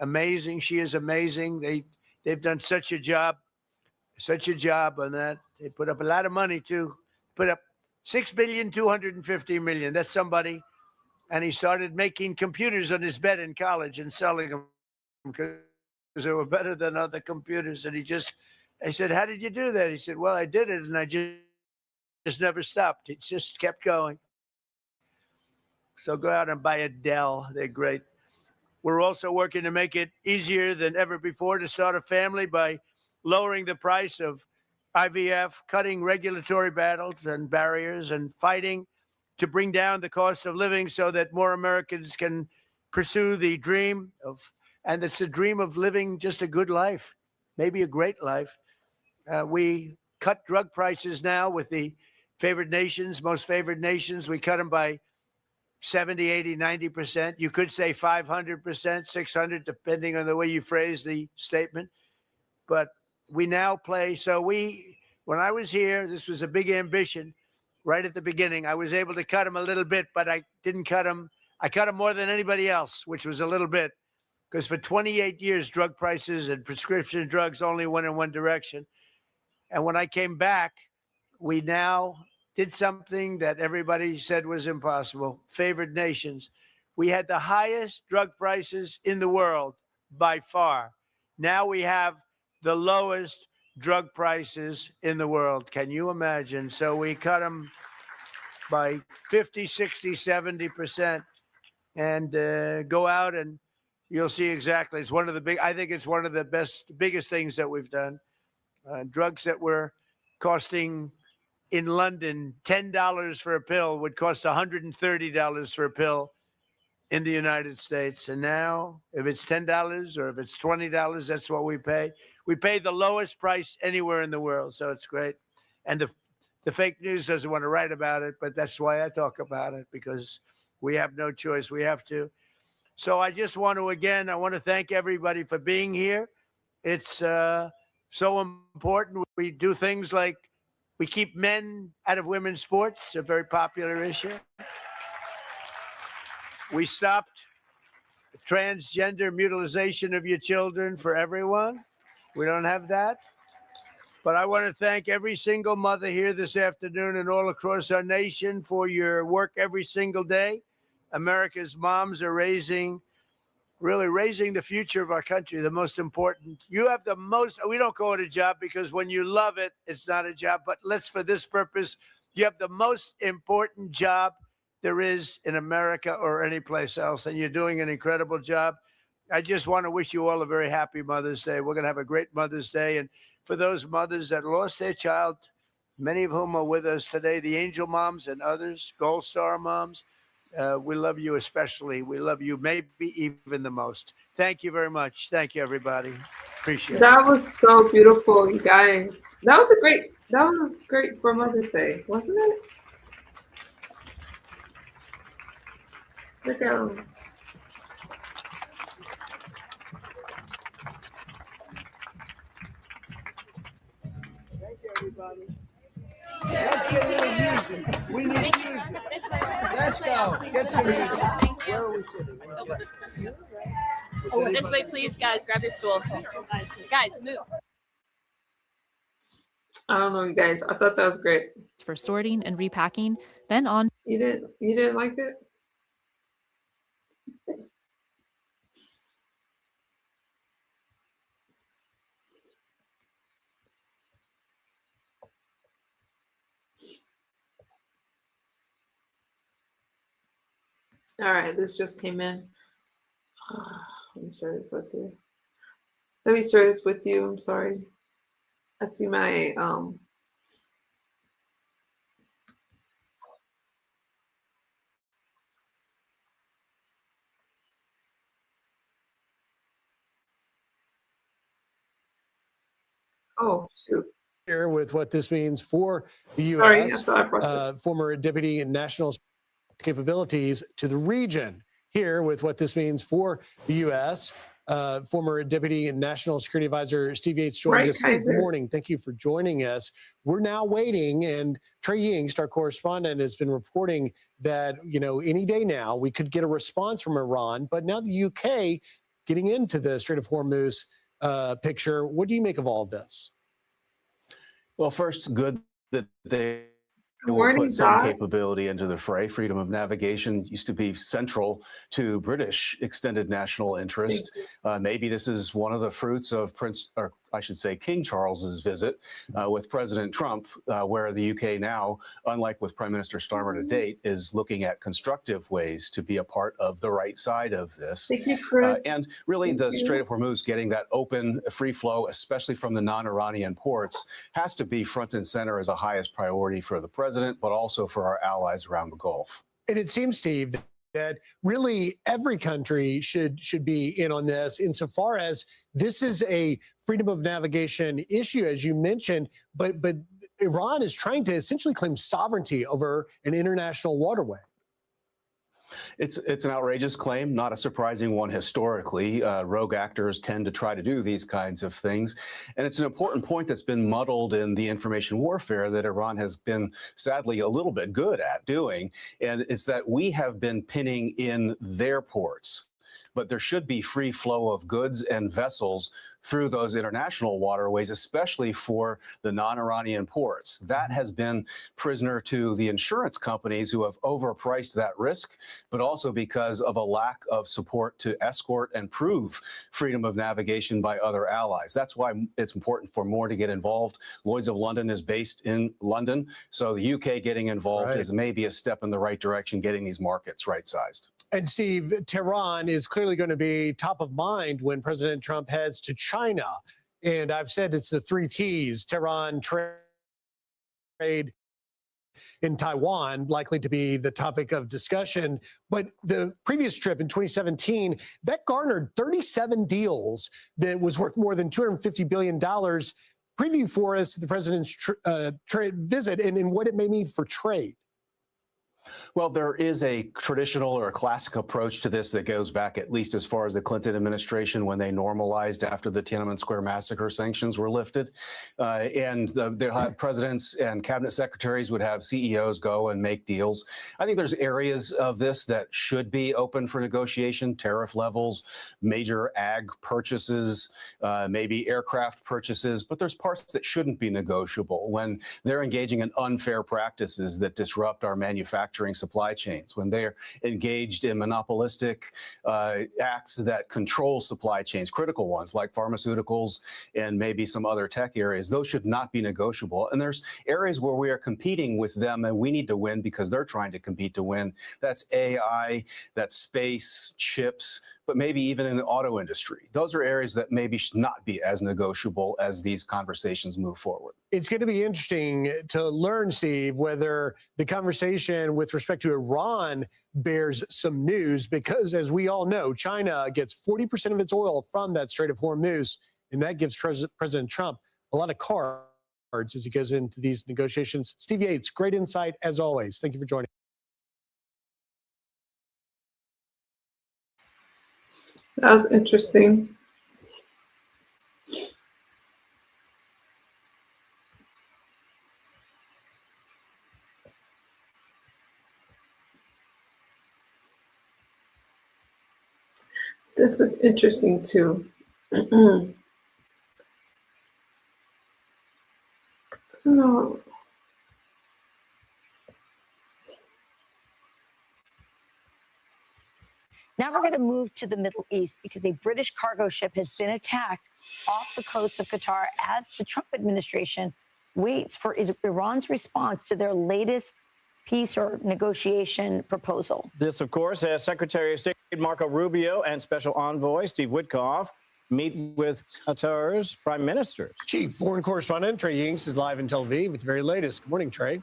amazing. She is amazing. They've done such a job on that. They put up a lot of money too. Put up $6,250,000,000. That's somebody. And he started making computers on his bed in college and selling them because they were better than other computers. And I said, how did you do that? He said, well, I did it and I just never stopped. It just kept going. So go out and buy a Dell. They're great. We're also working to make it easier than ever before to start a family by lowering the price of IVF, cutting regulatory battles and barriers, and fighting to bring down the cost of living so that more Americans can pursue the dream of, and it's a dream of living just a good life, maybe a great life. We cut drug prices now with the favored nations, most favored nations. We cut them by 70, 80, 90%. You could say 500%, 600, depending on the way you phrase the statement. But we now play. So when I was here, this was a big ambition right at the beginning. I was able to cut them a little bit, but I didn't cut them. I cut them more than anybody else, which was a little bit, because for 28 years, drug prices and prescription drugs only went in one direction. And when I came back, we now did something that everybody said was impossible. Favored nations. We had the highest drug prices in the world by far. Now we have the lowest drug prices in the world. Can you imagine? So we cut them by 50, 60, 70%, and go out and you'll see exactly. It's one of the I think it's one of the biggest things that we've done. Drugs that were costing in London $10 for a pill would cost $130 for a pill in the United States. And now if it's $10 or if it's $20, that's what we pay. We pay the lowest price anywhere in the world. So it's great. And the fake news doesn't want to write about it, but that's why I talk about it, because we have no choice. We have to. So I just want to, again, I want to thank everybody for being here. It's so important. We do things like we keep men out of women's sports, a very popular issue. We stopped transgender mutilization of your children for everyone. We don't have that. But I want to thank every single mother here this afternoon and all across our nation for your work every single day. America's moms are really raising the future of our country, the most important. You have the most, we don't call it a job because when you love it, it's not a job, but for this purpose, you have the most important job there is in America or any place else, and you're doing an incredible job. I just want to wish you all a very happy Mother's Day. We're going to have a great Mother's Day. And for those mothers that lost their child, many of whom are with us today, the angel moms and others, Gold Star moms, we love you especially. We love you maybe even the most. Thank you very much. Thank you, everybody. Appreciate it. That was so beautiful, you guys. That was great for Mother's Day, wasn't it? Look at him. Thank you, everybody. Let's get a little music. We need music. Let's go. Get some music. Where are we sitting? Oh, this way, please, guys. Grab your stool. Guys, move. I don't know, you guys. I thought that was great. For sorting and repacking, then on. You didn't like it? All right, this just came in. Let me share this with you. I'm sorry. I see my oh shoot. Here with what this means for the U.S. Former Deputy National Capabilities to the region. Here with what this means for the U.S. Former Deputy National Security Advisor Steve Yates joins us. Steve, good morning. Thank you for joining us. We're now waiting, and Trey Yingst, our correspondent, has been reporting that, any day now we could get a response from Iran. But now the UK getting into the Strait of Hormuz picture. What do you make of all of this? Well, first, good that they will put some capability into the fray. Freedom of navigation used to be central to British extended national interest. Maybe this is one of the fruits of King Charles's visit with President Trump, where the UK now, unlike with Prime Minister Starmer to date, is looking at constructive ways to be a part of the right side of this. Thank you, Chris. And really, the Strait of Hormuz, getting that open, free flow, especially from the non-Iranian ports, has to be front and center as a highest priority for the president, but also for our allies around the Gulf. And it seems, Steve, that really every country should be in on this, insofar as this is a freedom of navigation issue, as you mentioned, but Iran is trying to essentially claim sovereignty over an international waterway. It's an outrageous claim, not a surprising one historically. Rogue actors tend to try to do these kinds of things. And it's an important point that's been muddled in the information warfare that Iran has been, sadly, a little bit good at doing. And it's that we have been pinning in their ports. But there should be free flow of goods and vessels through those international waterways, especially for the non-Iranian ports. That has been prisoner to the insurance companies who have overpriced that risk, but also because of a lack of support to escort and prove freedom of navigation by other allies. That's why it's important for more to get involved. Lloyd's of London is based in London, so the UK getting involved is maybe a step in the right direction, getting these markets right-sized. And Steve, Tehran is clearly going to be top of mind when President Trump heads to China. And I've said it's the 3 T's, Tehran, trade, in Taiwan, likely to be the topic of discussion. But the previous trip in 2017, that garnered 37 deals that was worth more than $250 billion. Preview for us the president's trade visit and what it may mean for trade. Well, there is a traditional or a classic approach to this that goes back at least as far as the Clinton administration, when they normalized after the Tiananmen Square massacre sanctions were lifted. And the presidents and cabinet secretaries would have CEOs go and make deals. I think there's areas of this that should be open for negotiation: tariff levels, major ag purchases, maybe aircraft purchases. But there's parts that shouldn't be negotiable when they're engaging in unfair practices that disrupt our manufacturing supply chains, when they're engaged in monopolistic acts that control supply chains, critical ones like pharmaceuticals and maybe some other tech areas. Those should not be negotiable. And there's areas where we are competing with them and we need to win because they're trying to compete to win. That's AI, that's space, chips, but maybe even in the auto industry. Those are areas that maybe should not be as negotiable as these conversations move forward. It's going to be interesting to learn, Steve, whether the conversation with respect to Iran bears some news, because as we all know, China gets 40% of its oil from that Strait of Hormuz, and that gives President Trump a lot of cards as he goes into these negotiations. Steve Yates, great insight as always. Thank you for joining. That was interesting. This is interesting too. No. Now we're going to move to the Middle East because a British cargo ship has been attacked off the coast of Qatar as the Trump administration waits for Iran's response to their latest peace or negotiation proposal. This, of course, as Secretary of State Marco Rubio and Special Envoy Steve Witkoff meet with Qatar's prime minister. Chief Foreign Correspondent Trey Yingst is live in Tel Aviv with the very latest. Good morning, Trey.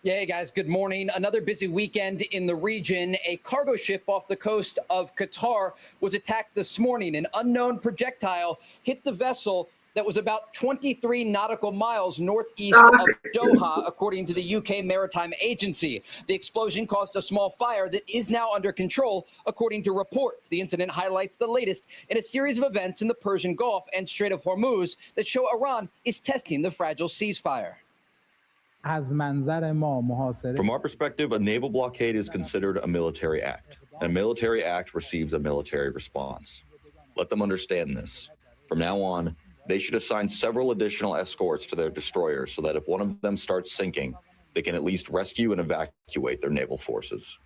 Yeah, hey guys, good morning. Another busy weekend in the region. A cargo ship off the coast of Qatar was attacked this morning. An unknown projectile hit the vessel that was about 23 nautical miles northeast of Doha, according to the UK Maritime Agency. The explosion caused a small fire that is now under control, according to reports. The incident highlights the latest in a series of events in the Persian Gulf and Strait of Hormuz that show Iran is testing the fragile ceasefire. From our perspective, a naval blockade is considered a military act. A military act receives a military response. Let them understand this. From now on, they should assign several additional escorts to their destroyers so that if one of them starts sinking, they can at least rescue and evacuate their naval forces.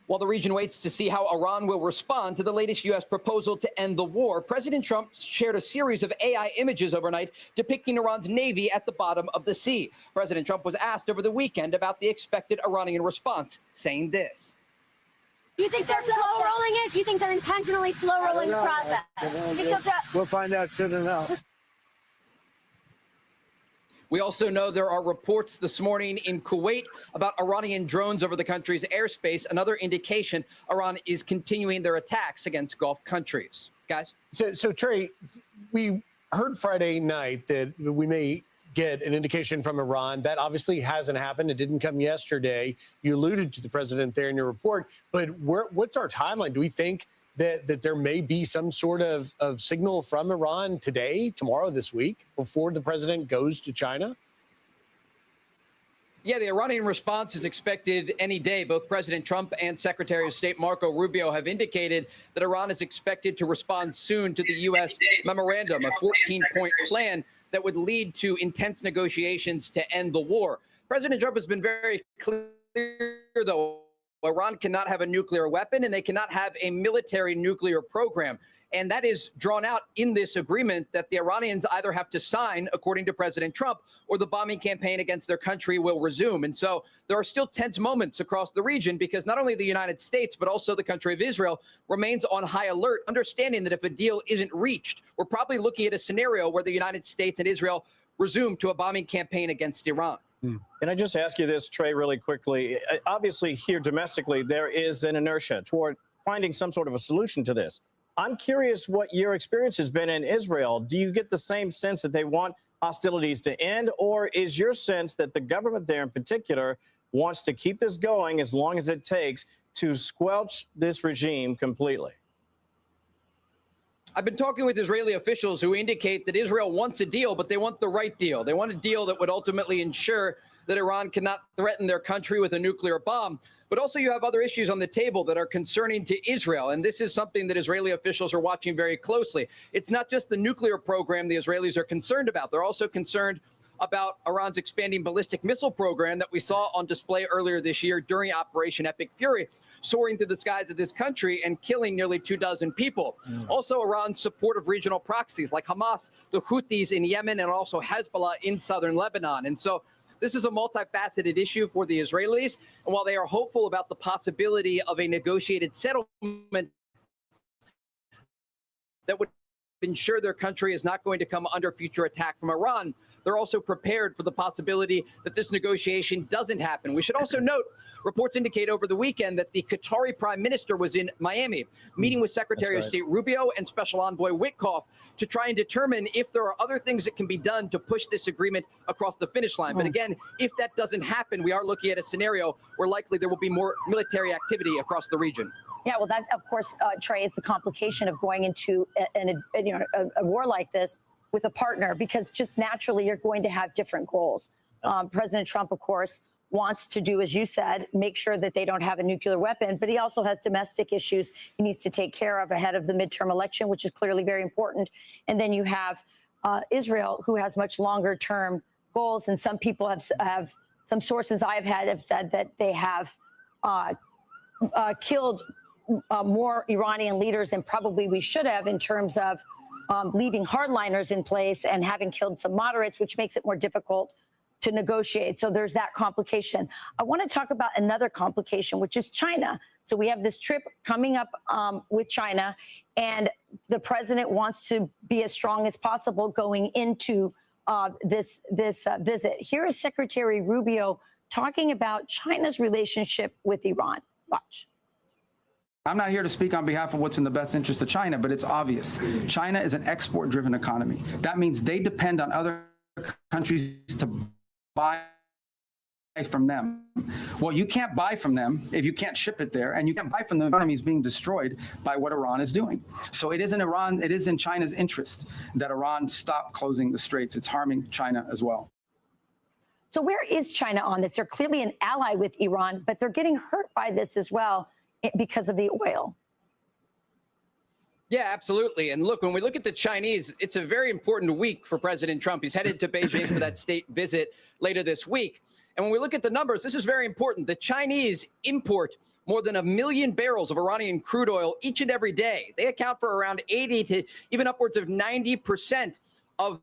While the region waits to see how Iran will respond to the latest U.S. proposal to end the war, President Trump shared a series of AI images overnight depicting Iran's navy at the bottom of the sea. President Trump was asked over the weekend about the expected Iranian response, saying this. Do you think they're slow rolling it? Do you think they're intentionally slow rolling the process? We'll find out soon enough. We also know there are reports this morning in Kuwait about Iranian drones over the country's airspace, another indication Iran is continuing their attacks against Gulf countries. Guys? So Trey, we heard Friday night that we may get an indication from Iran. That obviously hasn't happened. It didn't come yesterday. You alluded to the president there in your report, but what's our timeline? Do we think that there may be some sort of signal from Iran today, tomorrow, this week, before the president goes to China? Yeah, the Iranian response is expected any day. Both President Trump and Secretary of State Marco Rubio have indicated that Iran is expected to respond soon to the U.S. memorandum, a 14-point plan that would lead to intense negotiations to end the war. President Trump has been very clear, though, Iran cannot have a nuclear weapon and they cannot have a military nuclear program. And that is drawn out in this agreement that the Iranians either have to sign, according to President Trump, or the bombing campaign against their country will resume. And so there are still tense moments across the region because not only the United States, but also the country of Israel remains on high alert, understanding that if a deal isn't reached, we're probably looking at a scenario where the United States and Israel resume to a bombing campaign against Iran. Can I just ask you this, Trey, really quickly? Obviously, here domestically, there is an inertia toward finding some sort of a solution to this. I'm curious what your experience has been in Israel. Do you get the same sense that they want hostilities to end, or is your sense that the government there in particular wants to keep this going as long as it takes to squelch this regime completely? I've been talking with Israeli officials who indicate that Israel wants a deal, but they want the right deal. They want a deal that would ultimately ensure that Iran cannot threaten their country with a nuclear bomb. But also you have other issues on the table that are concerning to Israel. And this is something that Israeli officials are watching very closely. It's not just the nuclear program the Israelis are concerned about. They're also concerned about Iran's expanding ballistic missile program that we saw on display earlier this year during Operation Epic Fury, soaring through the skies of this country and killing nearly 24 people. Also, Iran's support of regional proxies like Hamas, the Houthis in Yemen, and also Hezbollah in southern Lebanon. And so this is a multifaceted issue for the Israelis. And while they are hopeful about the possibility of a negotiated settlement that would ensure their country is not going to come under future attack from Iran, they're also prepared for the possibility that this negotiation doesn't happen. We should also note, reports indicate over the weekend that the Qatari prime minister was in Miami, meeting with Secretary of State Rubio and Special Envoy Witkoff to try and determine if there are other things that can be done to push this agreement across the finish line. But again, if that doesn't happen, we are looking at a scenario where likely there will be more military activity across the region. Yeah, well, that, of course, Trey, is the complication of going into a war like this with a partner, because just naturally you're going to have different goals. President Trump, of course, wants to do, as you said, make sure that they don't have a nuclear weapon, but he also has domestic issues he needs to take care of ahead of the midterm election, which is clearly very important. And then you have Israel, who has much longer term goals. And some people have some sources I've had have said that they have killed more Iranian leaders than probably we should have in terms of leaving hardliners in place and having killed some moderates, which makes it more difficult to negotiate. So there's that complication. I want to talk about another complication, which is China. So we have this trip coming up with China, and the president wants to be as strong as possible going into this visit. Here is Secretary Rubio talking about China's relationship with Iran. Watch. I'm not here to speak on behalf of what's in the best interest of China, but it's obvious. China is an export-driven economy. That means they depend on other countries to buy from them. Well, you can't buy from them if you can't ship it there, and you can't buy from them. The economy is being destroyed by what Iran is doing. So it is in China's interest that Iran stop closing the straits. It's harming China as well. So where is China on this? They're clearly an ally with Iran, but they're getting hurt by this as well because of the oil. Yeah, absolutely. And look, when we look at the Chinese, it's a very important week for President Trump. He's headed to Beijing for that state visit later this week. And when we look at the numbers, this is very important. The Chinese import more than 1 million barrels of Iranian crude oil each and every day. They account for around 80 to even upwards of 90% of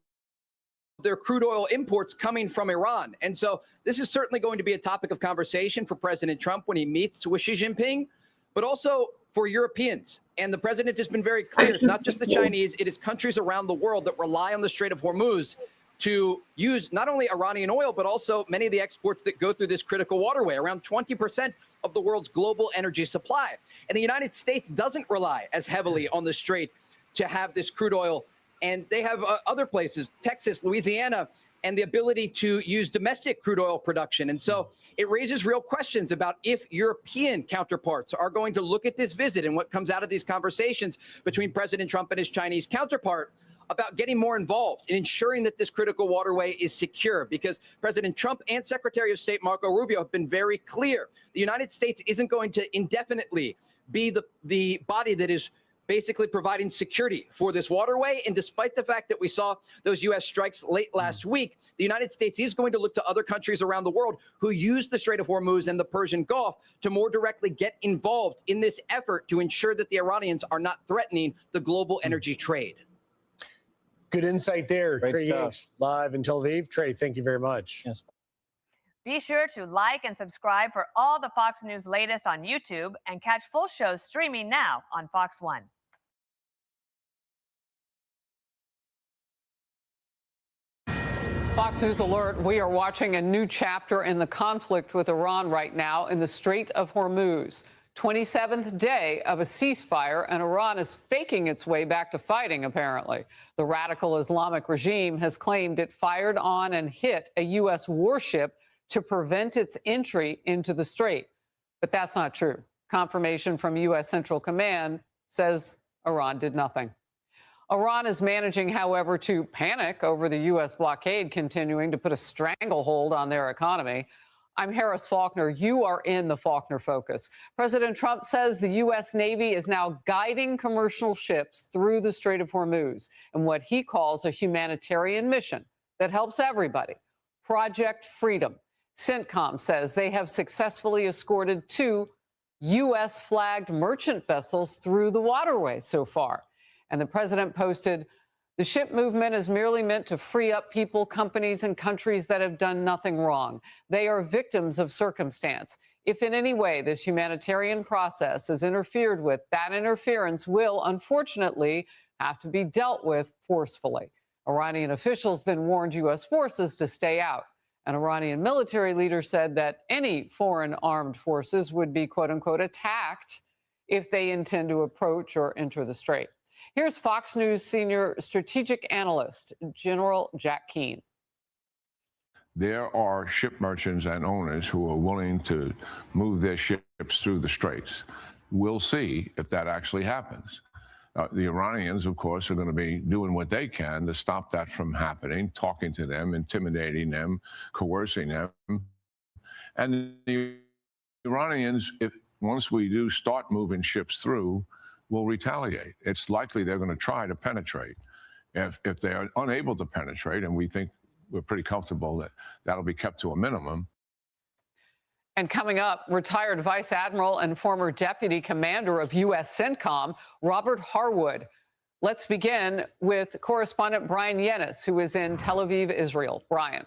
their crude oil imports coming from Iran. And so this is certainly going to be a topic of conversation for President Trump when he meets with Xi Jinping, but also for Europeans. And the president has been very clear. It's not just the Chinese, it is countries around the world that rely on the Strait of Hormuz to use not only Iranian oil, but also many of the exports that go through this critical waterway, around 20% of the world's global energy supply. And the United States doesn't rely as heavily on the Strait to have this crude oil. And they have other places, Texas, Louisiana, and the ability to use domestic crude oil production. And so it raises real questions about if European counterparts are going to look at this visit and what comes out of these conversations between President Trump and his Chinese counterpart about getting more involved in ensuring that this critical waterway is secure, because President Trump and Secretary of State Marco Rubio have been very clear. The United States isn't going to indefinitely be the body that is basically providing security for this waterway. And despite the fact that we saw those U.S. strikes late last week, the United States is going to look to other countries around the world who use the Strait of Hormuz and the Persian Gulf to more directly get involved in this effort to ensure that the Iranians are not threatening the global energy trade. Good insight there. Great Trey stuff. Yanks, live in Tel Aviv. Trey, thank you very much. Yes. Be sure to like and subscribe for all the Fox News latest on YouTube and catch full shows streaming now on Fox One. Fox News alert, we are watching a new chapter in the conflict with Iran right now in the Strait of Hormuz. 27th day of a ceasefire, and Iran is faking its way back to fighting, apparently. The radical Islamic regime has claimed it fired on and hit a U.S. warship to prevent its entry into the strait. But that's not true. Confirmation from U.S. Central Command says Iran did nothing. Iran is managing, however, to panic over the U.S. blockade continuing to put a stranglehold on their economy. I'm Harris Faulkner. You are in the Faulkner Focus. President Trump says the U.S. Navy is now guiding commercial ships through the Strait of Hormuz in what he calls a humanitarian mission that helps everybody. Project Freedom. CENTCOM says they have successfully escorted 2 U.S.-flagged merchant vessels through the waterway so far. And the president posted, the ship movement is merely meant to free up people, companies, and countries that have done nothing wrong. They are victims of circumstance. If in any way this humanitarian process is interfered with, that interference will, unfortunately, have to be dealt with forcefully. Iranian officials then warned U.S. forces to stay out. An Iranian military leader said that any foreign armed forces would be, quote unquote, attacked if they intend to approach or enter the strait. Here's Fox News senior strategic analyst, General Jack Keane. There are ship merchants and owners who are willing to move their ships through the straits. We'll see if that actually happens. The Iranians, of course, are going to be doing what they can to stop that from happening, talking to them, intimidating them, coercing them. And the Iranians, once we do start moving ships through, will retaliate. It's likely they're going to try to penetrate. If they are unable to penetrate, and we think we're pretty comfortable that that'll be kept to a minimum. And coming up, retired Vice Admiral and former Deputy Commander of U.S. CENTCOM, Robert Harwood. Let's begin with correspondent Brian Yennis, who is in Tel Aviv, Israel. Brian.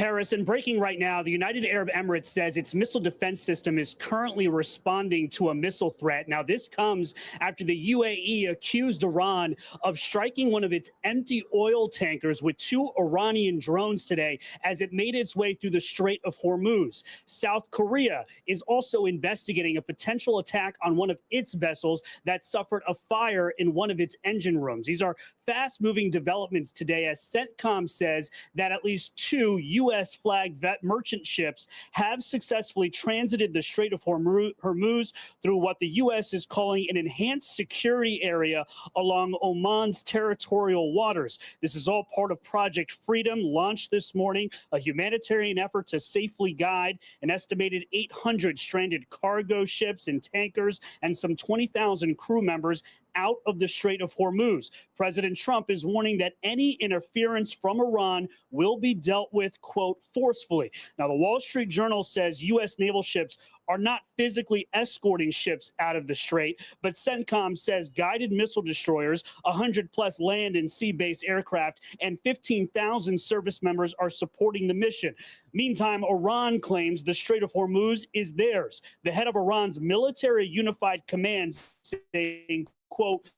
Harris, and breaking right now, the United Arab Emirates says its missile defense system is currently responding to a missile threat. Now, this comes after the UAE accused Iran of striking one of its empty oil tankers with 2 Iranian drones today as it made its way through the Strait of Hormuz. South Korea is also investigating a potential attack on one of its vessels that suffered a fire in one of its engine rooms. These are fast-moving developments today, as CENTCOM says that at least 2 U.S.-flagged merchant ships have successfully transited the Strait of Hormuz through what the U.S. is calling an enhanced security area along Oman's territorial waters. This is all part of Project Freedom, launched this morning, a humanitarian effort to safely guide an estimated 800 stranded cargo ships and tankers and some 20,000 crew members out of the Strait of Hormuz. President Trump is warning that any interference from Iran will be dealt with, quote, forcefully. Now, the Wall Street Journal says U.S. naval ships are not physically escorting ships out of the strait, but CENTCOM says guided missile destroyers, 100+ land and sea-based aircraft, and 15,000 service members are supporting the mission. Meantime, Iran claims the Strait of Hormuz is theirs. The head of Iran's military unified command saying, quote,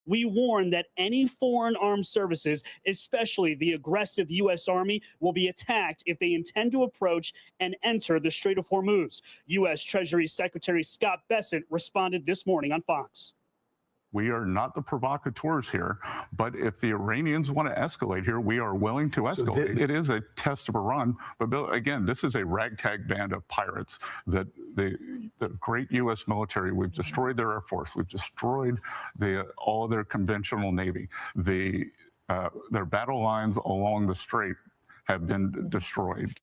"We warn that any foreign armed services, especially the aggressive U.S. Army, will be attacked if they intend to approach and enter the Strait of Hormuz." U.S. Treasury Secretary Scott Bessent responded this morning on Fox. We are not the provocateurs here, but if the Iranians want to escalate here, we are willing to escalate. It is a test of Iran, but Bill, again, this is a ragtag band of pirates that the great U.S. military, we've destroyed their Air Force, we've destroyed all of their conventional Navy. Their battle lines along the strait have been destroyed.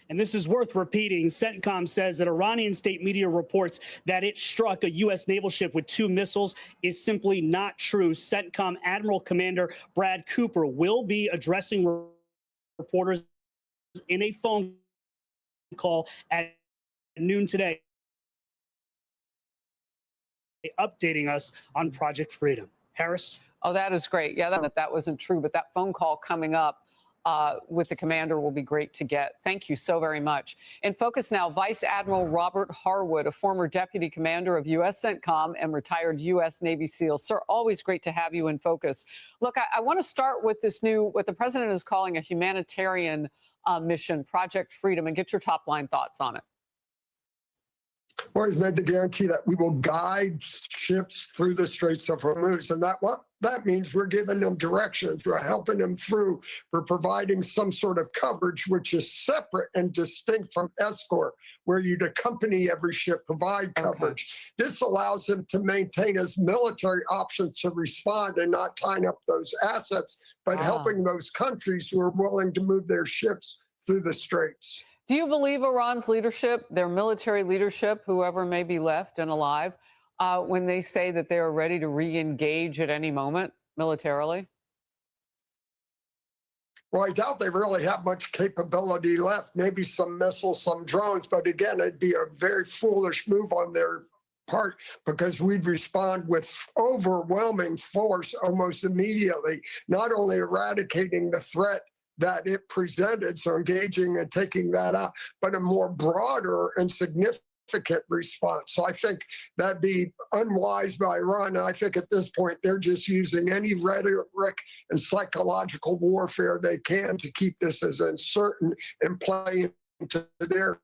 And this is worth repeating. CENTCOM says that Iranian state media reports that it struck a U.S. naval ship with 2 missiles is simply not true. CENTCOM Admiral Commander Brad Cooper will be addressing reporters in a phone call at noon today, updating us on Project Freedom. Harris? Oh, that is great. Yeah, that wasn't true, but that phone call coming up with the commander will be great to get. Thank you so very much. In focus now, Vice Admiral Robert Harwood, a former deputy commander of U.S. CENTCOM and retired U.S. Navy SEAL. Sir, always great to have you in focus. Look, I want to start with this new, what the president is calling a humanitarian mission, Project Freedom, and get your top line thoughts on it. Or he's made the guarantee that we will guide ships through the Straits of Hormuz. And that means we're giving them directions, we're helping them through, we're providing some sort of coverage which is separate and distinct from escort, where you'd accompany every ship, provide coverage. This allows them to maintain as military options to respond and not tying up those assets, but helping those countries who are willing to move their ships through the straits. Do you believe Iran's leadership, their military leadership, whoever may be left and alive, when they say that they are ready to re-engage at any moment militarily? Well, I doubt they really have much capability left. Maybe some missiles, some drones. But again, it'd be a very foolish move on their part, because we'd respond with overwhelming force almost immediately, not only eradicating the threat that it presented, so engaging and taking that out, but a more broader and significant response. So I think that'd be unwise by Iran. And I think at this point, they're just using any rhetoric and psychological warfare they can to keep this as uncertain and playing to their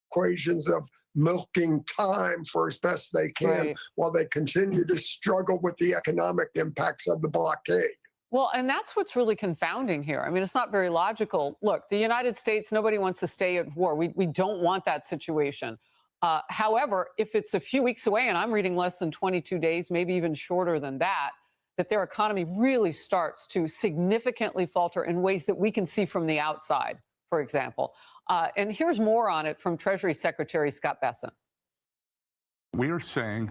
equations of milking time for as best they can, while they continue to struggle with the economic impacts of the blockade. Well, and that's what's really confounding here. I mean, it's not very logical. Look, the United States, nobody wants to stay at war. We don't want that situation. However, if it's a few weeks away, and I'm reading less than 22 days, maybe even shorter than that, that their economy really starts to significantly falter in ways that we can see from the outside, for example. And here's more on it from Treasury Secretary Scott Bessent. We are saying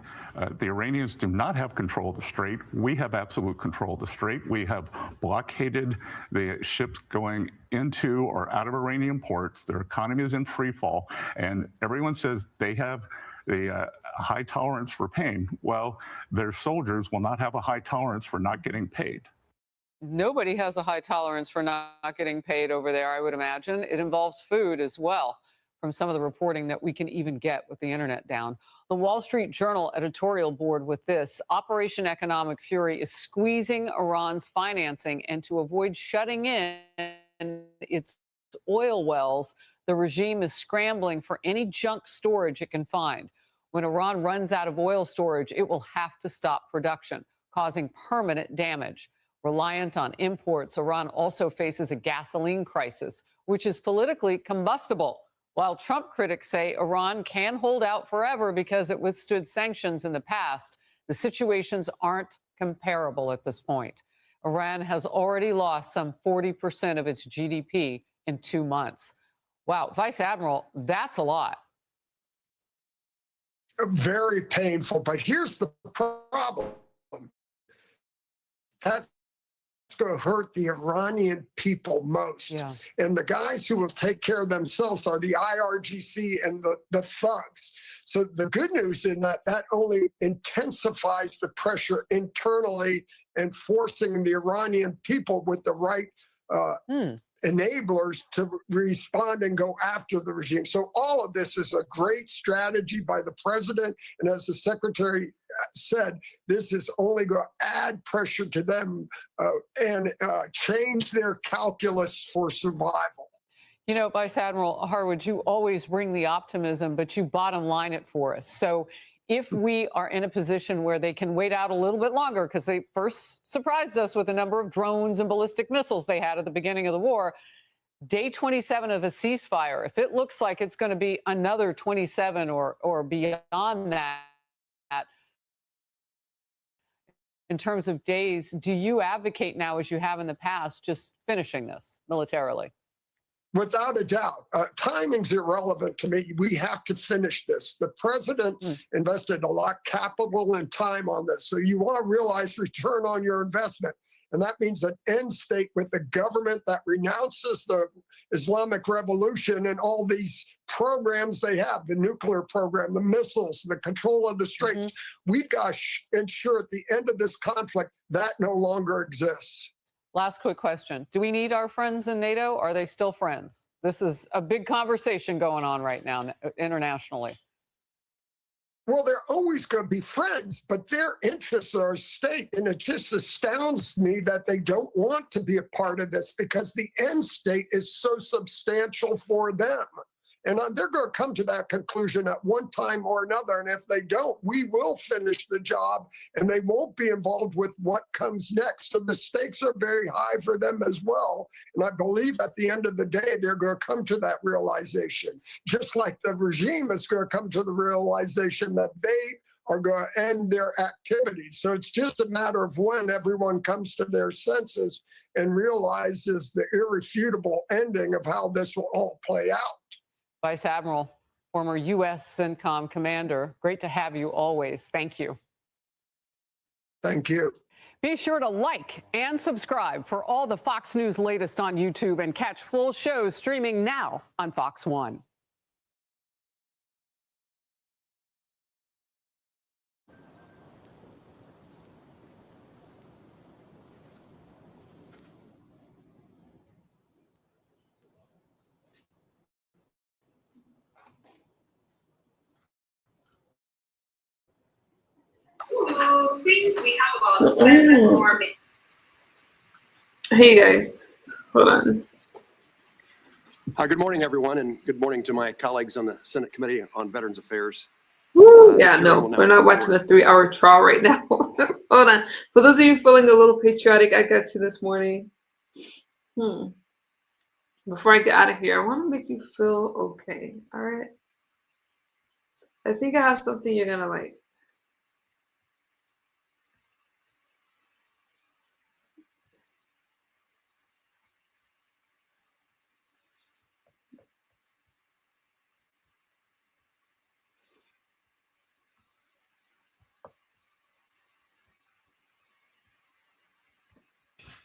the Iranians do not have control of the strait. We have absolute control of the strait. We have blockaded the ships going into or out of Iranian ports. Their economy is in free fall. And everyone says they have the high tolerance for pain. Well, their soldiers will not have a high tolerance for not getting paid. Nobody has a high tolerance for not getting paid over there, I would imagine. It involves food as well, from some of the reporting that we can even get with the internet down. The Wall Street Journal editorial board with this: Operation Economic Fury is squeezing Iran's financing, and to avoid shutting in its oil wells, the regime is scrambling for any junk storage it can find. When Iran runs out of oil storage, it will have to stop production, causing permanent damage. Reliant on imports, Iran also faces a gasoline crisis, which is politically combustible. While Trump critics say Iran can hold out forever because it withstood sanctions in the past, the situations aren't comparable at this point. Iran has already lost some 40% of its GDP in 2 months. Wow, Vice Admiral, that's a lot. Very painful, but here's the problem. That's going to hurt the Iranian people most. Yeah. And the guys who will take care of themselves are the IRGC and the thugs. So the good news in that only intensifies the pressure internally and forcing the Iranian people with the right enablers to respond and go after the regime. So all of this is a great strategy by the president. And as the secretary said, this is only going to add pressure to them and change their calculus for survival. You know, Vice Admiral Harwood, you always bring the optimism, but you bottom line it for us. So if we are in a position where they can wait out a little bit longer, because they first surprised us with a number of drones and ballistic missiles they had at the beginning of the war, day 27 of a ceasefire, if it looks like it's going to be another 27 or beyond that, in terms of days, do you advocate now, as you have in the past, just finishing this militarily? Without a doubt. Timing's irrelevant to me. We have to finish this. The president invested a lot of capital and time on this. So you want to realize return on your investment. And that means an end state with the government that renounces the Islamic Revolution and all these programs they have, the nuclear program, the missiles, the control of the straits. We've got to ensure at the end of this conflict that no longer exists. Last quick question. Do we need our friends in NATO? Are they still friends? This is a big conversation going on right now internationally. Well, they're always going to be friends, but their interests are at stake. And it just astounds me that they don't want to be a part of this because the end state is so substantial for them. And they're going to come to that conclusion at one time or another. And if they don't, we will finish the job and they won't be involved with what comes next. So the stakes are very high for them as well. And I believe at the end of the day, they're going to come to that realization, just like the regime is going to come to the realization that they are going to end their activities. So it's just a matter of when everyone comes to their senses and realizes the irrefutable ending of how this will all play out. Vice Admiral, former U.S. CENTCOM commander, great to have you always. Thank you. Thank you. Be sure to like and subscribe for all the Fox News latest on YouTube and catch full shows streaming now on Fox One. Things we have about 7 more minutes. Hey guys, hold on. Hi, good morning, everyone, and good morning to my colleagues on the Senate Committee on Veterans Affairs. Woo, yeah, no, we're not watching a 3-hour trial right now. Hold on. For those of you feeling a little patriotic, I got you this morning. Before I get out of here, I want to make you feel okay, all right? I think I have something you're going to like.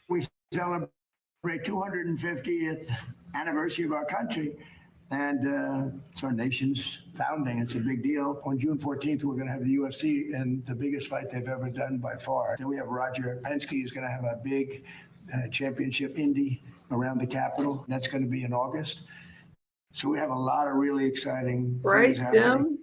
We celebrate 250th anniversary of our country, and it's our nation's founding. It's a big deal. On June 14th, we're going to have the UFC and the biggest fight they've ever done by far. Then we have Roger Penske, who's going to have a big Championship Indy around the Capitol. That's going to be in August. So we have a lot of really exciting Right, things happening. Jim?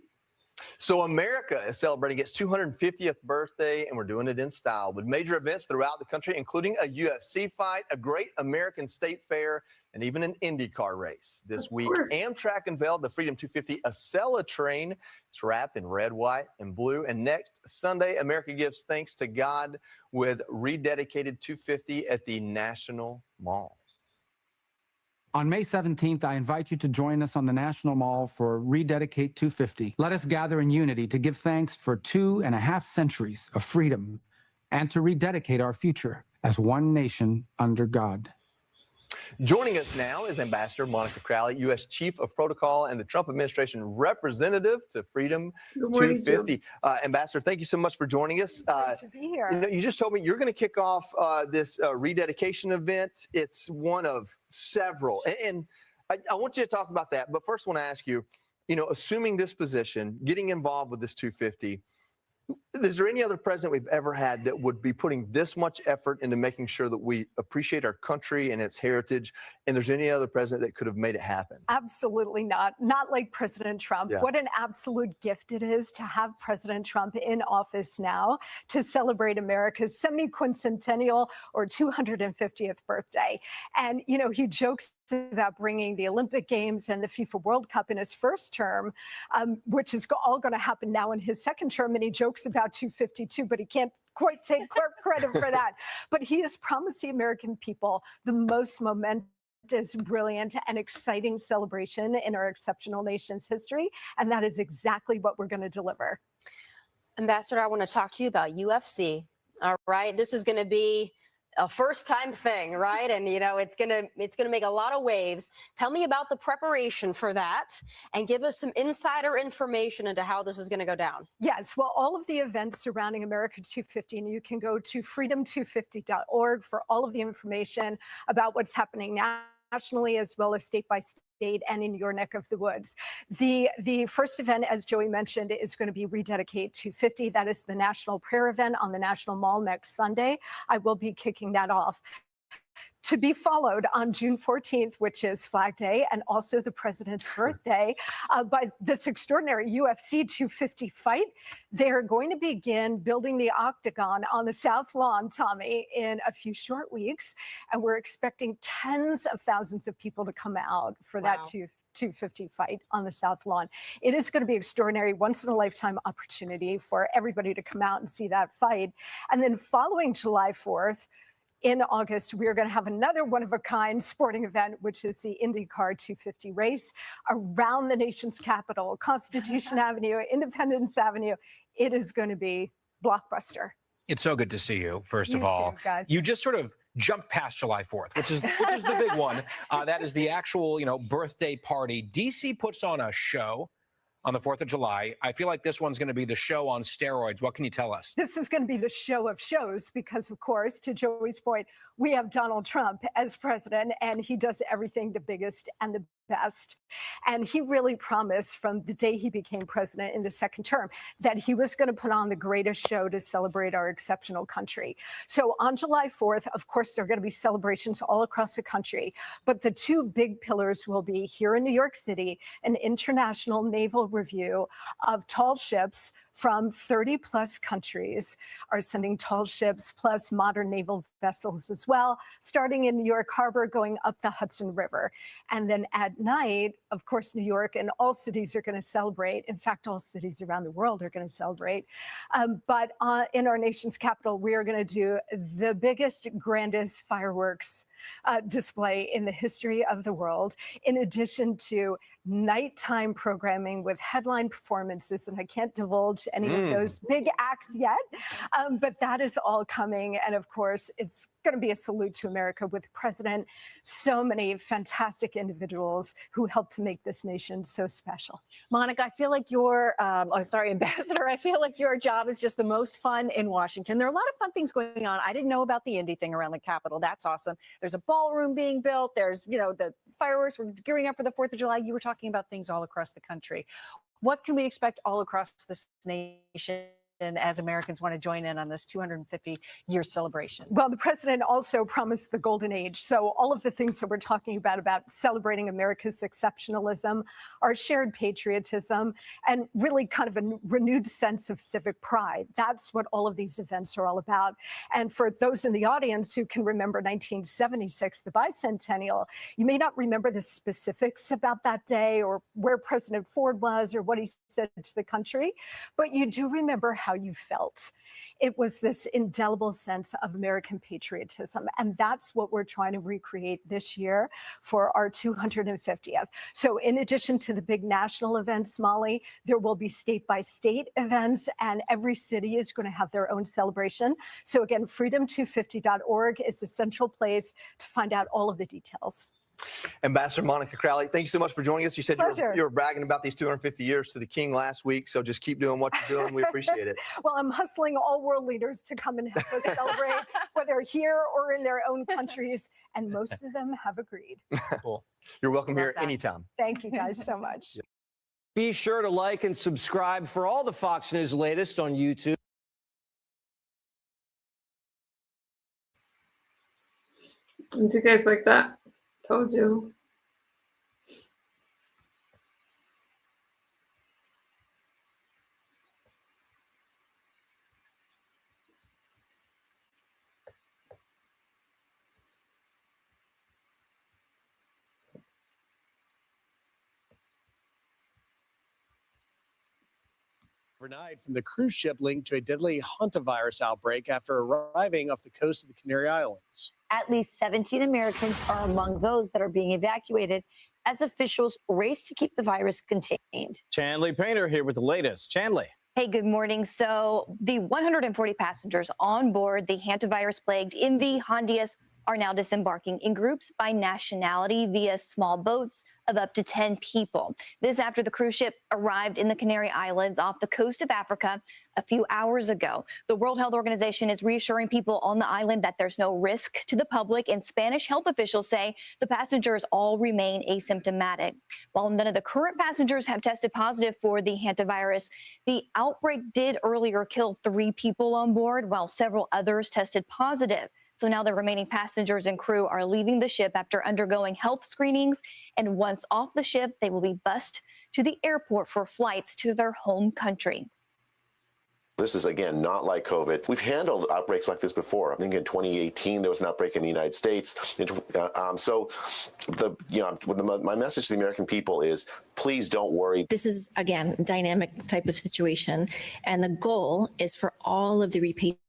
So America is celebrating its 250th birthday, and we're doing it in style with major events throughout the country, including a UFC fight, a great American state fair, and even an IndyCar race. This week, Amtrak unveiled the Freedom 250 Acela train. It's wrapped in red, white, and blue. And next Sunday, America gives thanks to God with rededicated 250 at the National Mall. On May 17th, I invite you to join us on the National Mall for Rededicate 250. Let us gather in unity to give thanks for 2.5 centuries of freedom and to rededicate our future as one nation under God. Joining us now is Ambassador Monica Crowley, U.S. Chief of Protocol and the Trump administration representative to Freedom Good morning, 250. Ambassador, thank you so much for joining us. Great to be here. You just told me you're going to kick off this rededication event. It's one of several. And I want you to talk about that. But first, I want to ask you, assuming this position, getting involved with this 250, is there any other president we've ever had that would be putting this much effort into making sure that we appreciate our country and its heritage? And there's any other president that could have made it happen? Absolutely not. Not like President Trump. Yeah. What an absolute gift it is to have President Trump in office now to celebrate America's semi-quincentennial or 250th birthday. And, he jokes about bringing the Olympic Games and the FIFA World Cup in his first term, which is all going to happen now in his second term. And he jokes about 252, but he can't quite take credit for that. But he has promised the American people the most momentous, brilliant, and exciting celebration in our exceptional nation's history. And that is exactly what we're going to deliver. Ambassador, I want to talk to you about UFC. All right. This is going to be a first-time thing, right? And it's gonna make a lot of waves. Tell me about the preparation for that, and give us some insider information into how this is going to go down. Yes, well, all of the events surrounding America 250, and you can go to freedom250.org for all of the information about what's happening nationally as well as state by state and in your neck of the woods. The first event, as Joey mentioned, is going to be Rededicate 250. That is the national prayer event on the National Mall next Sunday. I will be kicking that off. To be followed on June 14th, which is Flag Day and also the president's birthday, by this extraordinary UFC 250 fight. They're going to begin building the octagon on the South Lawn, Tommy, in a few short weeks. And we're expecting tens of thousands of people to come out for that 250 fight on the South Lawn. It is going to be extraordinary, once in a lifetime opportunity for everybody to come out and see that fight. And then following July 4th, in August, we are going to have another one-of-a-kind sporting event, which is the IndyCar 250 race around the nation's capital, Constitution Avenue, Independence Avenue. It is going to be blockbuster. It's so good to see you, first of You all. too, guys. You just sort of jumped past July 4th, which is the big one. That is the actual, birthday party. DC puts on a show on the 4th of July. I feel like this one's going to be the show on steroids. What can you tell us? This is going to be the show of shows because, of course, to Joey's point, we have Donald Trump as president, and he does everything the biggest and the best. And he really promised from the day he became president in the second term that he was going to put on the greatest show to celebrate our exceptional country. So on July 4th, of course, there are going to be celebrations all across the country. But the two big pillars will be here in New York City, an international naval review of tall ships from 30 plus countries are sending tall ships plus modern naval vessels as well, starting in New York Harbor, going up the Hudson River. And then at night, of course, New York and all cities are going to celebrate. In fact, all cities around the world are going to celebrate. But in our nation's capital, we are going to do the biggest, grandest fireworks display in the history of the world, in addition to nighttime programming with headline performances. And I can't divulge any of those big acts yet, but that is all coming. And of course, it's going to be a salute to America with the president. So many fantastic individuals who helped to make this nation so special. Monica, I feel like your, Ambassador, I feel like your job is just the most fun in Washington. There are a lot of fun things going on. I didn't know about the Indy thing around the Capitol. That's awesome. There's a ballroom being built. There's, the fireworks. We're gearing up for the 4th of July. You were talking about things all across the country. What can we expect all across this nation as Americans want to join in on this 250-year celebration? Well, the president also promised the golden age. So all of the things that we're talking about celebrating America's exceptionalism, our shared patriotism, and really kind of a renewed sense of civic pride. That's what all of these events are all about. And for those in the audience who can remember 1976, the bicentennial, you may not remember the specifics about that day or where President Ford was or what he said to the country, but you do remember how you felt. It was this indelible sense of American patriotism. And that's what we're trying to recreate this year for our 250th. So in addition to the big national events, Molly, there will be state-by-state events, and every city is going to have their own celebration. So again, freedom250.org is the central place to find out all of the details. Ambassador Monica Crowley, thank you so much for joining us. You said you were bragging about these 250 years to the king last week, so just keep doing what you're doing. We appreciate it. Well, I'm hustling all world leaders to come and help us celebrate, whether here or in their own countries, and most of them have agreed. Cool. You're welcome here anytime. Thank you guys so much. Be sure to like and subscribe for all the Fox News latest on YouTube. Did you guys like that? Told you. Overnight from the cruise ship linked to a deadly hantavirus outbreak after arriving off the coast of the Canary Islands. At least 17 Americans are among those that are being evacuated as officials race to keep the virus contained. Chanley Painter here with the latest. Chanley. Hey, good morning. So the 140 passengers on board the hantavirus-plagued MV Hondias are now disembarking in groups by nationality via small boats of up to 10 people. This after the cruise ship arrived in the Canary Islands off the coast of Africa a few hours ago. The World Health Organization is reassuring people on the island that there's no risk to the public, and Spanish health officials say the passengers all remain asymptomatic. While none of the current passengers have tested positive for the hantavirus, the outbreak did earlier kill 3 people on board, while several others tested positive. So now the remaining passengers and crew are leaving the ship after undergoing health screenings. And once off the ship, they will be bused to the airport for flights to their home country. This is, again, not like COVID. We've handled outbreaks like this before. I think in 2018, there was an outbreak in the United States. My message to the American people is, please don't worry. This is, again, a dynamic type of situation. And the goal is for all of the repatriation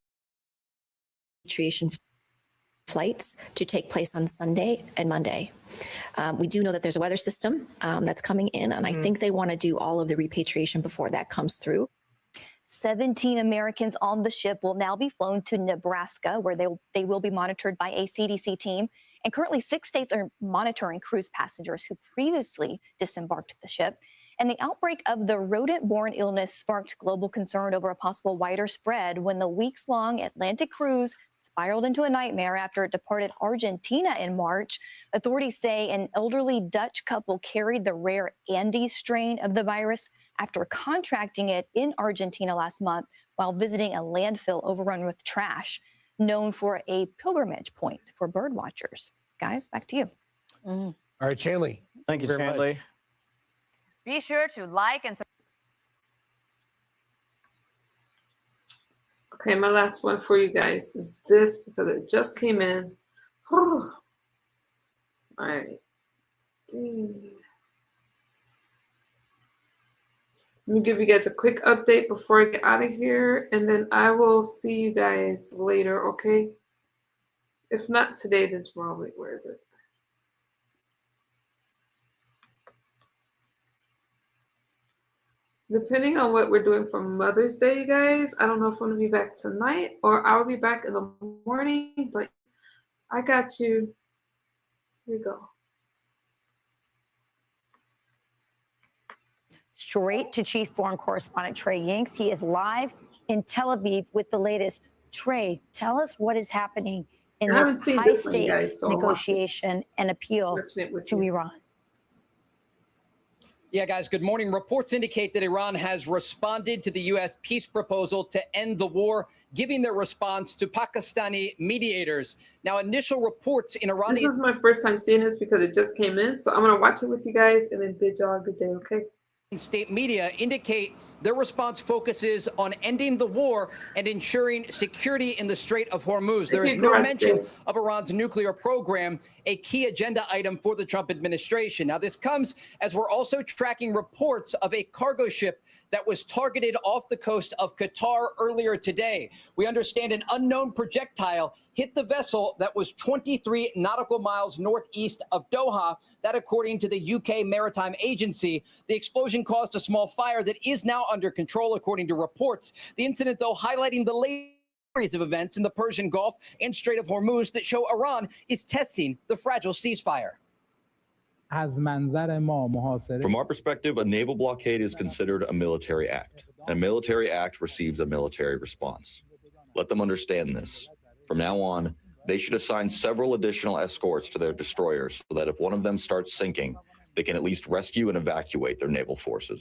flights to take place on Sunday and Monday. We do know that there's a weather system that's coming in, and I think they want to do all of the repatriation before that comes through. 17 Americans on the ship will now be flown to Nebraska, where they will be monitored by a CDC team. And currently 6 states are monitoring cruise passengers who previously disembarked the ship. And the outbreak of the rodent-borne illness sparked global concern over a possible wider spread when the weeks-long Atlantic cruise spiraled into a nightmare after it departed Argentina in March. Authorities say an elderly Dutch couple carried the rare Andes strain of the virus after contracting it in Argentina last month while visiting a landfill overrun with trash, known for a pilgrimage point for bird watchers. Guys, back to you. All right, Chanley. Thank you, very Chanley. much. Be sure to like and subscribe. Okay, my last one for you guys is this because it just came in. All right. Let me give you guys a quick update before I get out of here, and then I will see you guys later, okay? If not today, then tomorrow. Wait, where is it? Depending on what we're doing for Mother's Day, you guys, I don't know if I'm going to be back tonight or I'll be back in the morning, but I got you. Here we go. Straight to Chief Foreign Correspondent Trey Yanks. He is live in Tel Aviv with the latest. Trey, tell us what is happening in this high-stakes negotiation and appeal to Iran. Yeah, guys, good morning. Reports indicate that Iran has responded to the U.S. peace proposal to end the war, giving their response to Pakistani mediators. Now, initial reports in Iran. This was my first time seeing this because it just came in. So I'm going to watch it with you guys and then bid y'all a good day, okay? State media indicate their response focuses on ending the war and ensuring security in the Strait of Hormuz. There is no mention of Iran's nuclear program, a key agenda item for the Trump administration. Now, this comes as we're also tracking reports of a cargo ship that was targeted off the coast of Qatar earlier today. We understand an unknown projectile hit the vessel that was 23 nautical miles northeast of Doha. That, according to the UK Maritime Agency, the explosion caused a small fire that is now under control, according to reports. The incident, though, highlighting the latest series of events in the Persian Gulf and Strait of Hormuz that show Iran is testing the fragile ceasefire. From our perspective, a naval blockade is considered a military act. A military act receives a military response. Let them understand this. From now on, they should assign several additional escorts to their destroyers so that if one of them starts sinking, they can at least rescue and evacuate their naval forces.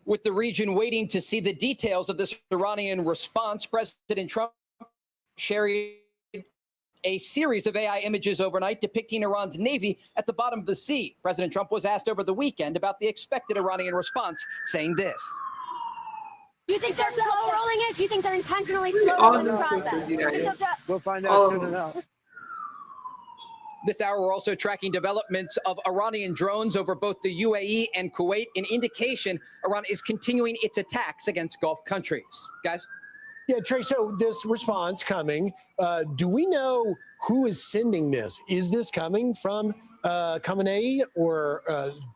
With the region waiting to see the details of this Iranian response, President Trump shared a series of AI images overnight depicting Iran's navy at the bottom of the sea. President Trump was asked over the weekend about the expected Iranian response, saying this. Do you think they're slow rolling it? Do you think they're intentionally slow rolling the process? We'll find out soon enough. This hour, we're also tracking developments of Iranian drones over both the UAE and Kuwait, an indication Iran is continuing its attacks against Gulf countries. Guys? Yeah, Trey, so this response coming, do we know who is sending this? Is this coming from Khamenei or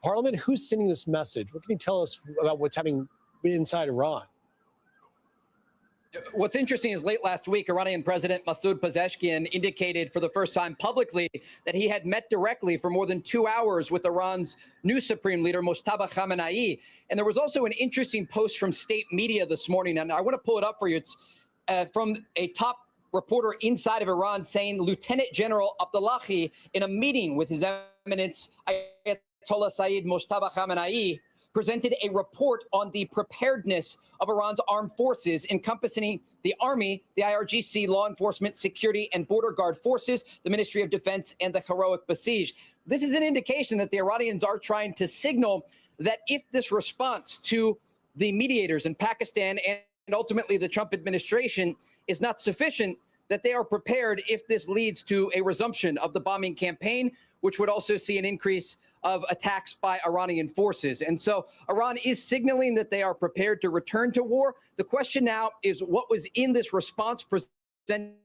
Parliament? Who's sending this message? What can you tell us about what's happening inside Iran? What's interesting is late last week, Iranian President Masoud Pezeshkian indicated for the first time publicly that he had met directly for more than 2 hours with Iran's new supreme leader, Mojtaba Khamenei. And there was also an interesting post from state media this morning, and I want to pull it up for you. It's from a top reporter inside of Iran saying Lieutenant General Abdullahi, in a meeting with His Eminence Ayatollah Sayyid Mojtaba Khamenei, presented a report on the preparedness of Iran's armed forces, encompassing the Army, the IRGC, law enforcement, security, and border guard forces, the Ministry of Defense, and the heroic Basij. This is an indication that the Iranians are trying to signal that if this response to the mediators in Pakistan and ultimately the Trump administration is not sufficient, that they are prepared if this leads to a resumption of the bombing campaign, which would also see an increase of attacks by Iranian forces. And so Iran is signaling that they are prepared to return to war. The question now is what was in this response presented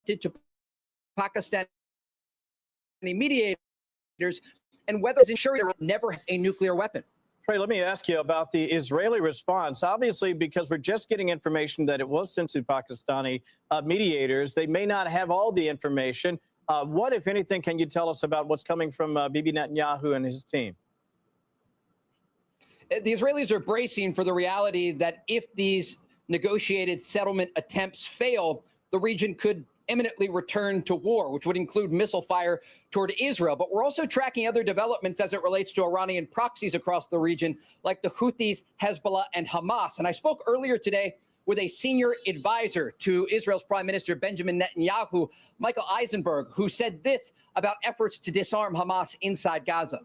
to Pakistani mediators and whether it's ensuring Iran never has a nuclear weapon. Trey, let me ask you about the Israeli response. Obviously, because we're just getting information that it was sent to Pakistani mediators, they may not have all the information. What, if anything, can you tell us about what's coming from Bibi Netanyahu and his team? The Israelis are bracing for the reality that if these negotiated settlement attempts fail, the region could imminently return to war, which would include missile fire toward Israel. But we're also tracking other developments as it relates to Iranian proxies across the region, like the Houthis, Hezbollah, and Hamas. And I spoke earlier today with a senior advisor to Israel's Prime Minister Benjamin Netanyahu, Michael Eisenberg, who said this about efforts to disarm Hamas inside Gaza.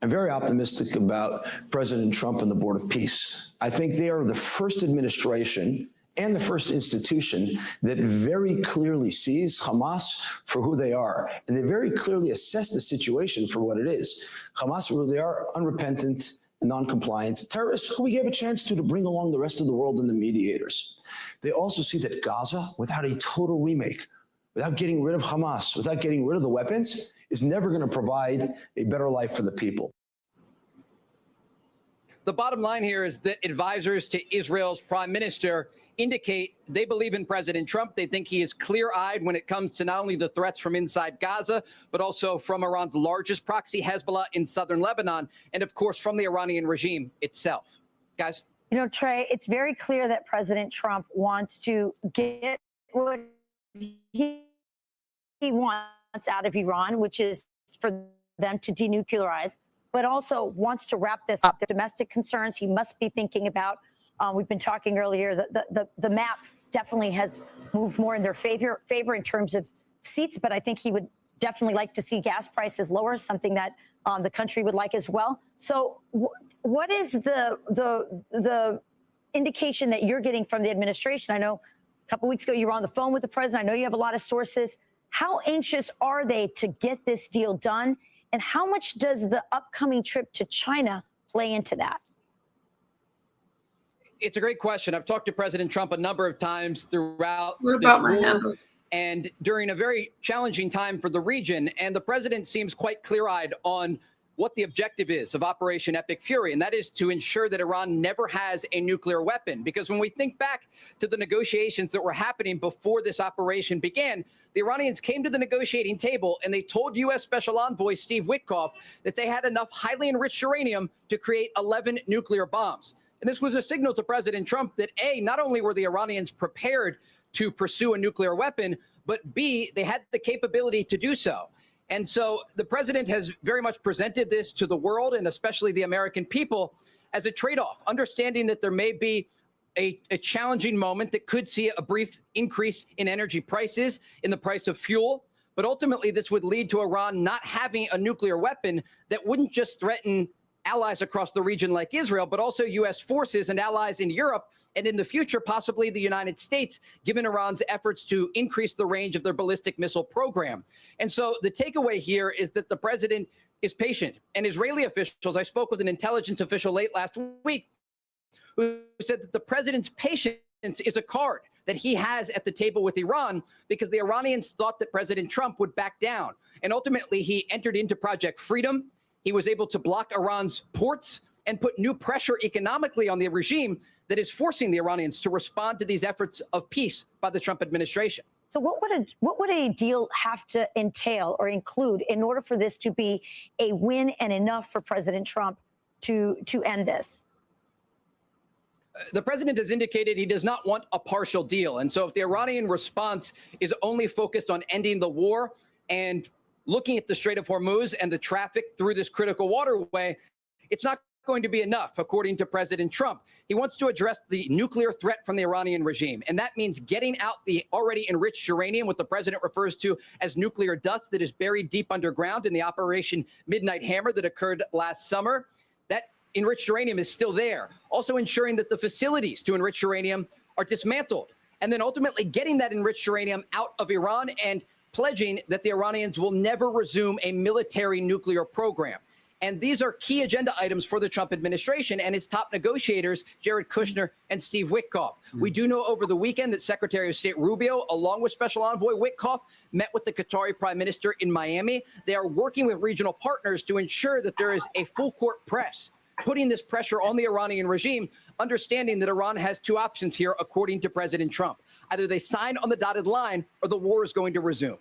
I'm very optimistic about President Trump and the Board of Peace. I think they are the first administration and the first institution that very clearly sees Hamas for who they are. And they very clearly assess the situation for what it is. Hamas, who they are, unrepentant, non-compliant terrorists who we gave a chance to bring along the rest of the world and the mediators. They also see that Gaza, without a total remake, without getting rid of Hamas, without getting rid of the weapons, is never going to provide a better life for the people. The bottom line here is that advisors to Israel's prime minister indicate they believe in President Trump. They think he is clear-eyed when it comes to not only the threats from inside Gaza, but also from Iran's largest proxy, Hezbollah, in southern Lebanon, and of course from the Iranian regime itself. Guys? You know, Trey, it's very clear that President Trump wants to get what he wants out of Iran, which is for them to denuclearize, but also wants to wrap this up. The domestic concerns he must be thinking about. We've been talking earlier, the map definitely has moved more in their favor in terms of seats, but I think he would definitely like to see gas prices lower, something that the country would like as well. So what is the indication that you're getting from the administration? I know a couple weeks ago you were on the phone with the president. I know you have a lot of sources. How anxious are they to get this deal done? And how much does the upcoming trip to China play into that? It's a great question. I've talked to President Trump a number of times throughout What this about my war handle? and during a very challenging time for the region. And the president seems quite clear-eyed on what the objective is of Operation Epic Fury, and that is to ensure that Iran never has a nuclear weapon. Because when we think back to the negotiations that were happening before this operation began, the Iranians came to the negotiating table and they told U.S. Special Envoy Steve Witkoff that they had enough highly enriched uranium to create 11 nuclear bombs. And this was a signal to President Trump that A, not only were the Iranians prepared to pursue a nuclear weapon, but B, they had the capability to do so. And so the president has very much presented this to the world and especially the American people as a trade-off, understanding that there may be a challenging moment that could see a brief increase in energy prices, in the price of fuel. But ultimately, this would lead to Iran not having a nuclear weapon that wouldn't just threaten allies across the region like Israel, but also U.S. forces and allies in Europe, and in the future, possibly the United States, given Iran's efforts to increase the range of their ballistic missile program. And so the takeaway here is that the president is patient. And Israeli officials, I spoke with an intelligence official late last week, who said that the president's patience is a card that he has at the table with Iran because the Iranians thought that President Trump would back down. And ultimately, he entered into Project Freedom. He was able to block Iran's ports and put new pressure economically on the regime that is forcing the Iranians to respond to these efforts of peace by the Trump administration. So what would a deal have to entail or include in order for this to be a win and enough for President Trump to end this? The president has indicated he does not want a partial deal. And so if the Iranian response is only focused on ending the war and looking at the Strait of Hormuz and the traffic through this critical waterway, it's not going to be enough, according to President Trump. He wants to address the nuclear threat from the Iranian regime, and that means getting out the already enriched uranium, what the president refers to as nuclear dust that is buried deep underground in the Operation Midnight Hammer that occurred last summer. That enriched uranium is still there. Also ensuring that the facilities to enrich uranium are dismantled, and then ultimately getting that enriched uranium out of Iran and pledging that the Iranians will never resume a military nuclear program. And these are key agenda items for the Trump administration and its top negotiators, Jared Kushner and Steve Witkoff. We do know over the weekend that Secretary of State Rubio, along with Special Envoy Witkoff, met with the Qatari Prime Minister in Miami. They are working with regional partners to ensure that there is a full court press, putting this pressure on the Iranian regime, understanding that Iran has two options here, according to President Trump. Either they sign on the dotted line or the war is going to resume.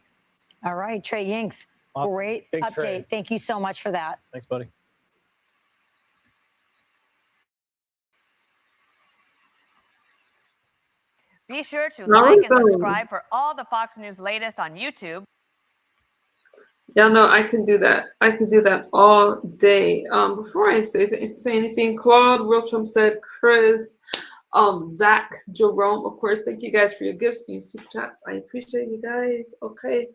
All right, Trey Yingst. Awesome. Great Thanks, update. Trey. Thank you so much for that. Thanks, buddy. Be sure to No, like it's, and subscribe for all the Fox News latest on YouTube. Y'all know I can do that. I can do that all day. Before I say anything, Claude, Real Trump said, Chris, Zach, Jerome, of course, thank you guys for your gifts and your super chats. I appreciate you guys. Okay.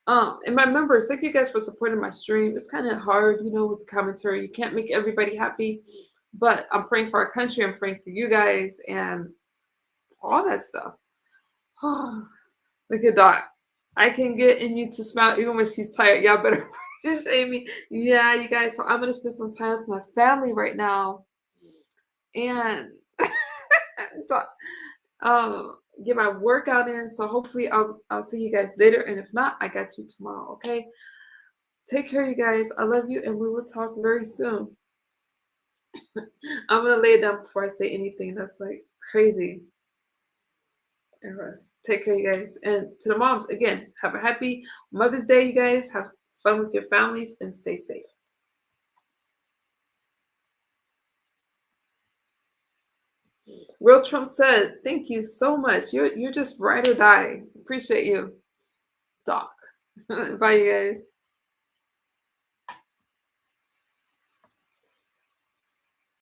And my members, thank you guys for supporting my stream. It's kind of hard, you know, with commentary. You can't make everybody happy, but I'm praying for our country. I'm praying for you guys and all that stuff. Look at Doc. I can get Emu to smile even when she's tired. Y'all better appreciate me. Yeah, you guys. So I'm going to spend some time with my family right now. And get my workout in. So hopefully I'll see you guys later. And if not, I got you tomorrow. Okay. Take care, you guys. I love you, and we will talk very soon. I'm gonna lay it down before I say anything that's like crazy. And rest. Take care, you guys. And to the moms, again, have a happy Mother's Day, you guys. Have fun with your families and stay safe. Real Trump said, thank you so much. You're just ride or die. Appreciate you, Doc. Bye, you guys.